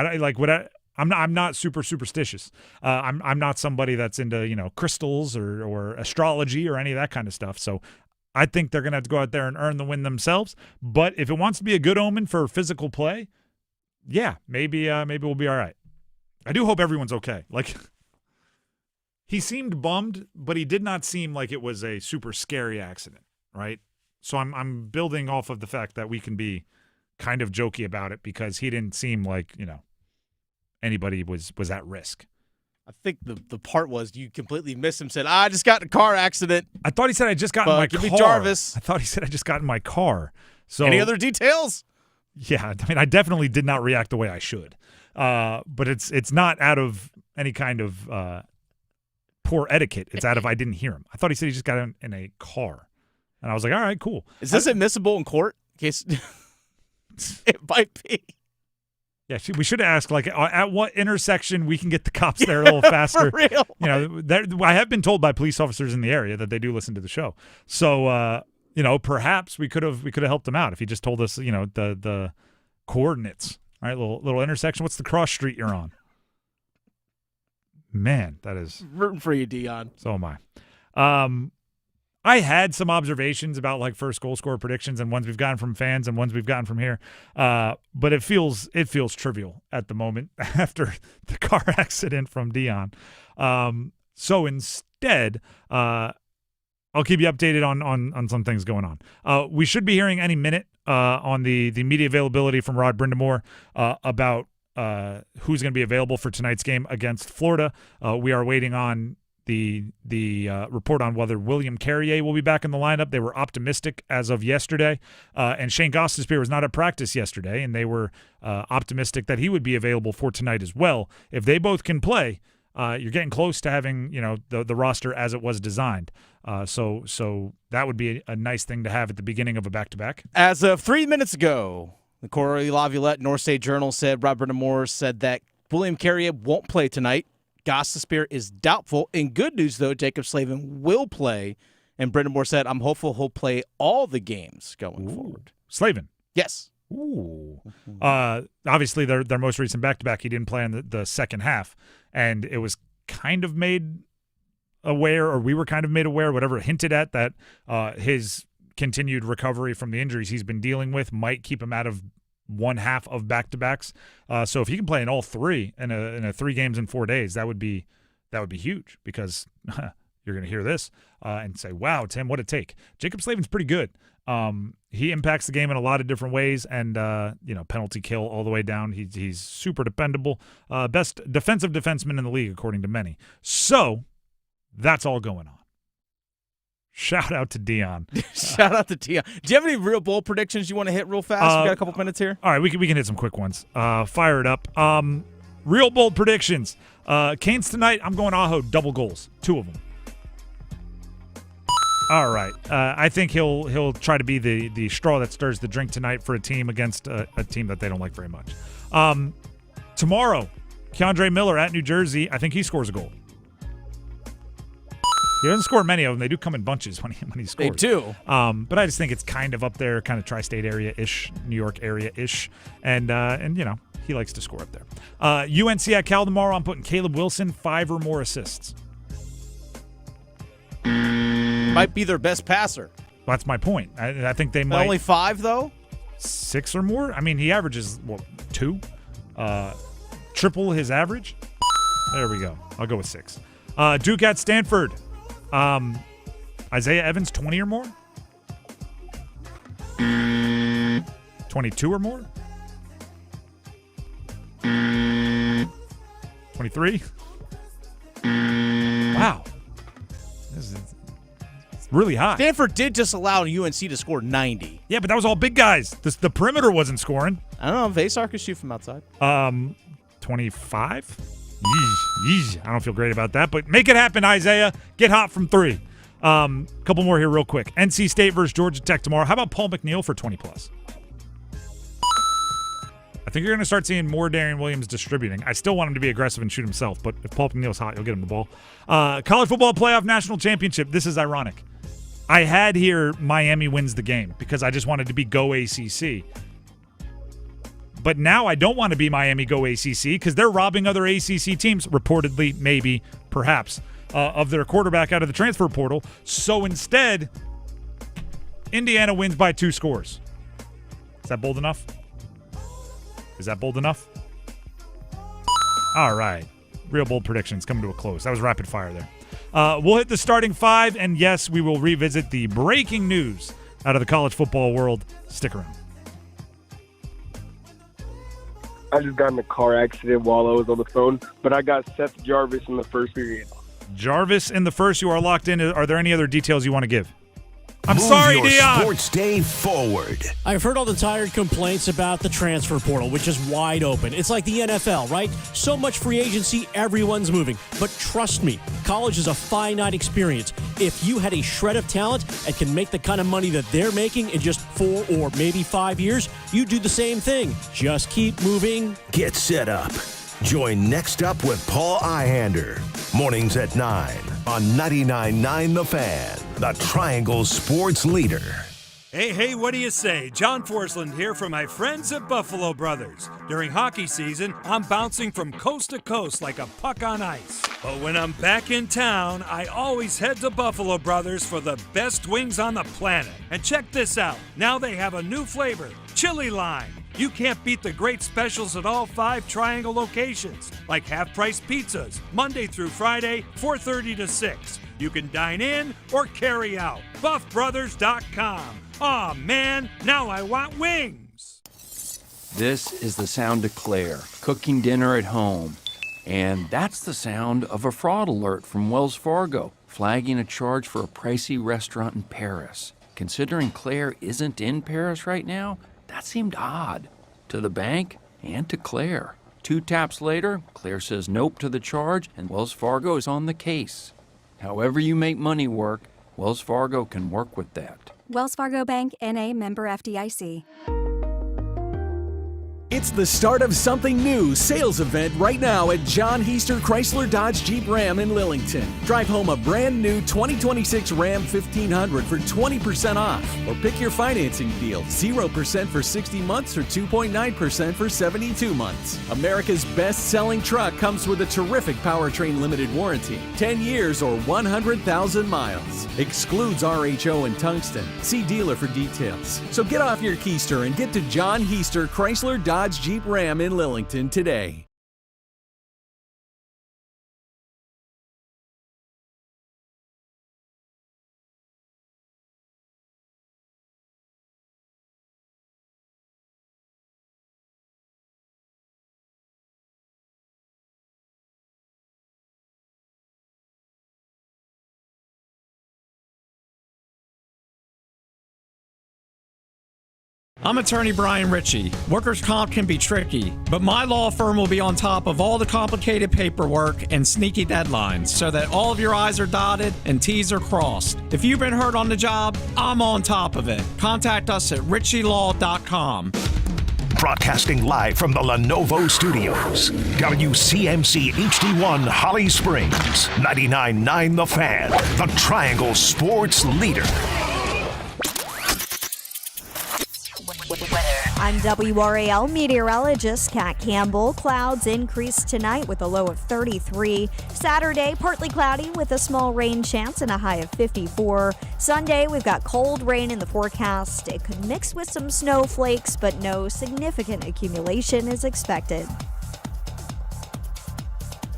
I'm not super superstitious. I'm not somebody that's into crystals or astrology or any of that kind of stuff. So I think they're going to have to go out there and earn the win themselves. But if it wants to be a good omen for physical play, yeah, maybe we'll be all right. I do hope everyone's okay. Like, he seemed bummed, but he did not seem like it was a super scary accident, right? So I'm building off of the fact that we can be kind of jokey about it because he didn't seem like, anybody was at risk. I think the part was you completely missed him. Said, I just got in a car accident. I thought he said I just got in my car. Give me Jarvis. I thought he said I just got in my car. So any other details? Yeah, I mean, I definitely did not react the way I should. But it's not out of any kind of poor etiquette. It's out of I didn't hear him. I thought he said he just got in a car. And I was like, all right, cool. Is this admissible in court? In case it might be. Yeah, we should ask, like, at what intersection we can get the cops there a little faster. For real. I have been told by police officers in the area that they do listen to the show. So, perhaps we could have helped him out if he just told us, the coordinates. All right, little intersection. What's the cross street you're on? Man, that is rooting for you, Dion. So am I. I had some observations about like first goal scorer predictions and ones we've gotten from fans and ones we've gotten from here. But it feels trivial at the moment after the car accident from Dion. So instead, I'll keep you updated on some things going on. We should be hearing any minute on the media availability from Rod Brindamore about who's going to be available for tonight's game against Florida. We are waiting on the report on whether William Carrier will be back in the lineup. They were optimistic as of yesterday, and Shane Gostisbehere was not at practice yesterday, and they were optimistic that he would be available for tonight as well. If they both can play, you're getting close to having the roster as it was designed. So that would be a nice thing to have at the beginning of a back-to-back. As of 3 minutes ago, the Corey Laviolette North State Journal said Robert Moore said that William Carrier won't play tonight. Gostisbehere is doubtful. In good news, though, Jacob Slavin will play. And Brendan Moore said, I'm hopeful he'll play all the games going forward. Slavin? Yes. Ooh. Obviously, their most recent back-to-back, he didn't play in the second half. And it was kind of made aware, or we were kind of made aware, whatever, hinted at, that his continued recovery from the injuries he's been dealing with might keep him out of one half of back-to-backs. So if he can play in all three in a 3 games in 4 days, that would be huge, because you're going to hear this and say, wow, Tim, what a take. Jacob Slavin's pretty good. He impacts the game in a lot of different ways, and penalty kill all the way down. He's super dependable. Best defensive defenseman in the league, according to many. So that's all going on. Shout out to Dion. Shout out to Dion. Do you have any real bowl predictions you want to hit real fast? We got a couple minutes here. All right, we can hit some quick ones. Fire it up. Real bold predictions. Canes tonight, I'm going Aho double goals, 2 of them. All right. I think he'll try to be the straw that stirs the drink tonight for a team against a team that they don't like very much. Tomorrow, Keandre Miller at New Jersey, I think he scores a goal. He doesn't score many of them. They do come in bunches when he scores. They do. But I just think it's kind of up there, kind of tri-state area-ish, New York area-ish. And he likes to score up there. UNC at Cal tomorrow, I'm putting Caleb Wilson, 5 or more assists. Might be their best passer. That's my point. I think they might. Only 5, though? 6 or more? I mean, he averages, 2? Triple his average? There we go. I'll go with 6. Duke at Stanford. Isaiah Evans, 20 or more? 22 or more? 23? Wow. This is really high. Stanford did just allow UNC to score 90. Yeah, but that was all big guys. The perimeter wasn't scoring. I don't know. Vasar could shoot from outside. 25? Yeesh. I don't feel great about that, but make it happen, Isaiah. Get hot from 3. Couple more here real quick. NC State versus Georgia Tech tomorrow. How about Paul McNeil for 20+? I think you're going to start seeing more Darian Williams distributing. I still want him to be aggressive and shoot himself, but if Paul McNeil's hot, you'll get him the ball. College football playoff national championship. This is ironic. I had here Miami wins the game because I just wanted to be go ACC. But now I don't want to be Miami go ACC because they're robbing other ACC teams, reportedly, maybe, perhaps, of their quarterback out of the transfer portal. So instead, Indiana wins by 2 scores. Is that bold enough? Is that bold enough? All right. Real bold predictions coming to a close. That was rapid fire there. We'll hit the starting 5, and yes, we will revisit the breaking news out of the college football world. Stick around. I just got in a car accident while I was on the phone, but I got Seth Jarvis in the first period. Jarvis in the first. You are locked in. Are there any other details you want to give? I'm Move sorry, your Dion. Sports day forward. I've heard all the tired complaints about the transfer portal, which is wide open. It's like the NFL, right? So much free agency, everyone's moving. But trust me, college is a finite experience. If you had a shred of talent and can make the kind of money that they're making in just 4 or maybe 5 years, you do the same thing. Just keep moving. Get set up. Join Next Up with Paul Ihander. Mornings at 9 on 99.9 The Fan, the Triangle Sports Leader. Hey, what do you say? John Forsland here from my friends at Buffalo Brothers. During hockey season, I'm bouncing from coast to coast like a puck on ice. But when I'm back in town, I always head to Buffalo Brothers for the best wings on the planet. And check this out. Now they have a new flavor, chili lime. You can't beat the great specials at all 5 Triangle locations, like half-price pizzas, Monday through Friday, 4:30 to 6. You can dine in or carry out. BuffBrothers.com. Aw, man, now I want wings. This is the sound of Claire, cooking dinner at home. And that's the sound of a fraud alert from Wells Fargo, flagging a charge for a pricey restaurant in Paris. Considering Claire isn't in Paris right now, that seemed odd to the bank and to Claire. 2 taps later, Claire says nope to the charge, and Wells Fargo is on the case. However you make money work, Wells Fargo can work with that. Wells Fargo Bank, N.A., member FDIC. It's the start of something new sales event right now at John Heister Chrysler Dodge Jeep Ram in Lillington. Drive home a brand new 2026 Ram 1500 for 20% off. Or pick your financing deal, 0% for 60 months or 2.9% for 72 months. America's best-selling truck comes with a terrific powertrain limited warranty, 10 years or 100,000 miles. Excludes RHO and tungsten. See dealer for details. So get off your keister and get to John Heister Chrysler Dodge Jeep Ram in Lillington today. I'm attorney Brian Ritchie. Workers' comp can be tricky, but my law firm will be on top of all the complicated paperwork and sneaky deadlines so that all of your I's are dotted and T's are crossed. If you've been hurt on the job, I'm on top of it. Contact us at ritchielaw.com. Broadcasting live from the Lenovo Studios. WCMC HD1 Holly Springs. 99.9 The Fan, the Triangle Sports Leader. I'm WRAL meteorologist Kat Campbell. Clouds increase tonight with a low of 33. Saturday, partly cloudy with a small rain chance and a high of 54. Sunday, we've got cold rain in the forecast. It could mix with some snowflakes, but no significant accumulation is expected.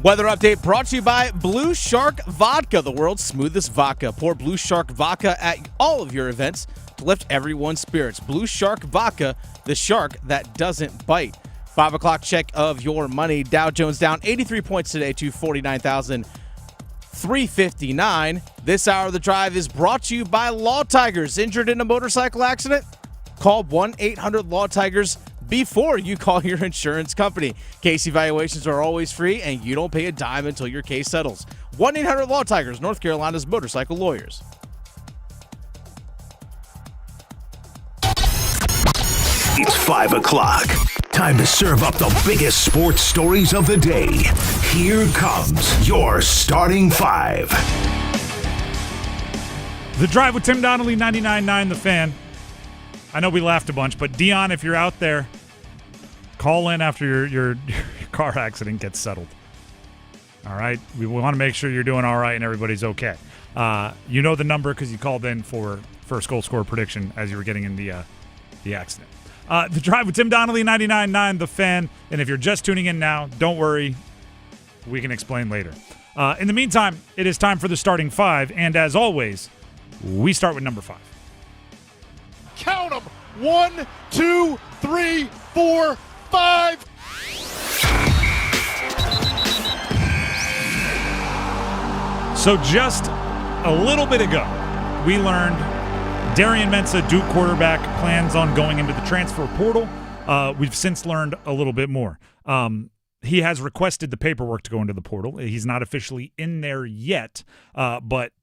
Weather update brought to you by Blue Shark Vodka, the world's smoothest vodka. Pour Blue Shark Vodka at all of your events to lift everyone's spirits. Blue Shark Vodka, the shark that doesn't bite. 5 o'clock check of your money. Dow Jones down 83 points today to 49,359. This hour of the drive is brought to you by Law Tigers. Injured in a motorcycle accident? Call 1-800-LAW-TIGERS before you call your insurance company. Case evaluations are always free, and you don't pay a dime until your case settles. 1-800-LAW-TIGERS, North Carolina's motorcycle lawyers. It's 5 o'clock. Time to serve up the biggest sports stories of the day. Here comes your starting five. The Drive with Tim Donnelly, 99.9 The Fan. I know we laughed a bunch, but Dion, if you're out there, call in after your car accident gets settled. All right? We want to make sure you're doing all right and everybody's okay. You know the number because you called in for first goal scorer prediction as you were getting in the accident. The Drive with Tim Donnelly, 99.9 The Fan. And if you're just tuning in now, don't worry. We can explain later. In the meantime, it is time for the starting five. And as always, we start with number 5. Count them. 1, 2, 3, 4, 5. So just a little bit ago, we learned Darian Mensah, Duke quarterback, plans on going into the transfer portal. We've since learned a little bit more. He has requested the paperwork to go into the portal. He's not officially in there yet, but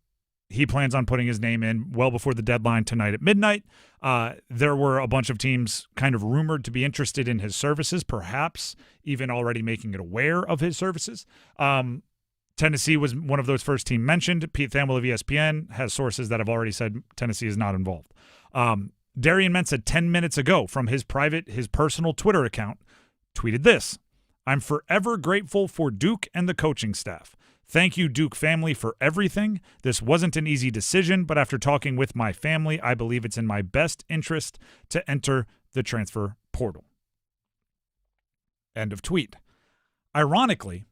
he plans on putting his name in well before the deadline tonight at midnight. There were a bunch of teams kind of rumored to be interested in his services, perhaps even already making it aware of his services. Tennessee was one of those first team mentioned. Pete Thamel of ESPN has sources that have already said Tennessee is not involved. Darian Mensah 10 minutes ago from his personal Twitter account tweeted this: "I'm forever grateful for Duke and the coaching staff. Thank you, Duke family, for everything. This wasn't an easy decision, but after talking with my family, I believe it's in my best interest to enter the transfer portal." End of tweet. Ironically,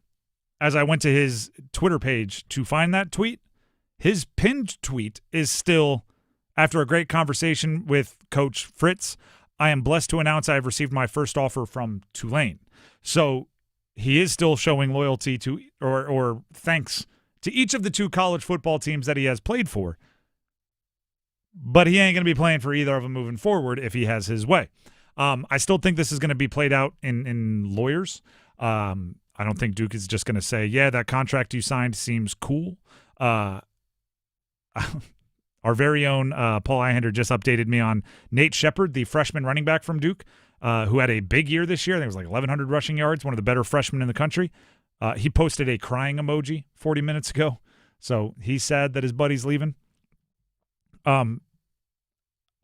as I went to his Twitter page to find that tweet, his pinned tweet is still, "After a great conversation with Coach Fritz, I am blessed to announce I have received my first offer from Tulane." So he is still showing loyalty to or thanks to each of the 2 college football teams that he has played for. But he ain't going to be playing for either of them moving forward if he has his way. I still think this is going to be played out in lawyers. I don't think Duke is just going to say, yeah, that contract you signed seems cool. Our very own Paul Eihender just updated me on Nate Shepard, the freshman running back from Duke, who had a big year this year. I think it was like 1,100 rushing yards, one of the better freshmen in the country. He posted a crying emoji 40 minutes ago. So he's sad that his buddy's leaving. I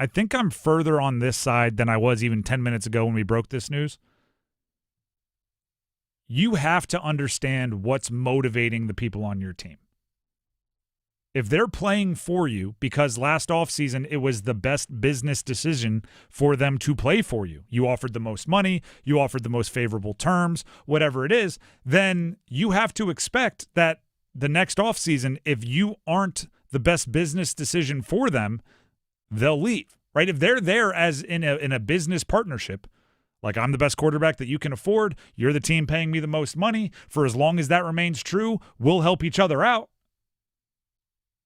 think I'm further on this side than I was even 10 minutes ago when we broke this news. You have to understand what's motivating the people on your team. If they're playing for you because last offseason it was the best business decision for them to play for you, you offered the most money, you offered the most favorable terms, whatever it is, then you have to expect that the next offseason, if you aren't the best business decision for them, they'll leave, right? If they're there as in a business partnership, like I'm the best quarterback that you can afford, you're the team paying me the most money, for as long as that remains true, we'll help each other out.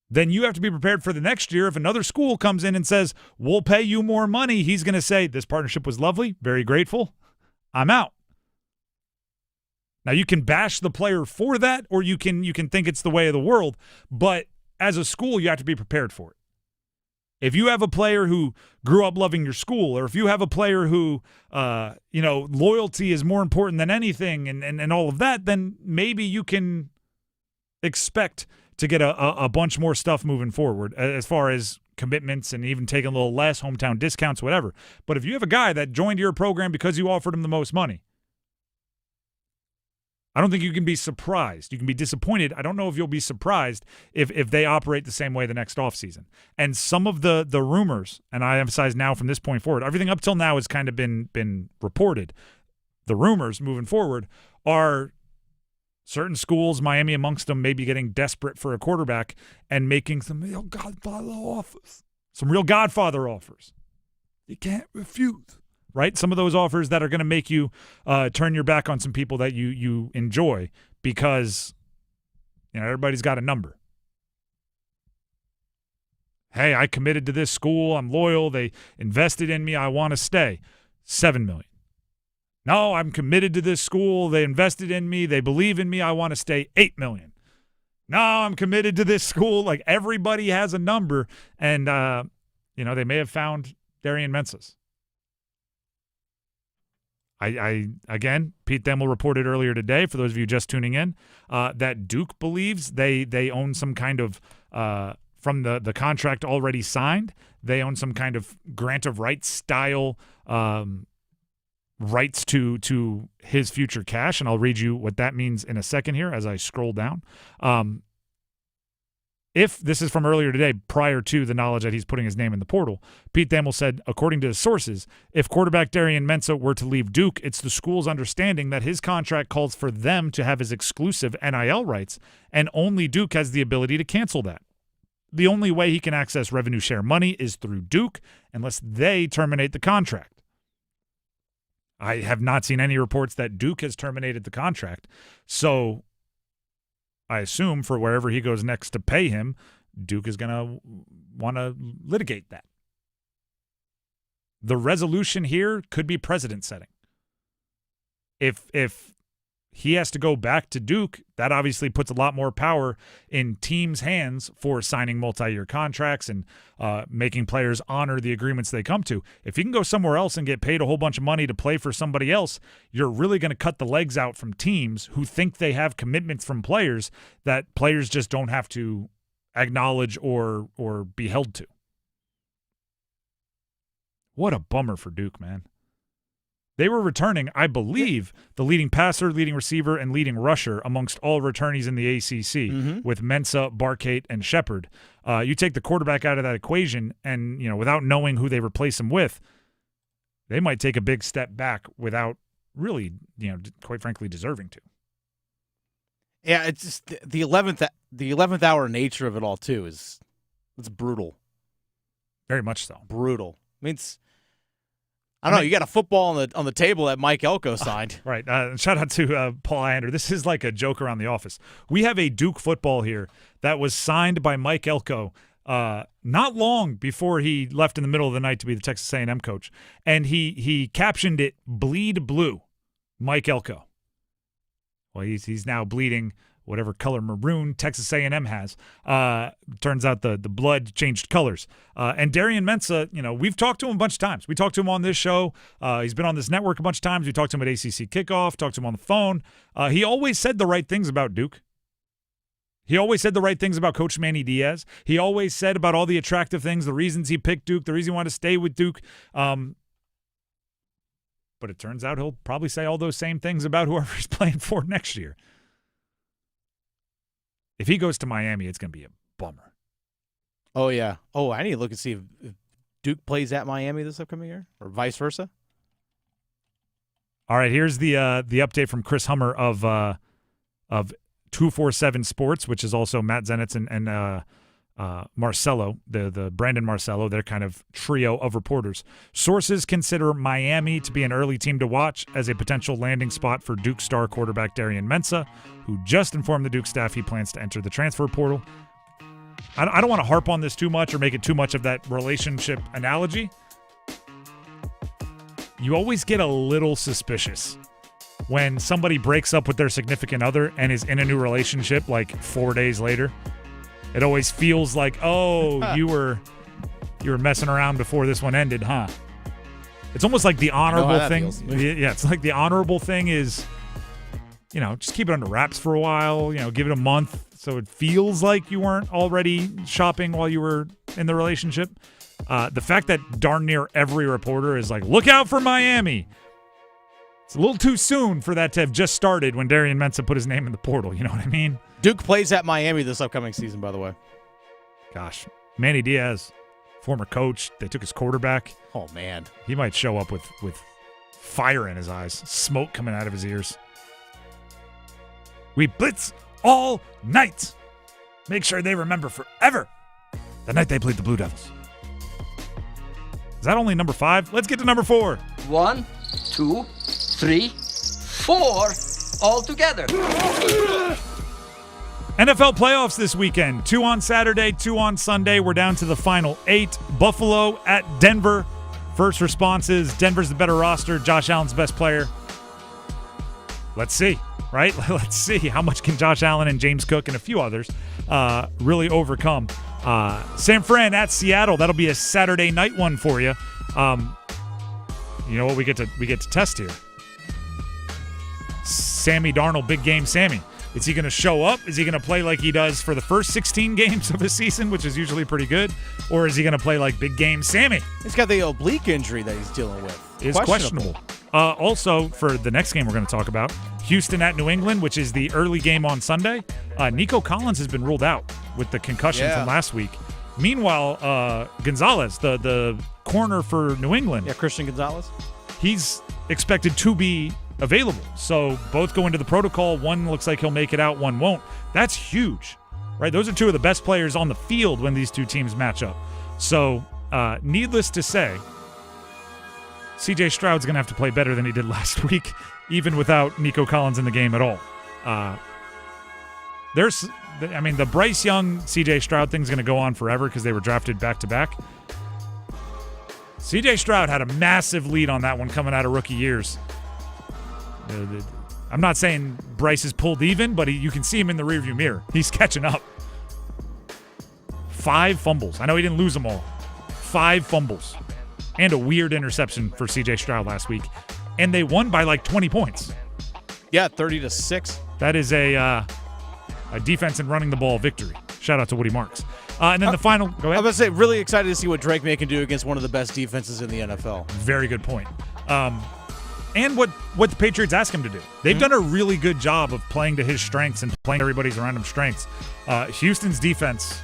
Then you have to be prepared for the next year. If another school comes in and says, we'll pay you more money, he's going to say, this partnership was lovely, very grateful, I'm out. Now, you can bash the player for that, or you can think it's the way of the world, but as a school, you have to be prepared for it. If you have a player who grew up loving your school, or if you have a player who, loyalty is more important than anything and all of that, then maybe you can expect to get a bunch more stuff moving forward as far as commitments and even taking a little less, hometown discounts, whatever. But if you have a guy that joined your program because you offered him the most money, I don't think you can be surprised. You can be disappointed. I don't know if you'll be surprised if they operate the same way the next offseason. And some of the rumors, and I emphasize now from this point forward, everything up till now has kind of been reported. The rumors moving forward are certain schools, Miami amongst them, maybe getting desperate for a quarterback and making some real Godfather offers. Some real Godfather offers. You can't refuse. Right? Some of those offers that are going to make you turn your back on some people that you enjoy because, everybody's got a number. Hey, I committed to this school. I'm loyal. They invested in me. I want to stay. $7 million. No, I'm committed to this school. They invested in me. They believe in me. I want to stay. $8 million. No, I'm committed to this school. Like, everybody has a number. And, they may have found Darian Mensah's. Again, Pete Thamel reported earlier today, for those of you just tuning in, that Duke believes they own some kind of, from the contract already signed, they own some kind of grant of rights style rights to his future cash, and I'll read you what that means in a second here as I scroll down. If this is from earlier today, prior to the knowledge that he's putting his name in the portal, Pete Thamel said, according to his sources, if quarterback Darian Mensah were to leave Duke, it's the school's understanding that his contract calls for them to have his exclusive NIL rights, and only Duke has the ability to cancel that. The only way he can access revenue share money is through Duke, unless they terminate the contract. I have not seen any reports that Duke has terminated the contract, so I assume for wherever he goes next to pay him, Duke is going to want to litigate that. The resolution here could be precedent setting. If he has to go back to Duke, that obviously puts a lot more power in teams' hands for signing multi-year contracts and making players honor the agreements they come to. If he can go somewhere else and get paid a whole bunch of money to play for somebody else, you're really going to cut the legs out from teams who think they have commitments from players that players just don't have to acknowledge or be held to. What a bummer for Duke, man. They were returning, I believe, the leading passer, leading receiver, and leading rusher amongst all returnees in the ACC with Mensah, Barkate, and Shepard. You take the quarterback out of that equation, and without knowing who they replace him with, they might take a big step back without really, quite frankly, deserving to. Yeah, it's just the 11th hour nature of it all too it's brutal. Very much so. Brutal. I mean, I don't know. You got a football on the table that Mike Elko signed. Right. Shout out to Paul Iander. This is like a joke around the office. We have a Duke football here that was signed by Mike Elko not long before he left in the middle of the night to be the Texas A&M coach, and he captioned it "Bleed Blue," Mike Elko. Well, he's now bleeding whatever color maroon Texas A&M has. Turns out the blood changed colors. And Darian Mensah, we've talked to him a bunch of times. We talked to him on this show. He's been on this network a bunch of times. We talked to him at ACC Kickoff, talked to him on the phone. He always said the right things about Duke. He always said the right things about Coach Manny Diaz. He always said about all the attractive things, the reasons he picked Duke, the reason he wanted to stay with Duke. But it turns out he'll probably say all those same things about whoever he's playing for next year. If he goes to Miami, it's going to be a bummer. Oh, yeah. Oh, I need to look and see if Duke plays at Miami this upcoming year or vice versa. All right, here's the update from Chris Hummer of 247 Sports, which is also Matt Zenitz and Marcello, the Brandon Marcello, their kind of trio of reporters. Sources consider Miami to be an early team to watch as a potential landing spot for Duke star quarterback Darian Mensah, who just informed the Duke staff he plans to enter the transfer portal. I don't want to harp on this too much or make it too much of that relationship analogy. You always get a little suspicious when somebody breaks up with their significant other and is in a new relationship like 4 days later. It always feels like, oh, you were messing around before this one ended, huh? It's almost like the honorable thing. Yeah, it's like the honorable thing is, just keep it under wraps for a while, give it a month so it feels like you weren't already shopping while you were in the relationship. The fact that darn near every reporter is like, look out for Miami. It's a little too soon for that to have just started when Darian Mensah put his name in the portal. You know what I mean? Duke plays at Miami this upcoming season, by the way. Gosh. Manny Diaz, former coach. They took his quarterback. Oh, man. He might show up with fire in his eyes, smoke coming out of his ears. We blitz all night. Make sure they remember forever the night they played the Blue Devils. Is that only number 5? Let's get to number 4. 1, 2, 3, 4, all together. NFL playoffs this weekend. 2 on Saturday, 2 on Sunday. We're down to the final 8. Buffalo at Denver. First responses, Denver's the better roster. Josh Allen's the best player. Let's see, right? Let's see how much can Josh Allen and James Cook and a few others really overcome. San Fran at Seattle. That'll be a Saturday night one for you. You know what we get to test here? Sammy Darnold, big game Sammy. Is he going to show up? Is he going to play like he does for the first 16 games of the season, which is usually pretty good? Or is he going to play like big game Sammy? He's got the oblique injury that he's dealing with. It's questionable. Also, for the next game we're going to talk about, Houston at New England, which is the early game on Sunday, Nico Collins has been ruled out with the concussion from last week. Meanwhile, Gonzalez, the corner for New England. Yeah, Christian Gonzalez. He's expected to be available. So both go into the protocol. One looks like he'll make it out, one won't. That's huge, right? Those are two of the best players on the field when these two teams match up. So needless to say, C.J. Stroud's going to have to play better than he did last week, even without Nico Collins in the game at all. The Bryce Young, C.J. Stroud thing's going to go on forever because they were drafted back-to-back. C.J. Stroud had a massive lead on that one coming out of rookie years. I'm not saying Bryce is pulled even, but you can see him in the rearview mirror. He's catching up. 5 fumbles. I know he didn't lose them all. 5 fumbles. And a weird interception for C.J. Stroud last week. And they won by like 20 points. Yeah, 30-6. That is a defense and running the ball victory. Shout out to Woody Marks. And then the final. Go ahead. I was about to say, really excited to see what Drake May can do against one of the best defenses in the NFL. Very good point. And what the Patriots ask him to do. They've done a really good job of playing to his strengths and playing everybody's around him strengths. Houston's defense,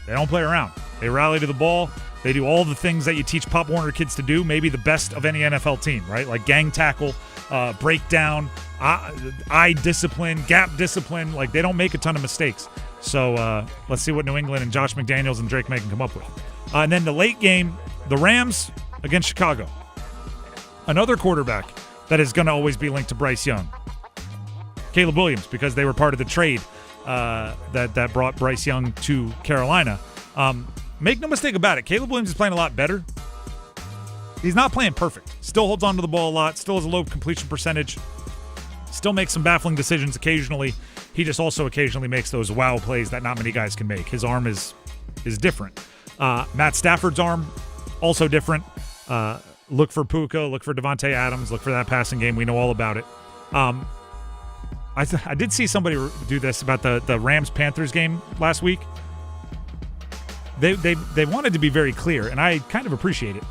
they don't play around. They rally to the ball. They do all the things that you teach Pop Warner kids to do, maybe the best of any NFL team, right? Like gang tackle, breakdown, eye discipline, gap discipline. Like, they don't make a ton of mistakes. So let's see what New England and Josh McDaniels and Drake May can come up with. And then the late game, the Rams against Chicago. Another quarterback that is going to always be linked to Bryce Young. Caleb Williams, because they were part of the trade that brought Bryce Young to Carolina. Make no mistake about it, Caleb Williams is playing a lot better. He's not playing perfect. Still holds on to the ball a lot. Still has a low completion percentage. Still makes some baffling decisions occasionally. He just also occasionally makes those wow plays that not many guys can make. His arm is different. Matt Stafford's arm, also different. Look for Puka, look for Devontae Adams, look for that passing game. We know all about it. I did see somebody do this about the Rams-Panthers game last week. They wanted to be very clear, and I kind of appreciate it.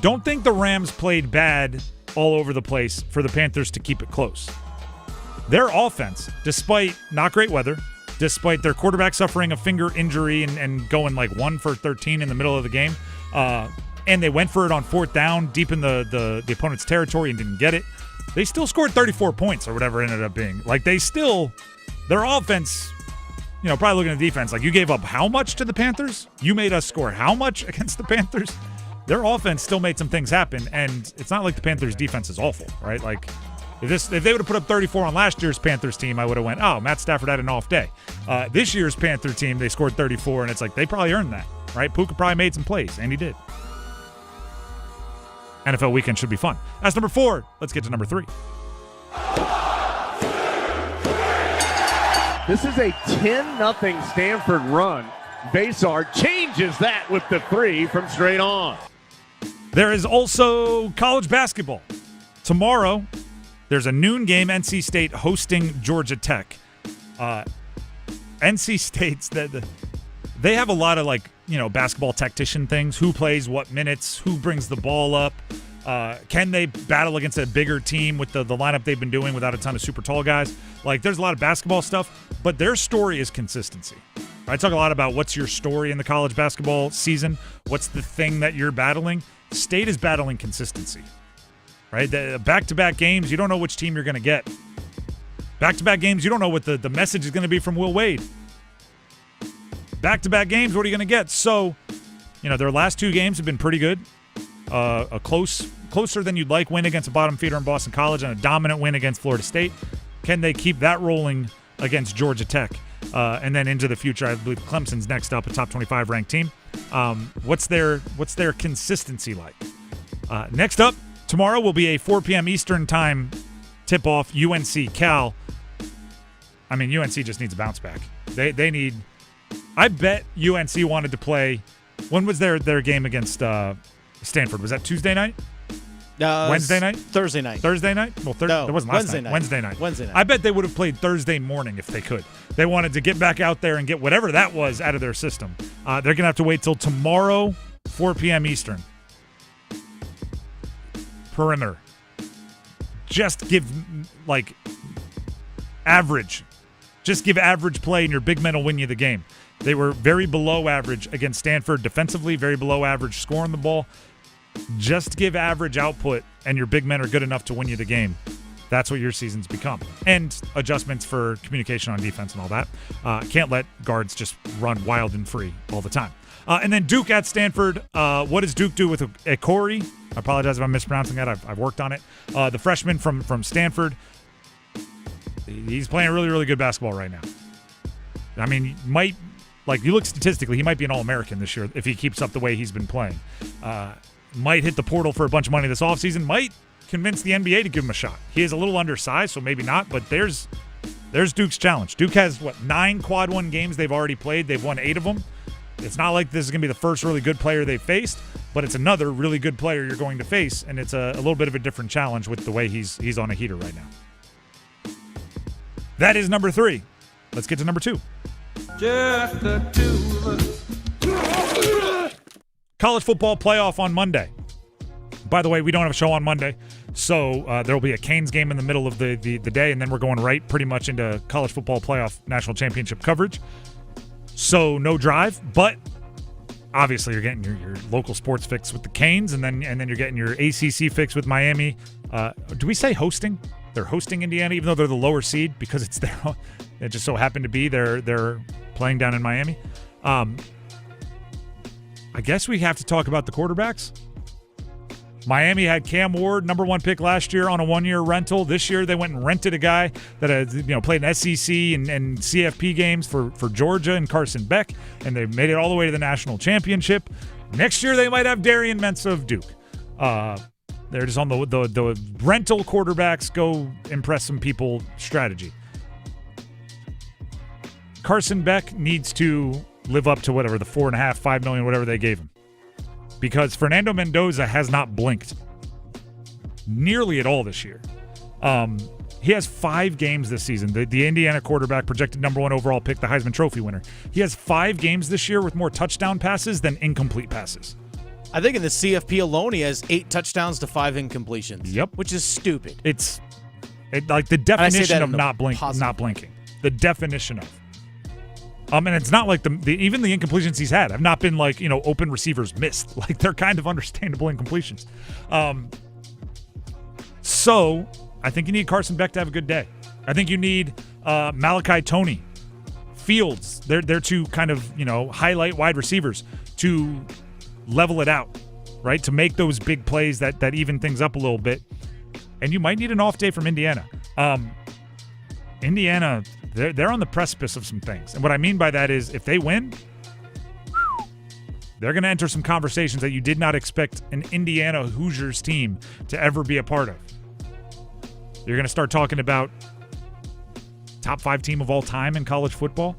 Don't think the Rams played bad all over the place for the Panthers to keep it close. Their offense, despite not great weather, despite their quarterback suffering a finger injury and going like 1 for 13 in the middle of the game, and they went for it on 4th down deep in the opponent's territory and didn't get it, they still scored 34 points or whatever it ended up being. Like, their offense, probably looking at the defense, like, you gave up how much to the Panthers? You made us score how much against the Panthers? Their offense still made some things happen, and it's not like the Panthers' defense is awful, right? Like, if they would have put up 34 on last year's Panthers team, I would have went, oh, Matt Stafford had an off day. This year's Panther team, they scored 34, and it's like, they probably earned that, right? Puka probably made some plays, and he did. NFL weekend should be fun. That's number 4. Let's get to number 3. This is a 10-0 Stanford run. Basar changes that with the 3 from straight on. There is also college basketball. Tomorrow, there's a noon game, NC State hosting Georgia Tech. NC State's, they have a lot of, basketball tactician things. Who plays what minutes? Who brings the ball up? Can they battle against a bigger team with the lineup they've been doing without a ton of super tall guys? Like, there's a lot of basketball stuff, but their story is consistency. I talk a lot about what's your story in the college basketball season. What's the thing that you're battling? State is battling consistency, right? The back-to-back games, you don't know which team you're going to get. Back-to-back games, you don't know what the message is going to be from Will Wade. Back-to-back games, what are you going to get? So, their last 2 games have been pretty good. A closer than you'd like win against a bottom feeder in Boston College and a dominant win against Florida State. Can they keep that rolling against Georgia Tech? And then into the future, I believe Clemson's next up, a top 25 ranked team. What's their consistency like? Next up, tomorrow will be a 4 p.m. Eastern time tip-off, UNC Cal. I mean, UNC just needs a bounce back. They need – I bet UNC wanted to play – when was their game against Stanford? Was that Tuesday night? Wednesday night? Thursday night. Thursday night? Well, No, that wasn't last Wednesday night. night. Wednesday night. Wednesday night. I bet they would have played Thursday morning if they could. They wanted to get back out there and get whatever that was out of their system. They're going to have to wait till tomorrow, 4 p.m. Eastern. Perimeter. Just give, average. Just give average play, and your big men will win you the game. They were very below average against Stanford defensively, very below average scoring the ball. Just give average output, and your big men are good enough to win you the game. That's what your season's become. And adjustments for communication on defense and all that. Can't let guards just run wild and free all the time. And then Duke at Stanford. What does Duke do with Corey? I apologize if I'm mispronouncing that. I've worked on it. The freshman from Stanford. He's playing really, really good basketball right now. I mean, you look statistically, he might be an All-American this year if he keeps up the way he's been playing. Might hit the portal for a bunch of money this offseason. Might convince the NBA to give him a shot. He is a little undersized, so maybe not, but there's Duke's challenge. Duke has, 9 quad 1 games they've already played. They've won 8 of them. It's not like this is going to be the first really good player they've faced, but it's another really good player you're going to face, and it's a little bit of a different challenge with the way he's on a heater right now. That is number 3. Let's get to number 2. Just the two of us. College football playoff on Monday. By the way, we don't have a show on Monday, so there will be a Canes game in the middle of the day, and then we're going right pretty much into college football playoff national championship coverage. So no drive, but obviously you're getting your local sports fix with the Canes, and then you're getting your ACC fix with Miami. Do we say hosting? They're hosting Indiana, even though they're the lower seed because it's their. It just so happened to be they're playing down in Miami. I guess we have to talk about the quarterbacks. Miami had Cam Ward, number 1 pick last year, on a 1-year rental. This year they went and rented a guy that had played in SEC and CFP games for Georgia and Carson Beck, and they made it all the way to the national championship. Next year they might have Darian Mensah of Duke. They're just on the rental quarterbacks go impress some people strategy. Carson Beck needs to live up to whatever the $4.5, $5 million, whatever they gave him. Because Fernando Mendoza has not blinked nearly at all this year. He has 5 games this season. The Indiana quarterback, projected number 1 overall pick, the Heisman Trophy winner. He has 5 games this year with more touchdown passes than incomplete passes. I think in the CFP alone, he has 8 touchdowns to 5 incompletions. Yep. Which is stupid. It's like the definition of not blinking. The definition of. And it's not like even the incompletions he's had have not been open receivers missed. Like, they're kind of understandable incompletions. So I think you need Carson Beck to have a good day. I think you need Malachi Toney, Fields. They're two kind of highlight wide receivers to level it out, right? To make those big plays that even things up a little bit. And you might need an off day from Indiana. Indiana, they're on the precipice of some things. And what I mean by that is if they win, they're going to enter some conversations that you did not expect an Indiana Hoosiers team to ever be a part of. You're going to start talking about top 5 team of all time in college football.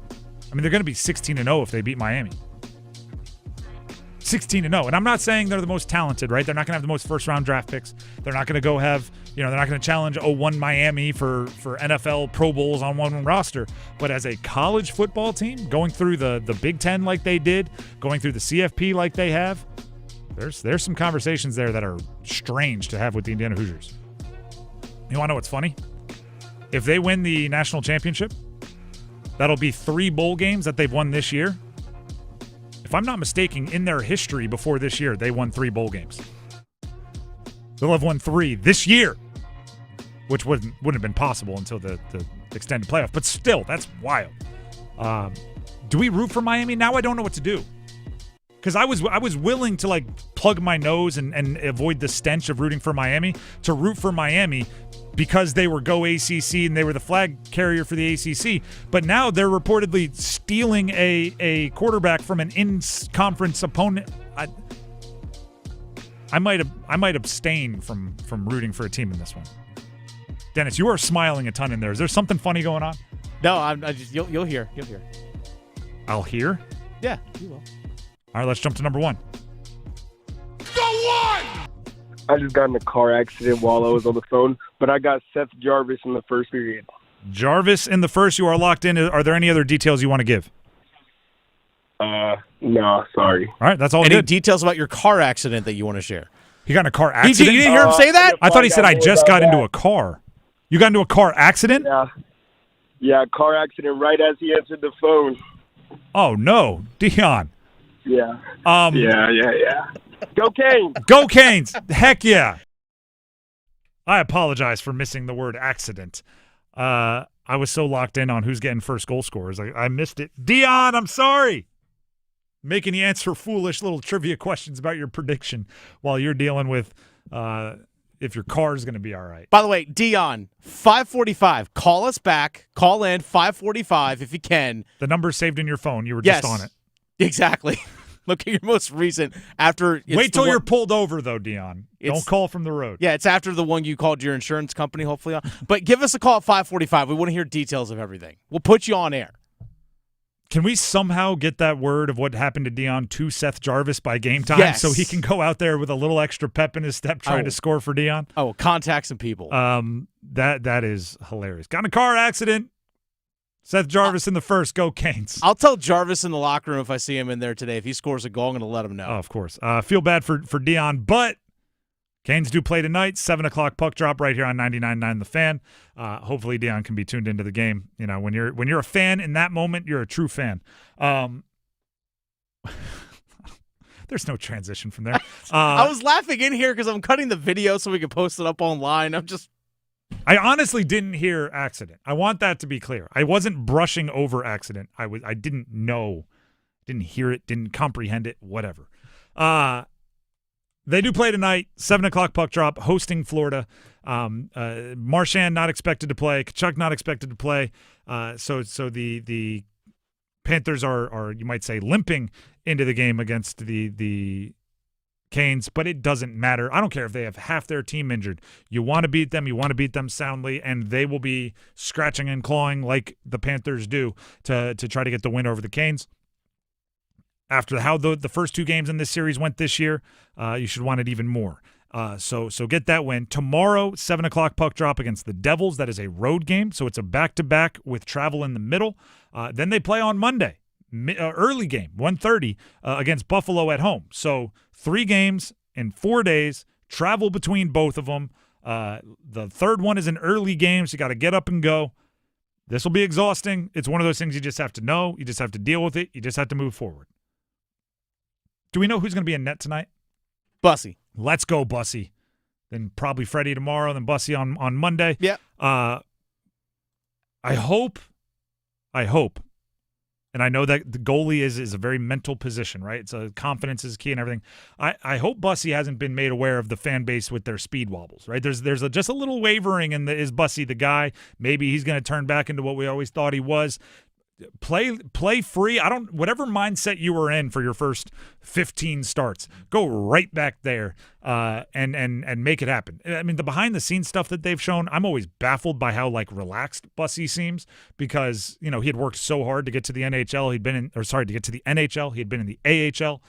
I mean, they're going to be 16-0 if they beat Miami. 16-0. And I'm not saying they're the most talented, right? They're not going to have the most first-round draft picks. They're not going to go have, they're not going to challenge 0-1 Miami for NFL Pro Bowls on one roster. But as a college football team, going through the Big Ten like they did, going through the CFP like they have, there's some conversations there that are strange to have with the Indiana Hoosiers. You want to know what's funny? If they win the national championship, that'll be 3 bowl games that they've won this year. If I'm not mistaken, in their history before this year, they won 3 bowl games. They'll have won 3 this year, which wouldn't have been possible until the extended playoff. But still, that's wild. Do we root for Miami? Now I don't know what to do. Because I was willing to plug my nose and avoid the stench of rooting for Miami, to root for Miami because they were Go ACC and they were the flag carrier for the ACC. But now they're reportedly stealing a quarterback from an in-conference opponent. I might abstain from rooting for a team in this one. Dennis, you are smiling a ton in there. Is there something funny going on? No, I just you'll hear. I'll hear? Yeah, you will. All right, let's jump to number 1. The one! I just got in a car accident while I was on the phone, but I got Seth Jarvis in the first period. Jarvis in the first. You are locked in. Are there any other details you want to give? No, sorry. All right, that's all Any good. details about your car accident that you want to share? He got in a car accident? You didn't hear him say that? I thought he said, I just got into a car. You got into a car accident? Yeah, car accident right as he answered the phone. Oh, no. Dion. Yeah. Yeah. Go Canes! Go Canes! Heck yeah. I apologize for missing the word accident. I was so locked in on who's getting first goal scorers. I missed it. Dion, I'm sorry. Making you answer foolish little trivia questions about your prediction while you're dealing with if your car is going to be all right. By the way, Dion, 5:45. Call us back. Call in 5:45 if you can. The number's saved in your phone. You were just on it. Exactly. Look at your most recent after. Wait till you're pulled over, though, Dion. Don't call from the road. Yeah, it's after the one you called your insurance company, hopefully. But give us a call at 5:45. We want to hear details of everything. We'll put you on air. Can we somehow get that word of what happened to Dion to Seth Jarvis by game time so he can go out there with a little extra pep in his step trying to score for Dion? Oh, contact some people. That is hilarious. Got in a car accident. Seth Jarvis in the first. Go Canes. I'll tell Jarvis in the locker room if I see him in there today. If he scores a goal, I'm going to let him know. Oh, of course. Feel bad for Dion, but Canes do play tonight, 7 o'clock puck drop right here on 99.9 The Fan. Hopefully Dion can be tuned into the game. You know, when you're a fan in that moment, you're a true fan. There's no transition from there. I was laughing in here because I'm cutting the video so we can post it up online. I honestly didn't hear accident. I want that to be clear. I wasn't brushing over accident. I didn't know, didn't hear it, didn't comprehend it, whatever. They do play tonight, 7 o'clock puck drop, hosting Florida. Marchand not expected to play. Kachuk not expected to play. So the Panthers are, you might say, limping into the game against the Canes, but it doesn't matter. I don't care if they have half their team injured. You want to beat them. You want to beat them soundly, and they will be scratching and clawing like the Panthers do to try to get the win over the Canes. After how the first two games in this series went this year, you should want it even more. So get that win. Tomorrow, 7 o'clock puck drop against the Devils. That is a road game, so it's a back-to-back with travel in the middle. Then they play on Monday, early game, 1:30, against Buffalo at home. So 3 games in 4 days, travel between both of them. The third one is an early game, so you got to get up and go. This will be exhausting. It's one of those things you just have to know. You just have to deal with it. You just have to move forward. Do we know who's going to be in net tonight? Bussy. Let's go, Bussy. Then probably Freddie tomorrow, then Bussy on Monday. Yeah. I hope, and I know that the goalie is a very mental position, right? It's confidence is key and everything. I hope Bussy hasn't been made aware of the fan base with their speed wobbles, right? There's just a little wavering in is Bussy the guy? Maybe he's going to turn back into what we always thought he was. Play free. Whatever mindset you were in for your first 15 starts, go right back there and make it happen. I mean, the behind the scenes stuff that they've shown, I'm always baffled by how relaxed Bussy seems because, he had worked so hard to get to the NHL. To get to the NHL. He had been in the AHL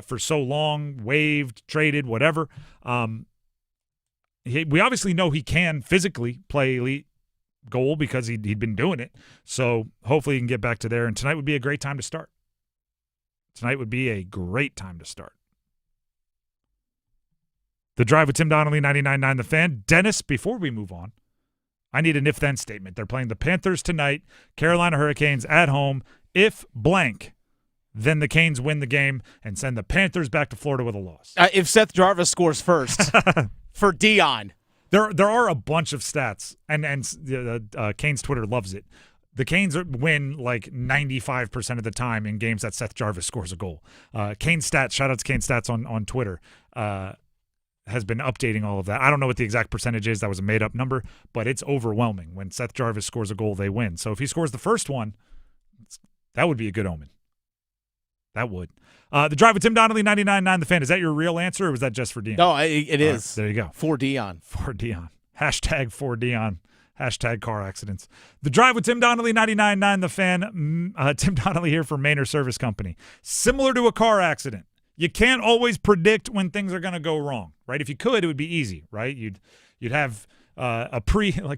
for so long, waived, traded, whatever. We obviously know he can physically play elite goal because he'd been doing it. So hopefully he can get back to there. And tonight would be a great time to start. The Drive with Tim Donnelly, 99.9 The Fan. Dennis, before we move on, I need an if-then statement. They're playing the Panthers tonight, Carolina Hurricanes at home. If blank, then the Canes win the game and send the Panthers back to Florida with a loss. If Seth Jarvis scores first for Dion. There are a bunch of stats, and Canes Twitter loves it. The Canes win 95% of the time in games that Seth Jarvis scores a goal. Canes Stats, shout out to Canes Stats on Twitter, has been updating all of that. I don't know what the exact percentage is. That was a made-up number, but it's overwhelming. When Seth Jarvis scores a goal, they win. So if he scores the first one, that would be a good omen. That would. The Drive with Tim Donnelly, 99.9 The Fan. Is that your real answer, or was that just for Dion? No, it is. Right, there you go. For Dion. For Dion. Hashtag for Dion. Hashtag car accidents. The Drive with Tim Donnelly, 99.9 The Fan. Tim Donnelly here for Mainer Service Company. Similar to a car accident, You can't always predict when things are going to go wrong, right? If you could, it would be easy, right? You'd have can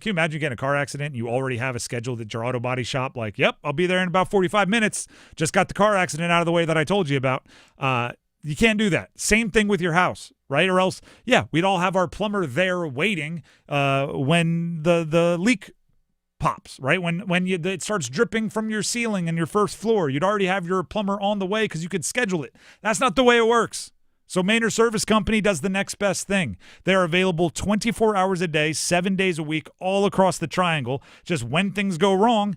you imagine getting a car accident and you already have a schedule at your auto body shop, like, yep, I'll be there in about 45 minutes. Just got the car accident out of the way that I told you about. You can't do that. Same thing with your house, right? Or else, yeah, we'd all have our plumber there waiting when the leak pops, right? When it starts dripping from your ceiling and your first floor, you'd already have your plumber on the way because you could schedule it. That's not the way it works. So Manor Service Company does the next best thing. They're available 24 hours a day, 7 days a week, all across the triangle. Just when things go wrong,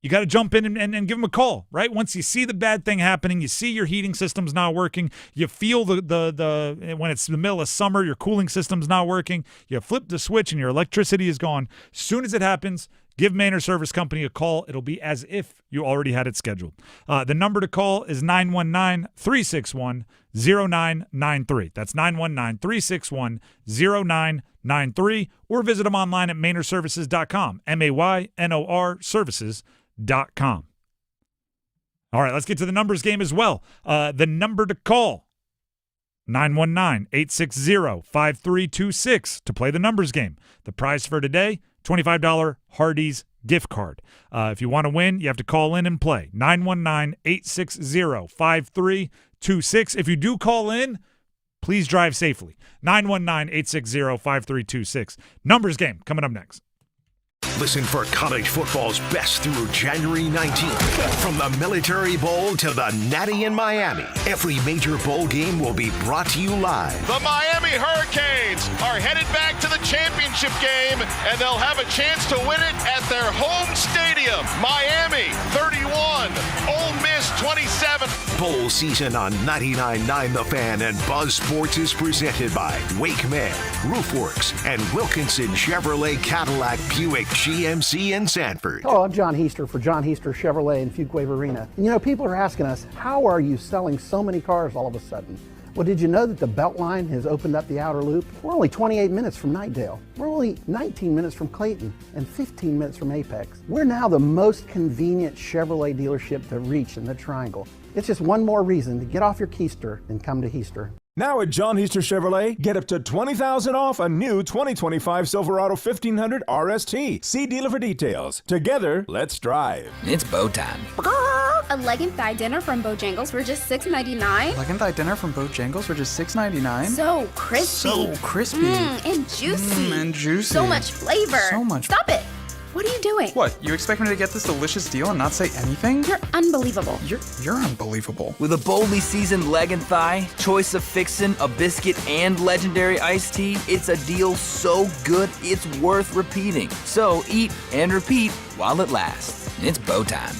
you got to jump in and give them a call, right? Once you see the bad thing happening, you see your heating system's not working, you feel the when it's the middle of summer, your cooling system's not working, you flip the switch and your electricity is gone. As soon as it happens, give Manor Service Company a call. It'll be as if you already had it scheduled. The number to call is 919-361-0993. That's 919-361-0993. Or visit them online at manorservices.com, MAYNOR services.com. All right, let's get to the numbers game as well. The number to call, 919-860-5326 to play the numbers game. The prize for today, $25 Hardee's gift card. If you want to win, you have to call in and play. 919-860-5326. If you do call in, please drive safely. 919-860-5326. Numbers game coming up next. Listen for college football's best through January 19th. From the Military Bowl to the Natty in Miami, every major bowl game will be brought to you live. The Miami Hurricanes are headed back to the championship game, and they'll have a chance to win it at their home stadium. Miami 31, Ole Miss 27. Bowl season on 99.9 The Fan and Buzz Sports is presented by Wakeman, Roofworks, and Wilkinson Chevrolet Cadillac Buick GMC in Sanford. Hello, I'm John Heister for John Heister Chevrolet in Fuquay Arena. And you know, people are asking us, how are you selling so many cars all of a sudden? Well, did you know that the Beltline has opened up the outer loop? We're only 28 minutes from Knightdale. We're only 19 minutes from Clayton and 15 minutes from Apex. We're now the most convenient Chevrolet dealership to reach in the Triangle. It's just one more reason to get off your keister and come to Heister. Now at John Heister Chevrolet, get up to $20,000 off a new 2025 Silverado 1500 RST. See dealer for details. Together, let's drive. It's bow time. A leg and thigh dinner from Bojangles for just $6.99. Leg and thigh dinner from Bojangles for just $6.99. So crispy. So crispy. And juicy. And juicy. So much flavor. So much. Stop it. What are you doing? What, you expect me to get this delicious deal and not say anything? You're unbelievable. You're unbelievable. With a boldly seasoned leg and thigh, choice of fixin', a biscuit, and legendary iced tea, it's a deal so good it's worth repeating. So eat and repeat while it lasts. It's bow time.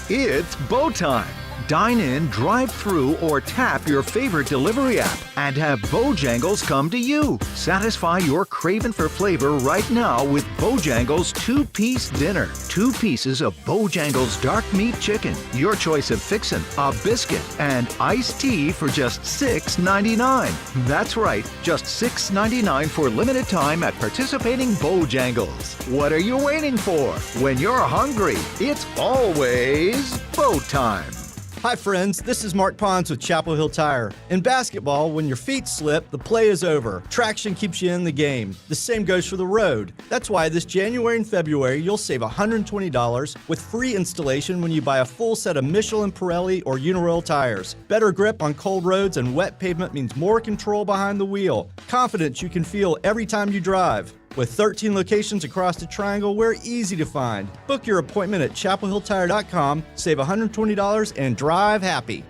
It's bow time. Dine in, drive through, or tap your favorite delivery app and have Bojangles come to you. Satisfy your craving for flavor right now with Bojangles 2-piece dinner. 2 pieces of Bojangles dark meat chicken, your choice of fixin', a biscuit, and iced tea for just $6.99. That's right, just $6.99 for limited time at participating Bojangles. What are you waiting for? When you're hungry, it's always bow time. Hi friends, this is Mark Pons with Chapel Hill Tire. In basketball, when your feet slip, the play is over. Traction keeps you in the game. The same goes for the road. That's why this January and February, you'll save $120 with free installation when you buy a full set of Michelin, Pirelli, or Uniroyal tires. Better grip on cold roads and wet pavement means more control behind the wheel. Confidence you can feel every time you drive. With 13 locations across the Triangle, we're easy to find. Book your appointment at chapelhilltire.com, save $120, and drive happy.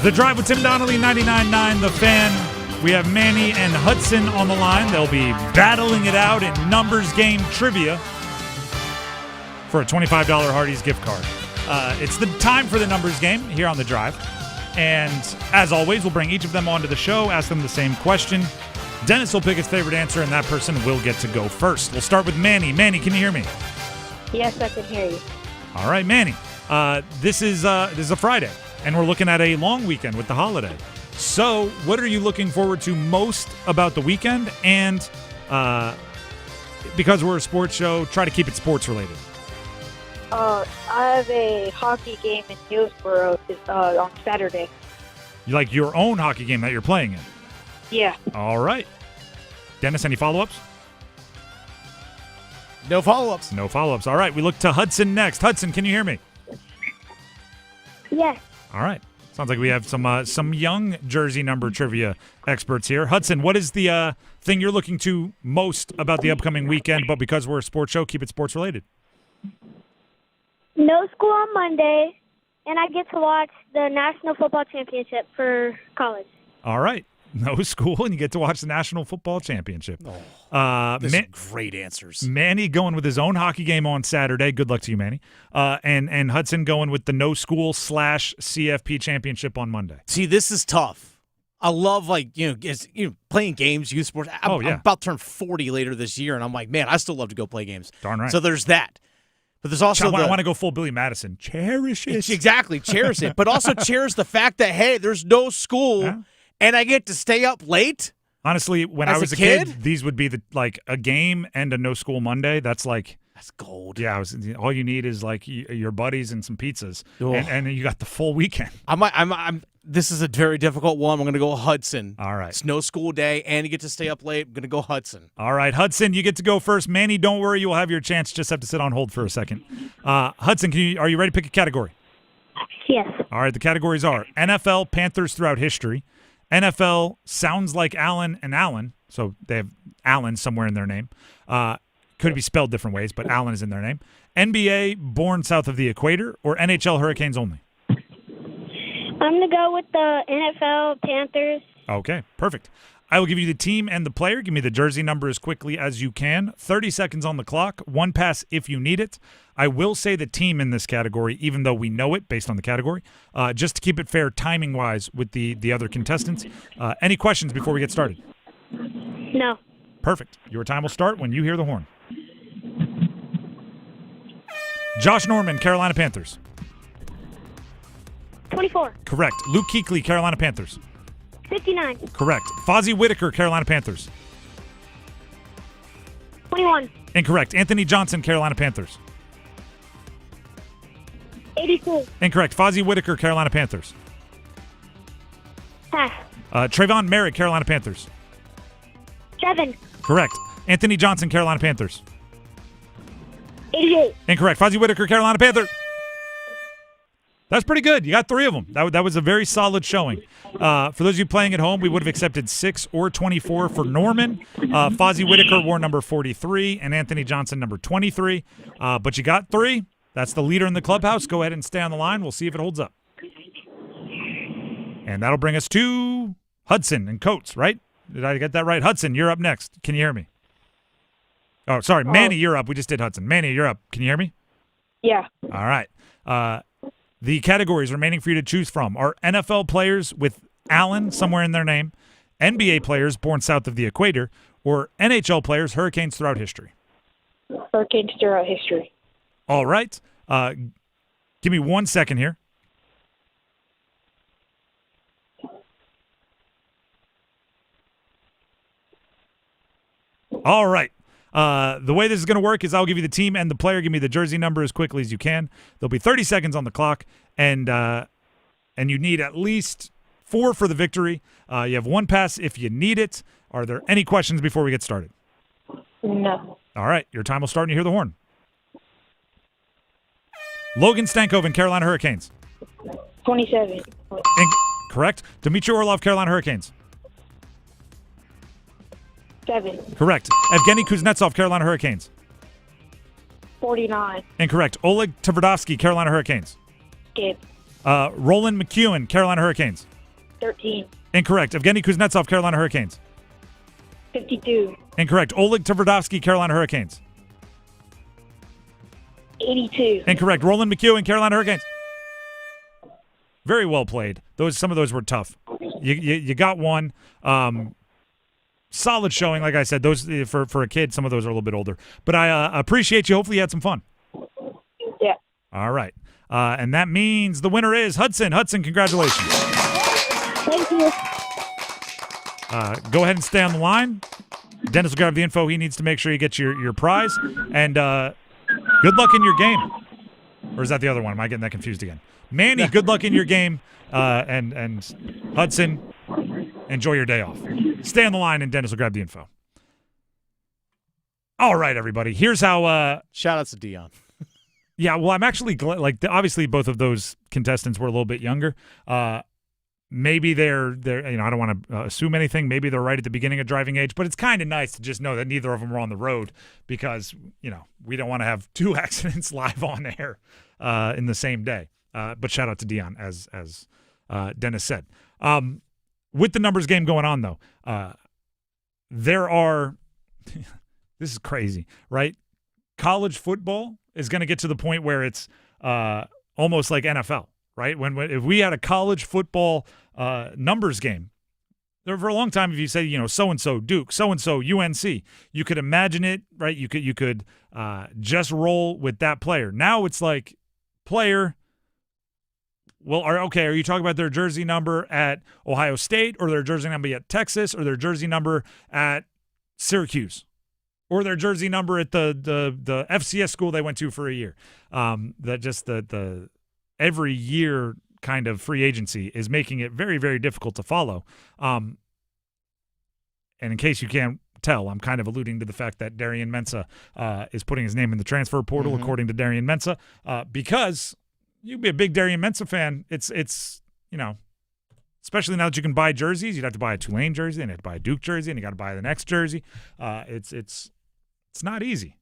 The Drive with Tim Donnelly, 99.9 The Fan. We have Manny and Hudson on the line. They'll be battling it out in numbers game trivia for a $25 Hardee's gift card. It's the time for the numbers game here on The Drive. And as always, we'll bring each of them onto the show, ask them the same question. Dennis will pick his favorite answer, and that person will get to go first. We'll start with Manny. Manny, can you hear me? Yes, I can hear you. All right, Manny. This is a Friday, and we're looking at a long weekend with the holiday. So what are you looking forward to most about the weekend? And because we're a sports show, try to keep it sports related. I have a hockey game in Hillsboro on Saturday. You like your own hockey game that you're playing in? Yeah. All right. Dennis, any follow-ups? No follow-ups. No follow-ups. All right, we look to Hudson next. Hudson, can you hear me? Yes. All right. Sounds like we have some young jersey number trivia experts here. Hudson, what is the thing you're looking to most about the upcoming weekend, but because we're a sports show, keep it sports related? No school on Monday, and I get to watch the National Football Championship for college. All right. No school, and you get to watch the National Football Championship. These are great answers. Manny going with his own hockey game on Saturday. Good luck to you, Manny. And Hudson going with the no school / CFP championship on Monday. See, this is tough. I love playing games, youth sports. I'm about to turn 40 later this year, and I'm like, man, I still love to go play games. Darn right. So there's that. But there's also I want to go full Billy Madison. Cherish it. Exactly, cherish it. But also cherish the fact that, hey, there's no school, and I get to stay up late. Honestly, when I was a kid, these would be a game and a no school Monday. That's gold. Yeah, all you need is your buddies and some pizzas, and you got the full weekend. This is a very difficult one. I'm going to go Hudson. All right. It's no school day, and you get to stay up late. I'm going to go Hudson. All right, Hudson, you get to go first. Manny, don't worry. You will have your chance. Just have to sit on hold for a second. Hudson, are you ready to pick a category? Yes. All right, the categories are NFL Panthers throughout history, NFL sounds like Allen and Allen, so they have Allen somewhere in their name. Could be spelled different ways, but Allen is in their name. NBA born south of the equator, or NHL Hurricanes only? I'm going to go with the NFL Panthers. Okay, perfect. I will give you the team and the player. Give me the jersey number as quickly as you can. 30 seconds on the clock. One pass if you need it. I will say the team in this category, even though we know it based on the category, just to keep it fair timing-wise with the other contestants. Any questions before we get started? No. Perfect. Your time will start when you hear the horn. Josh Norman, Carolina Panthers. 24. Correct. Luke Kuechly, Carolina Panthers. 59. Correct. Fozzie Whitaker, Carolina Panthers. 21. Incorrect. Anthony Johnson, Carolina Panthers. 82. Incorrect. Fozzie Whitaker, Carolina Panthers. Pass. Trayvon Merrick, Carolina Panthers. 7. Correct. Anthony Johnson, Carolina Panthers. 88. Incorrect. Fozzie Whitaker, Carolina Panthers. That's pretty good. You got 3 of them. That was a very solid showing. For those of you playing at home, we would have accepted 6 or 24 for Norman. Fozzie Whitaker wore number 43 and Anthony Johnson number 23. But you got 3. That's the leader in the clubhouse. Go ahead and stay on the line. We'll see if it holds up. And that'll bring us to Hudson and Coates, right? Did I get that right? Hudson, you're up next. Can you hear me? Oh, sorry. Manny, you're up. We just did Hudson. Manny, you're up. Can you hear me? Yeah. All right. The categories remaining for you to choose from are NFL players with Allen somewhere in their name, NBA players born south of the equator, or NHL players, Hurricanes throughout history. Hurricanes throughout history. All right. Give me 1 second here. All right. The way this is going to work is I'll give you the team and the player. Give me the jersey number as quickly as you can. There'll be 30 seconds on the clock, and you need at least 4 for the victory. You have 1 pass if you need it. Are there any questions before we get started? No. All right. Your time will start when you hear the horn. Logan Stankoven, Carolina Hurricanes. 27. Correct. Dmitry Orlov, Carolina Hurricanes. 7. Correct. Evgeny Kuznetsov, Carolina Hurricanes. 49. Incorrect. Oleg Tverdovsky, Carolina Hurricanes. Skip. Roland McEwen, Carolina Hurricanes. 13. Incorrect. Evgeny Kuznetsov, Carolina Hurricanes. 52. Incorrect. Oleg Tverdovsky, Carolina Hurricanes. 82. Incorrect. Roland McEwen, Carolina Hurricanes. Very well played. Some of those were tough. You got one. Solid showing, like I said. Those for a kid, some of those are a little bit older. But I appreciate you. Hopefully you had some fun. Yeah. All right. And that means the winner is Hudson. Hudson, congratulations. Thank you. Go ahead and stay on the line. Dennis will grab the info he needs to make sure you get your prize. And good luck in your game. Or is that the other one? Am I getting that confused again? Manny, good luck in your game. And Hudson, enjoy your day off. Stay on the line, and Dennis will grab the info. All right, everybody. Here's how. Shout-outs to Dion. Yeah, well, I'm actually glad. Obviously, both of those contestants were a little bit younger. Maybe they're I don't want to assume anything. Maybe they're right at the beginning of driving age, but it's kind of nice to just know that neither of them were on the road because we don't want to have 2 accidents live on air in the same day. But shout out to Dion, as Dennis said. With the numbers game going on, though, there are this is crazy, right? College football is going to get to the point where it's almost like NFL, right? If we had a college football numbers game, there for a long time, if you say so-and-so Duke, so-and-so UNC, you could imagine it, right? You could just roll with that player. Now it's like player. Well, are you talking about their jersey number at Ohio State, or their jersey number at Texas, or their jersey number at Syracuse, or their jersey number at the FCS school they went to for a year? The every year kind of free agency is making it very, very difficult to follow. And in case you can't tell, I'm kind of alluding to the fact that Darian Mensah is putting his name in the transfer portal, according to Darian Mensah, because you'd be a big Darian Mensah fan. It's especially now that you can buy jerseys, you'd have to buy a Tulane jersey, and you have to buy a Duke jersey, and you got to buy the next jersey. It's not easy.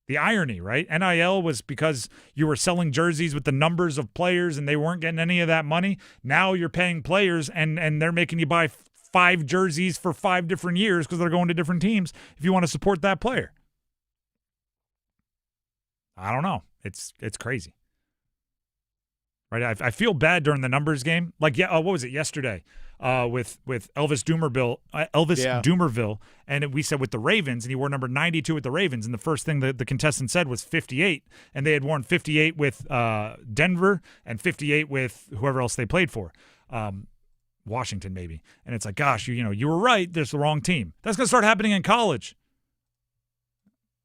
The irony, right? NIL was because you were selling jerseys with the numbers of players, and they weren't getting any of that money. Now you're paying players, and they're making you buy 5 jerseys for 5 different years because they're going to different teams if you want to support that player. I don't know. It's crazy. Right, I feel bad during the numbers game. Like, what was it yesterday with Elvis Dumerville, and we said with the Ravens, and he wore number 92 with the Ravens, and the first thing the contestant said was 58, and they had worn 58 with Denver and 58 with whoever else they played for, Washington maybe. And it's like, gosh, you were right. There's the wrong team. That's going to start happening in college.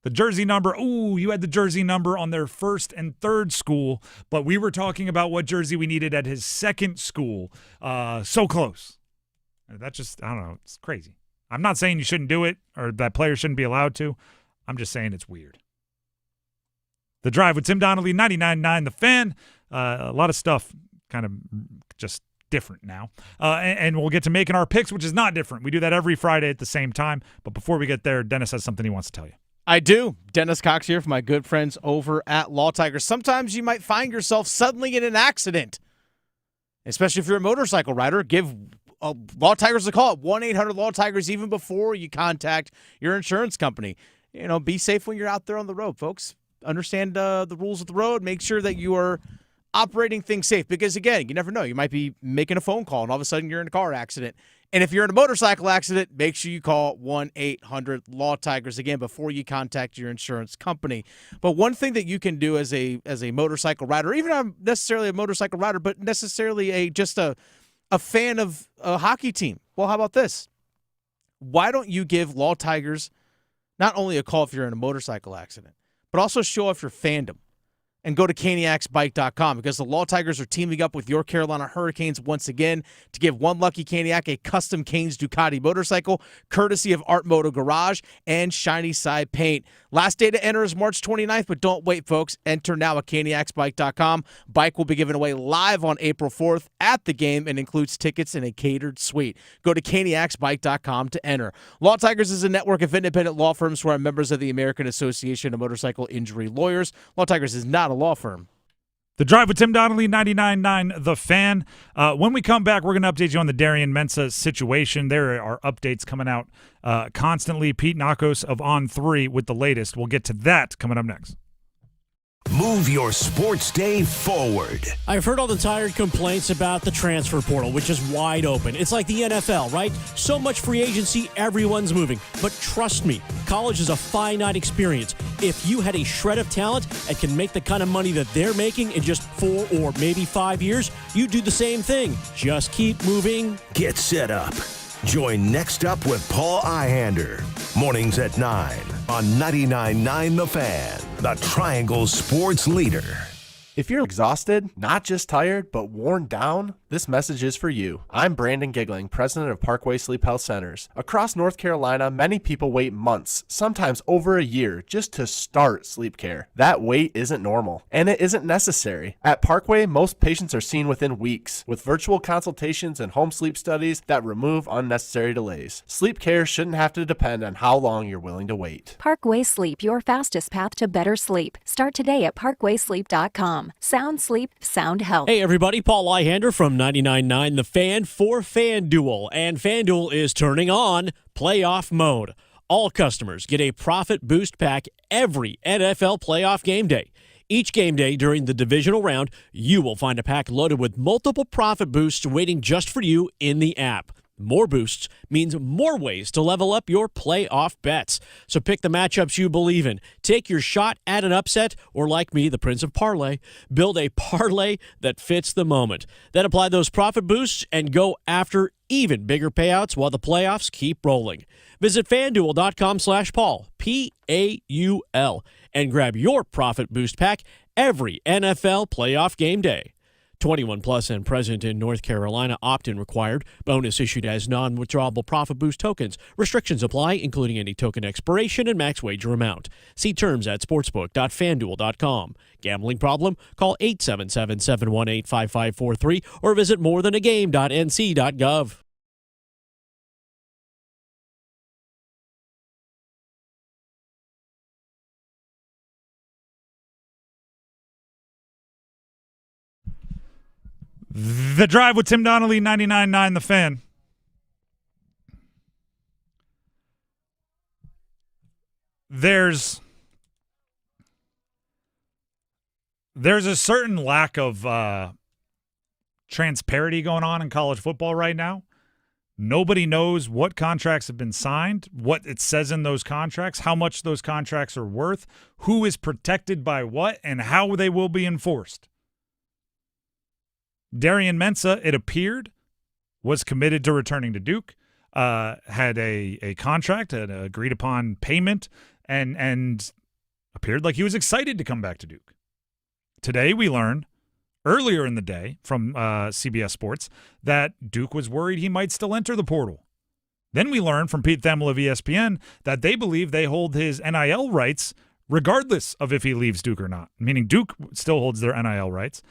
The jersey number, you had the jersey number on their first and third school, but we were talking about what jersey we needed at his second school. So close. That just, I don't know, it's crazy. I'm not saying you shouldn't do it or that players shouldn't be allowed to. I'm just saying it's weird. The Drive with Tim Donnelly, 99.9 The Fan. A lot of stuff kind of just different now. And we'll get to making our picks, which is not different. We do that every Friday at the same time. But before we get there, Dennis has something he wants to tell you. I do. Dennis Cox here for my good friends over at Law Tigers. Sometimes you might find yourself suddenly in an accident, especially if you're a motorcycle rider. Give Law Tigers a call at 1-800-LAW-TIGERS even before you contact your insurance company. Be safe when you're out there on the road, folks. Understand the rules of the road. Make sure that you are operating things safe because, again, you never know. You might be making a phone call, and all of a sudden you're in a car accident. And if you're in a motorcycle accident, make sure you call 1-800-LAW-TIGERS again before you contact your insurance company. But one thing that you can do as a motorcycle rider, even not necessarily a motorcycle rider, but necessarily just a fan of a hockey team. Well, how about this? Why don't you give Law Tigers not only a call if you're in a motorcycle accident, but also show off your fandom? And go to caniacsbike.com because the Law Tigers are teaming up with your Carolina Hurricanes once again to give one lucky Caniac a custom Canes Ducati motorcycle courtesy of Art Moto Garage and Shiny Side Paint. Last day to enter is March 29th, but don't wait, folks. Enter now at caniacsbike.com. Bike will be given away live on April 4th at the game and includes tickets and a catered suite. Go to caniacsbike.com to enter. Law Tigers is a network of independent law firms who are members of the American Association of Motorcycle Injury Lawyers. Law Tigers is not a law firm. The Drive with Tim Donnelly, 99.9 The Fan. When we come back, we're going to update you on the Darian Mensah situation. There are updates coming out constantly. Pete Nakos of On3 with the latest. We'll get to that coming up next. Move your sports day forward. I've heard all the tired complaints about the transfer portal, which is wide open. It's like the NFL, right? So much free agency, everyone's moving. But trust me, college is a finite experience. If you had a shred of talent and can make the kind of money that they're making in just 4 or maybe 5 years, you do the same thing. Just keep moving. Get set up. Join Next Up with Paul Ihander. Mornings at 9 on 99.9 The Fan, the Triangle Sports Leader. If you're exhausted, not just tired, but worn down, this message is for you. I'm Brandon Giggling, president of Parkway Sleep Health Centers. Across North Carolina, many people wait months, sometimes over a year, just to start sleep care. That wait isn't normal, and it isn't necessary. At Parkway, most patients are seen within weeks, with virtual consultations and home sleep studies that remove unnecessary delays. Sleep care shouldn't have to depend on how long you're willing to wait. Parkway Sleep, your fastest path to better sleep. Start today at parkwaysleep.com. Sound sleep, sound health. Hey everybody, Paul Ihander from 99.9 The Fan for FanDuel. And FanDuel is turning on playoff mode. All customers get a profit boost pack every NFL playoff game day. Each game day during the divisional round, you will find a pack loaded with multiple profit boosts waiting just for you in the app. More boosts means more ways to level up your playoff bets. So pick the matchups you believe in. Take your shot at an upset, or like me, the Prince of Parlay, build a parlay that fits the moment. Then apply those profit boosts and go after even bigger payouts while the playoffs keep rolling. Visit FanDuel.com/Paul, P-A-U-L, and grab your profit boost pack every NFL playoff game day. 21 plus and present in North Carolina. Opt-in required. Bonus issued as non-withdrawable profit boost tokens. Restrictions apply, including any token expiration and max wager amount. See terms at sportsbook.fanduel.com. Gambling problem? Call 877-718-5543 or visit morethanagame.nc.gov. The Drive with Tim Donnelly, 99.9 The Fan. There's a certain lack of transparency going on in college football right now. Nobody knows what contracts have been signed, what it says in those contracts, how much those contracts are worth, who is protected by what, and how they will be enforced. Darian Mensah, it appeared, was committed to returning to Duke, had a contract, an agreed-upon payment, and appeared like he was excited to come back to Duke. Today we learned, earlier in the day from CBS Sports, that Duke was worried he might still enter the portal. Then we learned from Pete Thamel of ESPN that they believe they hold his NIL rights regardless of if he leaves Duke or not, meaning Duke still holds their NIL rights.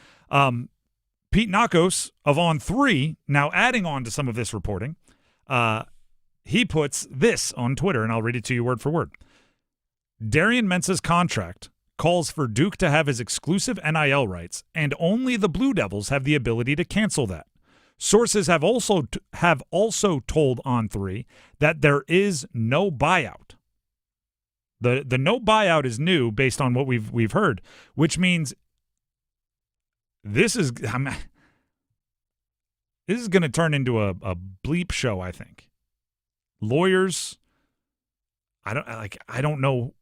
Pete Nakos of On3, now adding on to some of this reporting, he puts this on Twitter, and I'll read it to you word for word. Darian Mensah's contract calls for Duke to have his exclusive NIL rights, and only the Blue Devils have the ability to cancel that. Sources have also told On3 that there is no buyout. The no buyout is new based on what we've heard, which means this is going to turn into a bleep show, I think. Lawyers, I don't know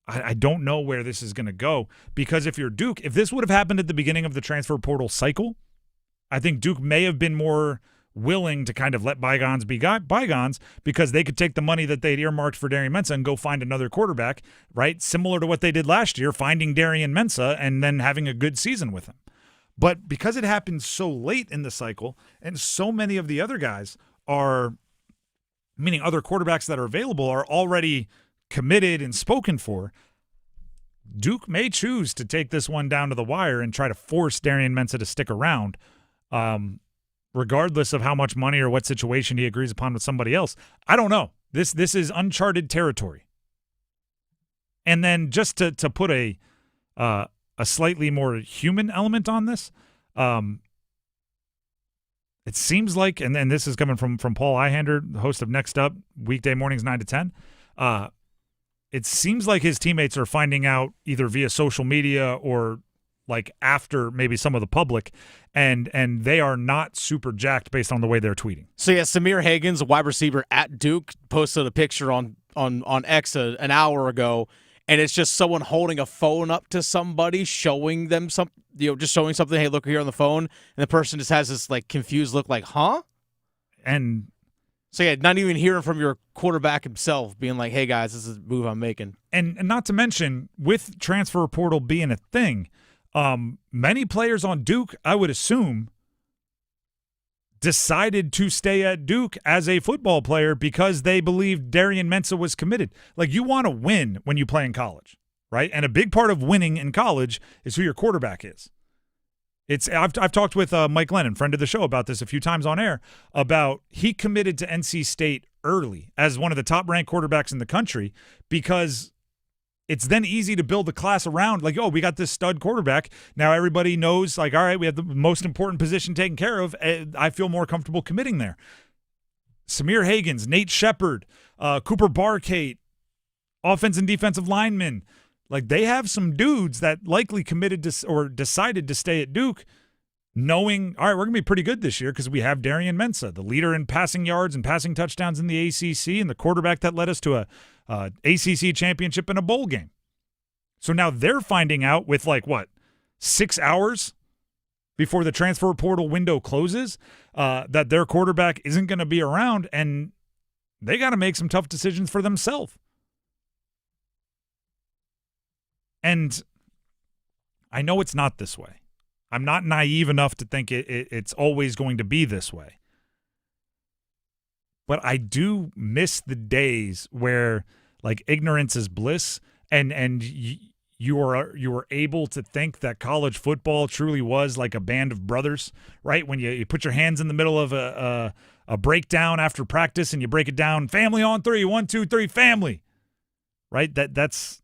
where this is going to go, because if you're Duke, if this would have happened at the beginning of the transfer portal cycle, I think Duke may have been more willing to kind of let bygones be bygones, because they could take the money that they'd earmarked for Darian Mensah and go find another quarterback, right? Similar to what they did last year, finding Darian Mensah and then having a good season with him. But because it happened so late in the cycle, and so many of the other guys are, meaning other quarterbacks that are available, are already committed and spoken for, Duke may choose to take this one down to the wire and try to force Darian Mensah to stick around, regardless of how much money or what situation he agrees upon with somebody else. I don't know. This is uncharted territory. And then just to put a slightly more human element on this, it seems like, and this is coming from Paul Ihander, host of Next Up, weekday mornings 9 to 10, it seems like his teammates are finding out either via social media or like after maybe some of the public, and they are not super jacked based on the way they're tweeting. So yeah, Samir Hagan's a wide receiver at Duke posted a picture on X an hour ago, and it's just someone holding a phone up to somebody, showing them just showing something. Hey, look here on the phone, and the person just has this like confused look, like, huh? And So, yeah, not even hearing from your quarterback himself being like, hey, guys, this is the move I'm making. And not to mention, with transfer portal being a thing, many players on Duke, I would assume, decided to stay at Duke as a football player because they believed Darian Mensah was committed. Like, you want to win when you play in college, right? And a big part of winning in college is who your quarterback is. I've talked with Mike Lennon, friend of the show, about this a few times on air, about he committed to NC State early as one of the top-ranked quarterbacks in the country because it's then easy to build a class around, like, oh, we got this stud quarterback. Now everybody knows, like, all right, we have the most important position taken care of. I feel more comfortable committing there. Samir Hagans, Nate Shepard, Cooper Barkate, offense and defensive linemen. Like, they have some dudes that likely committed to or decided to stay at Duke knowing, all right, we're going to be pretty good this year because we have Darian Mensah, the leader in passing yards and passing touchdowns in the ACC and the quarterback that led us to a ACC championship and a bowl game. So now they're finding out with, 6 hours before the transfer portal window closes that their quarterback isn't going to be around, and they got to make some tough decisions for themselves. And I know it's not this way. I'm not naive enough to think it's always going to be this way. But I do miss the days where, ignorance is bliss, and you were able to think that college football truly was like a band of brothers, right? When you put your hands in the middle of a breakdown after practice and you break it down, family on three, 1, 2, 3, family, right? That's.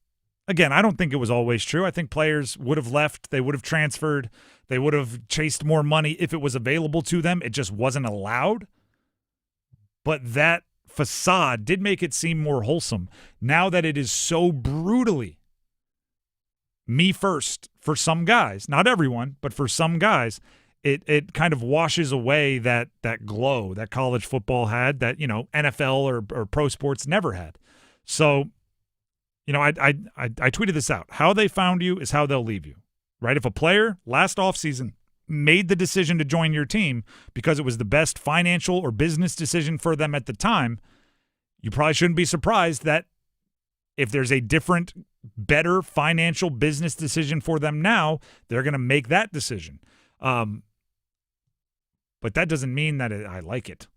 Again, I don't think it was always true. I think players would have left. They would have transferred. They would have chased more money if it was available to them. It just wasn't allowed. But that facade did make it seem more wholesome. Now that it is so brutally me first for some guys, not everyone, but for some guys, it kind of washes away that glow that college football had that, NFL or pro sports never had. So, I tweeted this out. How they found you is how they'll leave you, right? If a player last offseason made the decision to join your team because it was the best financial or business decision for them at the time, you probably shouldn't be surprised that if there's a different, better financial business decision for them now, they're going to make that decision. But that doesn't mean that I like it.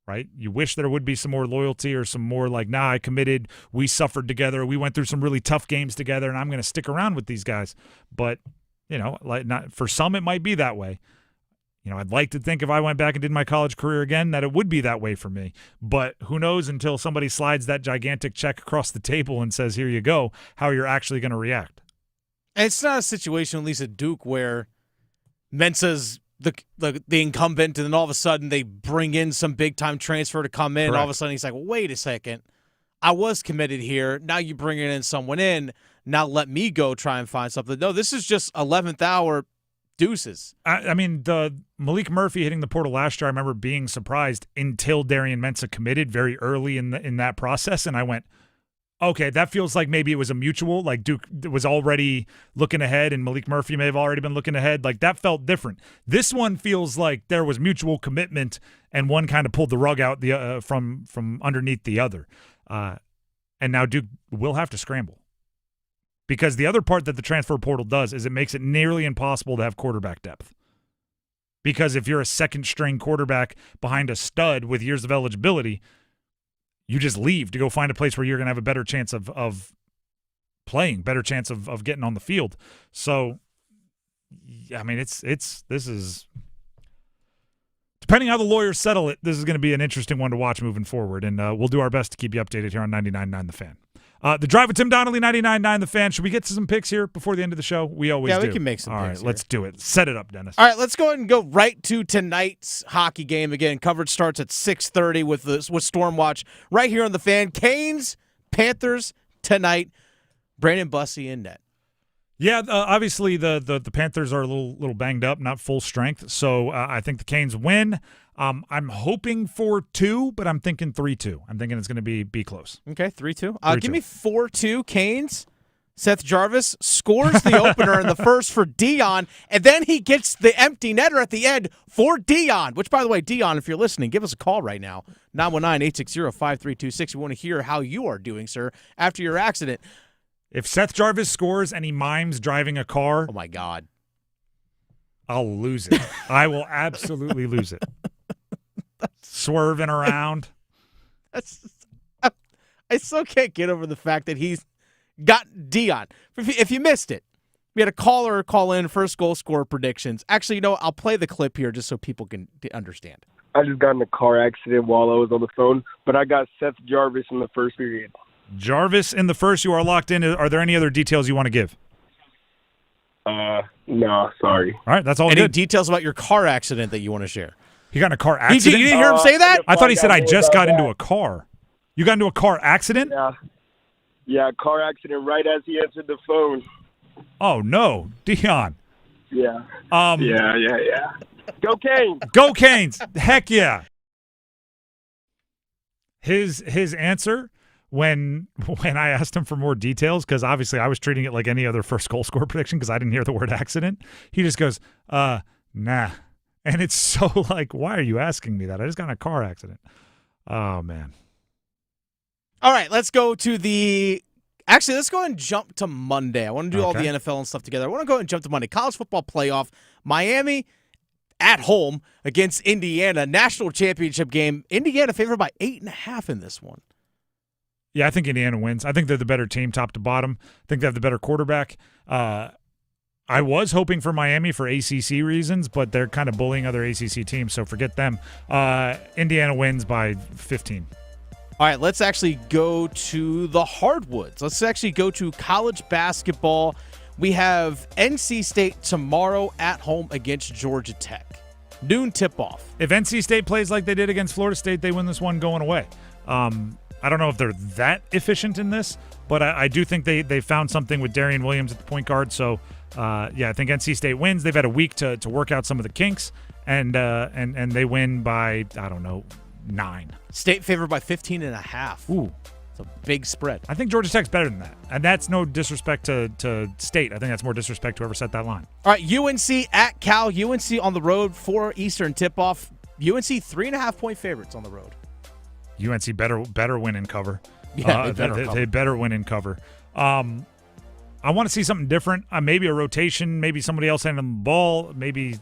Right? You wish there would be some more loyalty or some more I committed, we suffered together, we went through some really tough games together, and I'm going to stick around with these guys. But, not for some it might be that way. I'd like to think if I went back and did my college career again that it would be that way for me. But who knows until somebody slides that gigantic check across the table and says, here you go, how you're actually going to react. And it's not a situation, at least at Duke, where Mensah's the incumbent, and then all of a sudden they bring in some big-time transfer to come in. Correct. All of a sudden he's like, wait a second. I was committed here. Now you're bringing in someone in. Now let me go try and find something. No, this is just 11th hour deuces. I mean, the Malik Murphy hitting the portal last year, I remember being surprised until Darian Mensah committed very early in that process, and I went, okay, that feels like maybe it was a mutual, like Duke was already looking ahead and Malik Murphy may have already been looking ahead. Like, that felt different. This one feels like there was mutual commitment and one kind of pulled the rug out from underneath the other. And now Duke will have to scramble. Because the other part that the transfer portal does is it makes it nearly impossible to have quarterback depth. Because if you're a second-string quarterback behind a stud with years of eligibility, you just leave to go find a place where you're going to have a better chance of playing, better chance of getting on the field. So, I mean, this is depending how the lawyers settle it, this is going to be an interesting one to watch moving forward, and we'll do our best to keep you updated here on 99.9 The Fan. The Drive with Tim Donnelly, 99.9 The Fan. Should we get to some picks here before the end of the show? We always do. Yeah, we can make some picks. All right, here. let's do it. Set it up, Dennis. All right, let's go ahead and go right to tonight's hockey game. Again, coverage starts at 6:30 with Stormwatch right here on The Fan. Canes, Panthers tonight. Brandon Bussey in net. Yeah, obviously the Panthers are a little banged up, not full strength. So I think the Canes win. I'm hoping for 2, but I'm thinking 3-2. I'm thinking it's going to be close. Okay, 3-2. Give me 4-2 Canes. Seth Jarvis scores the opener in the first for Dion, and then he gets the empty netter at the end for Dion, which, by the way, Dion, if you're listening, give us a call right now, 919-860-5326. We want to hear how you are doing, sir, after your accident. If Seth Jarvis scores and he mimes driving a car, oh, my God, I'll lose it. I will absolutely lose it. Swerving around. I still can't get over the fact that he's got Dion. If you missed it, we had a caller call in first goal scorer predictions. Actually, I'll play the clip here just so people can understand. I just got in a car accident while I was on the phone, but I got Seth Jarvis in the first period. Jarvis in the first, you are locked in. Are there any other details you want to give? No, sorry. All right, that's all Any good. details about your car accident that you want to share? You got in a car accident? You didn't hear him say that? I thought he said I just got into a car. You got into a car accident? Yeah, car accident right as he answered the phone. Oh, no. Dion. Yeah. Yeah. Go Canes. Go Canes. Heck yeah. His answer when I asked him for more details, because obviously I was treating it like any other first goal score prediction because I didn't hear the word accident, he just goes, nah. And it's so like, why are you asking me that? I just got in a car accident. Oh, man. All right, let's go and jump to Monday. I want to do all the NFL and stuff together. I want to go and jump to Monday. College football playoff. Miami at home against Indiana. National championship game. Indiana favored by 8.5 in this one. Yeah, I think Indiana wins. I think they're the better team top to bottom. I think they have the better quarterback. I was hoping for Miami for ACC reasons, but they're kind of bullying other ACC teams, so forget them. Indiana wins by 15. All right, let's actually go to the hardwoods. Let's actually go to college basketball. We have NC State tomorrow at home against Georgia Tech. Noon tip-off. If NC State plays like they did against Florida State, they win this one going away. I don't know if they're that efficient in this, but I do think they found something with Darian Williams at the point guard. So, I think NC State wins. They've had a week to work out some of the kinks, and they win by, 9. State favored by 15.5. Ooh. It's a big spread. I think Georgia Tech's better than that. And that's no disrespect to State. I think that's more disrespect to whoever set that line. All right, UNC at Cal. UNC on the road for Eastern tip-off. UNC 3.5-point favorites on the road. UNC better win and cover. Yeah, they better win and cover. I want to see something different. Maybe a rotation, maybe somebody else handling the ball, maybe,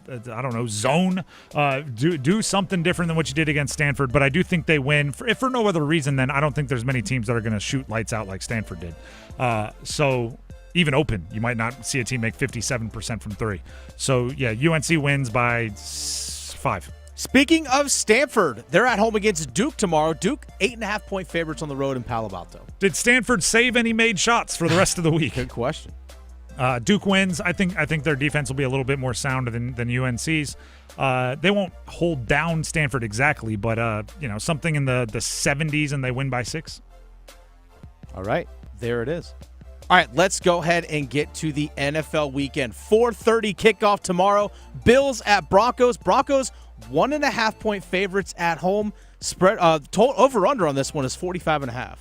zone. Do something different than what you did against Stanford. But I do think they win. If for no other reason, then I don't think there's many teams that are going to shoot lights out like Stanford did. So even open, you might not see a team make 57% from three. So, yeah, UNC wins by 5. Speaking of Stanford, they're at home against Duke tomorrow. Duke, 8.5-point favorites on the road in Palo Alto. Did Stanford save any made shots for the rest of the week? Good question. Duke wins. I think their defense will be a little bit more sound than UNC's. They won't hold down Stanford exactly, but something in the 70s, and they win by 6. All right, there it is. All right, let's go ahead and get to the NFL weekend. 4:30 kickoff tomorrow. Bills at Broncos. Broncos 1.5-point favorites at home. Spread total over/under on this one is 45.5.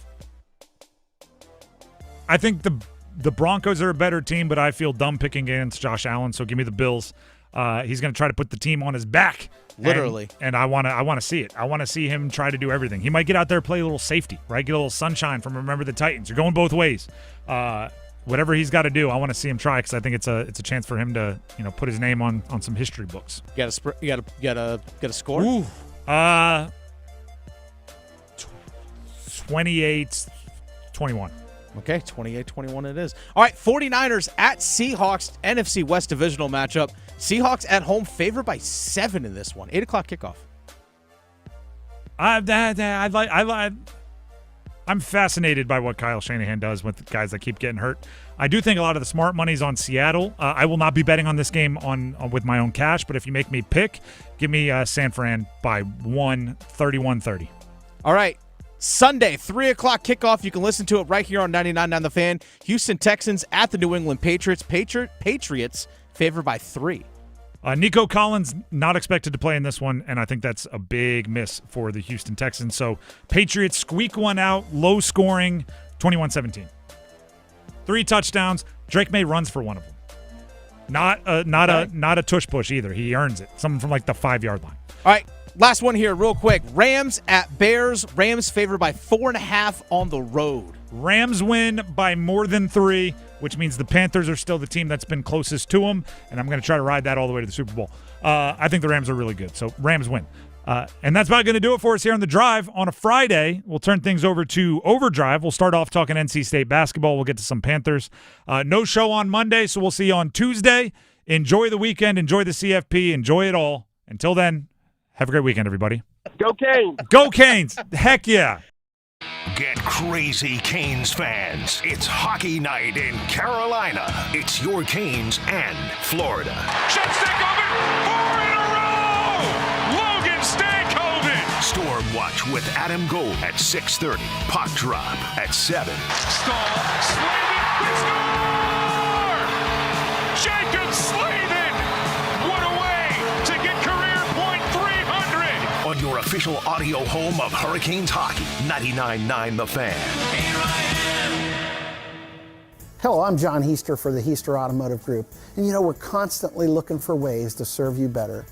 I think the Broncos are a better team, but I feel dumb picking against Josh Allen, so give me the Bills. He's going to try to put the team on his back, literally, and I want to see it. I want to see him try to do everything. He might get out there, play a little safety, right? Get a little sunshine from Remember the Titans. You're going both ways. Whatever he's got to do, I want to see him try because I think it's a chance for him to put his name on some history books. You got a score? Ooh, 28-21. Okay, 28-21 it is. All right, 49ers at Seahawks, NFC West divisional matchup. Seahawks at home favored by 7 in this one. 8 o'clock kickoff. I'm fascinated by what Kyle Shanahan does with guys that keep getting hurt. I do think a lot of the smart money's on Seattle. I will not be betting on this game on with my own cash, but if you make me pick, give me San Fran by 1, 31-30. All right. Sunday, 3 o'clock kickoff. You can listen to it right here on 99.9 The Fan. Houston Texans at the New England Patriots. Patriots favored by 3. Nico Collins not expected to play in this one, and I think that's a big miss for the Houston Texans. So Patriots squeak one out, low scoring, 21-17. 3 touchdowns. Drake May runs for one of them. Not a tush push either. He earns it. Something from like the 5-yard line. All right, last one here real quick. Rams at Bears. Rams favored by 4.5 on the road. Rams win by more than 3, which means the Panthers are still the team that's been closest to them, and I'm going to try to ride that all the way to the Super Bowl. I think the Rams are really good, so Rams win. And that's about going to do it for us here on The Drive. On a Friday, we'll turn things over to Overdrive. We'll start off talking NC State basketball. We'll get to some Panthers. No show on Monday, so we'll see you on Tuesday. Enjoy the weekend. Enjoy the CFP. Enjoy it all. Until then, have a great weekend, everybody. Go Canes! Go Canes! Heck yeah! Get crazy, Canes fans. It's hockey night in Carolina. It's your Canes and Florida. Shot stick over 4 in a row! Logan Stankoven! Storm Watch with Adam Gold at 6:30. Puck Drop at 7. Stahl, Slavin, score! Jacob Slavin! What a way to get career point 300! On your official audio home of Hurricanes hockey, 99.9 The Fan. Hello, I'm John Heister for the Heister Automotive Group. And you know, we're constantly looking for ways to serve you better.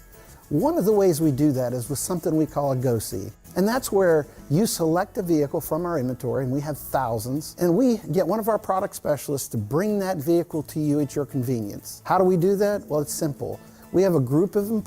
One of the ways we do that is with something we call a Go-See. And that's where you select a vehicle from our inventory, and we have thousands, and we get one of our product specialists to bring that vehicle to you at your convenience. How do we do that? Well, it's simple. We have a group of employees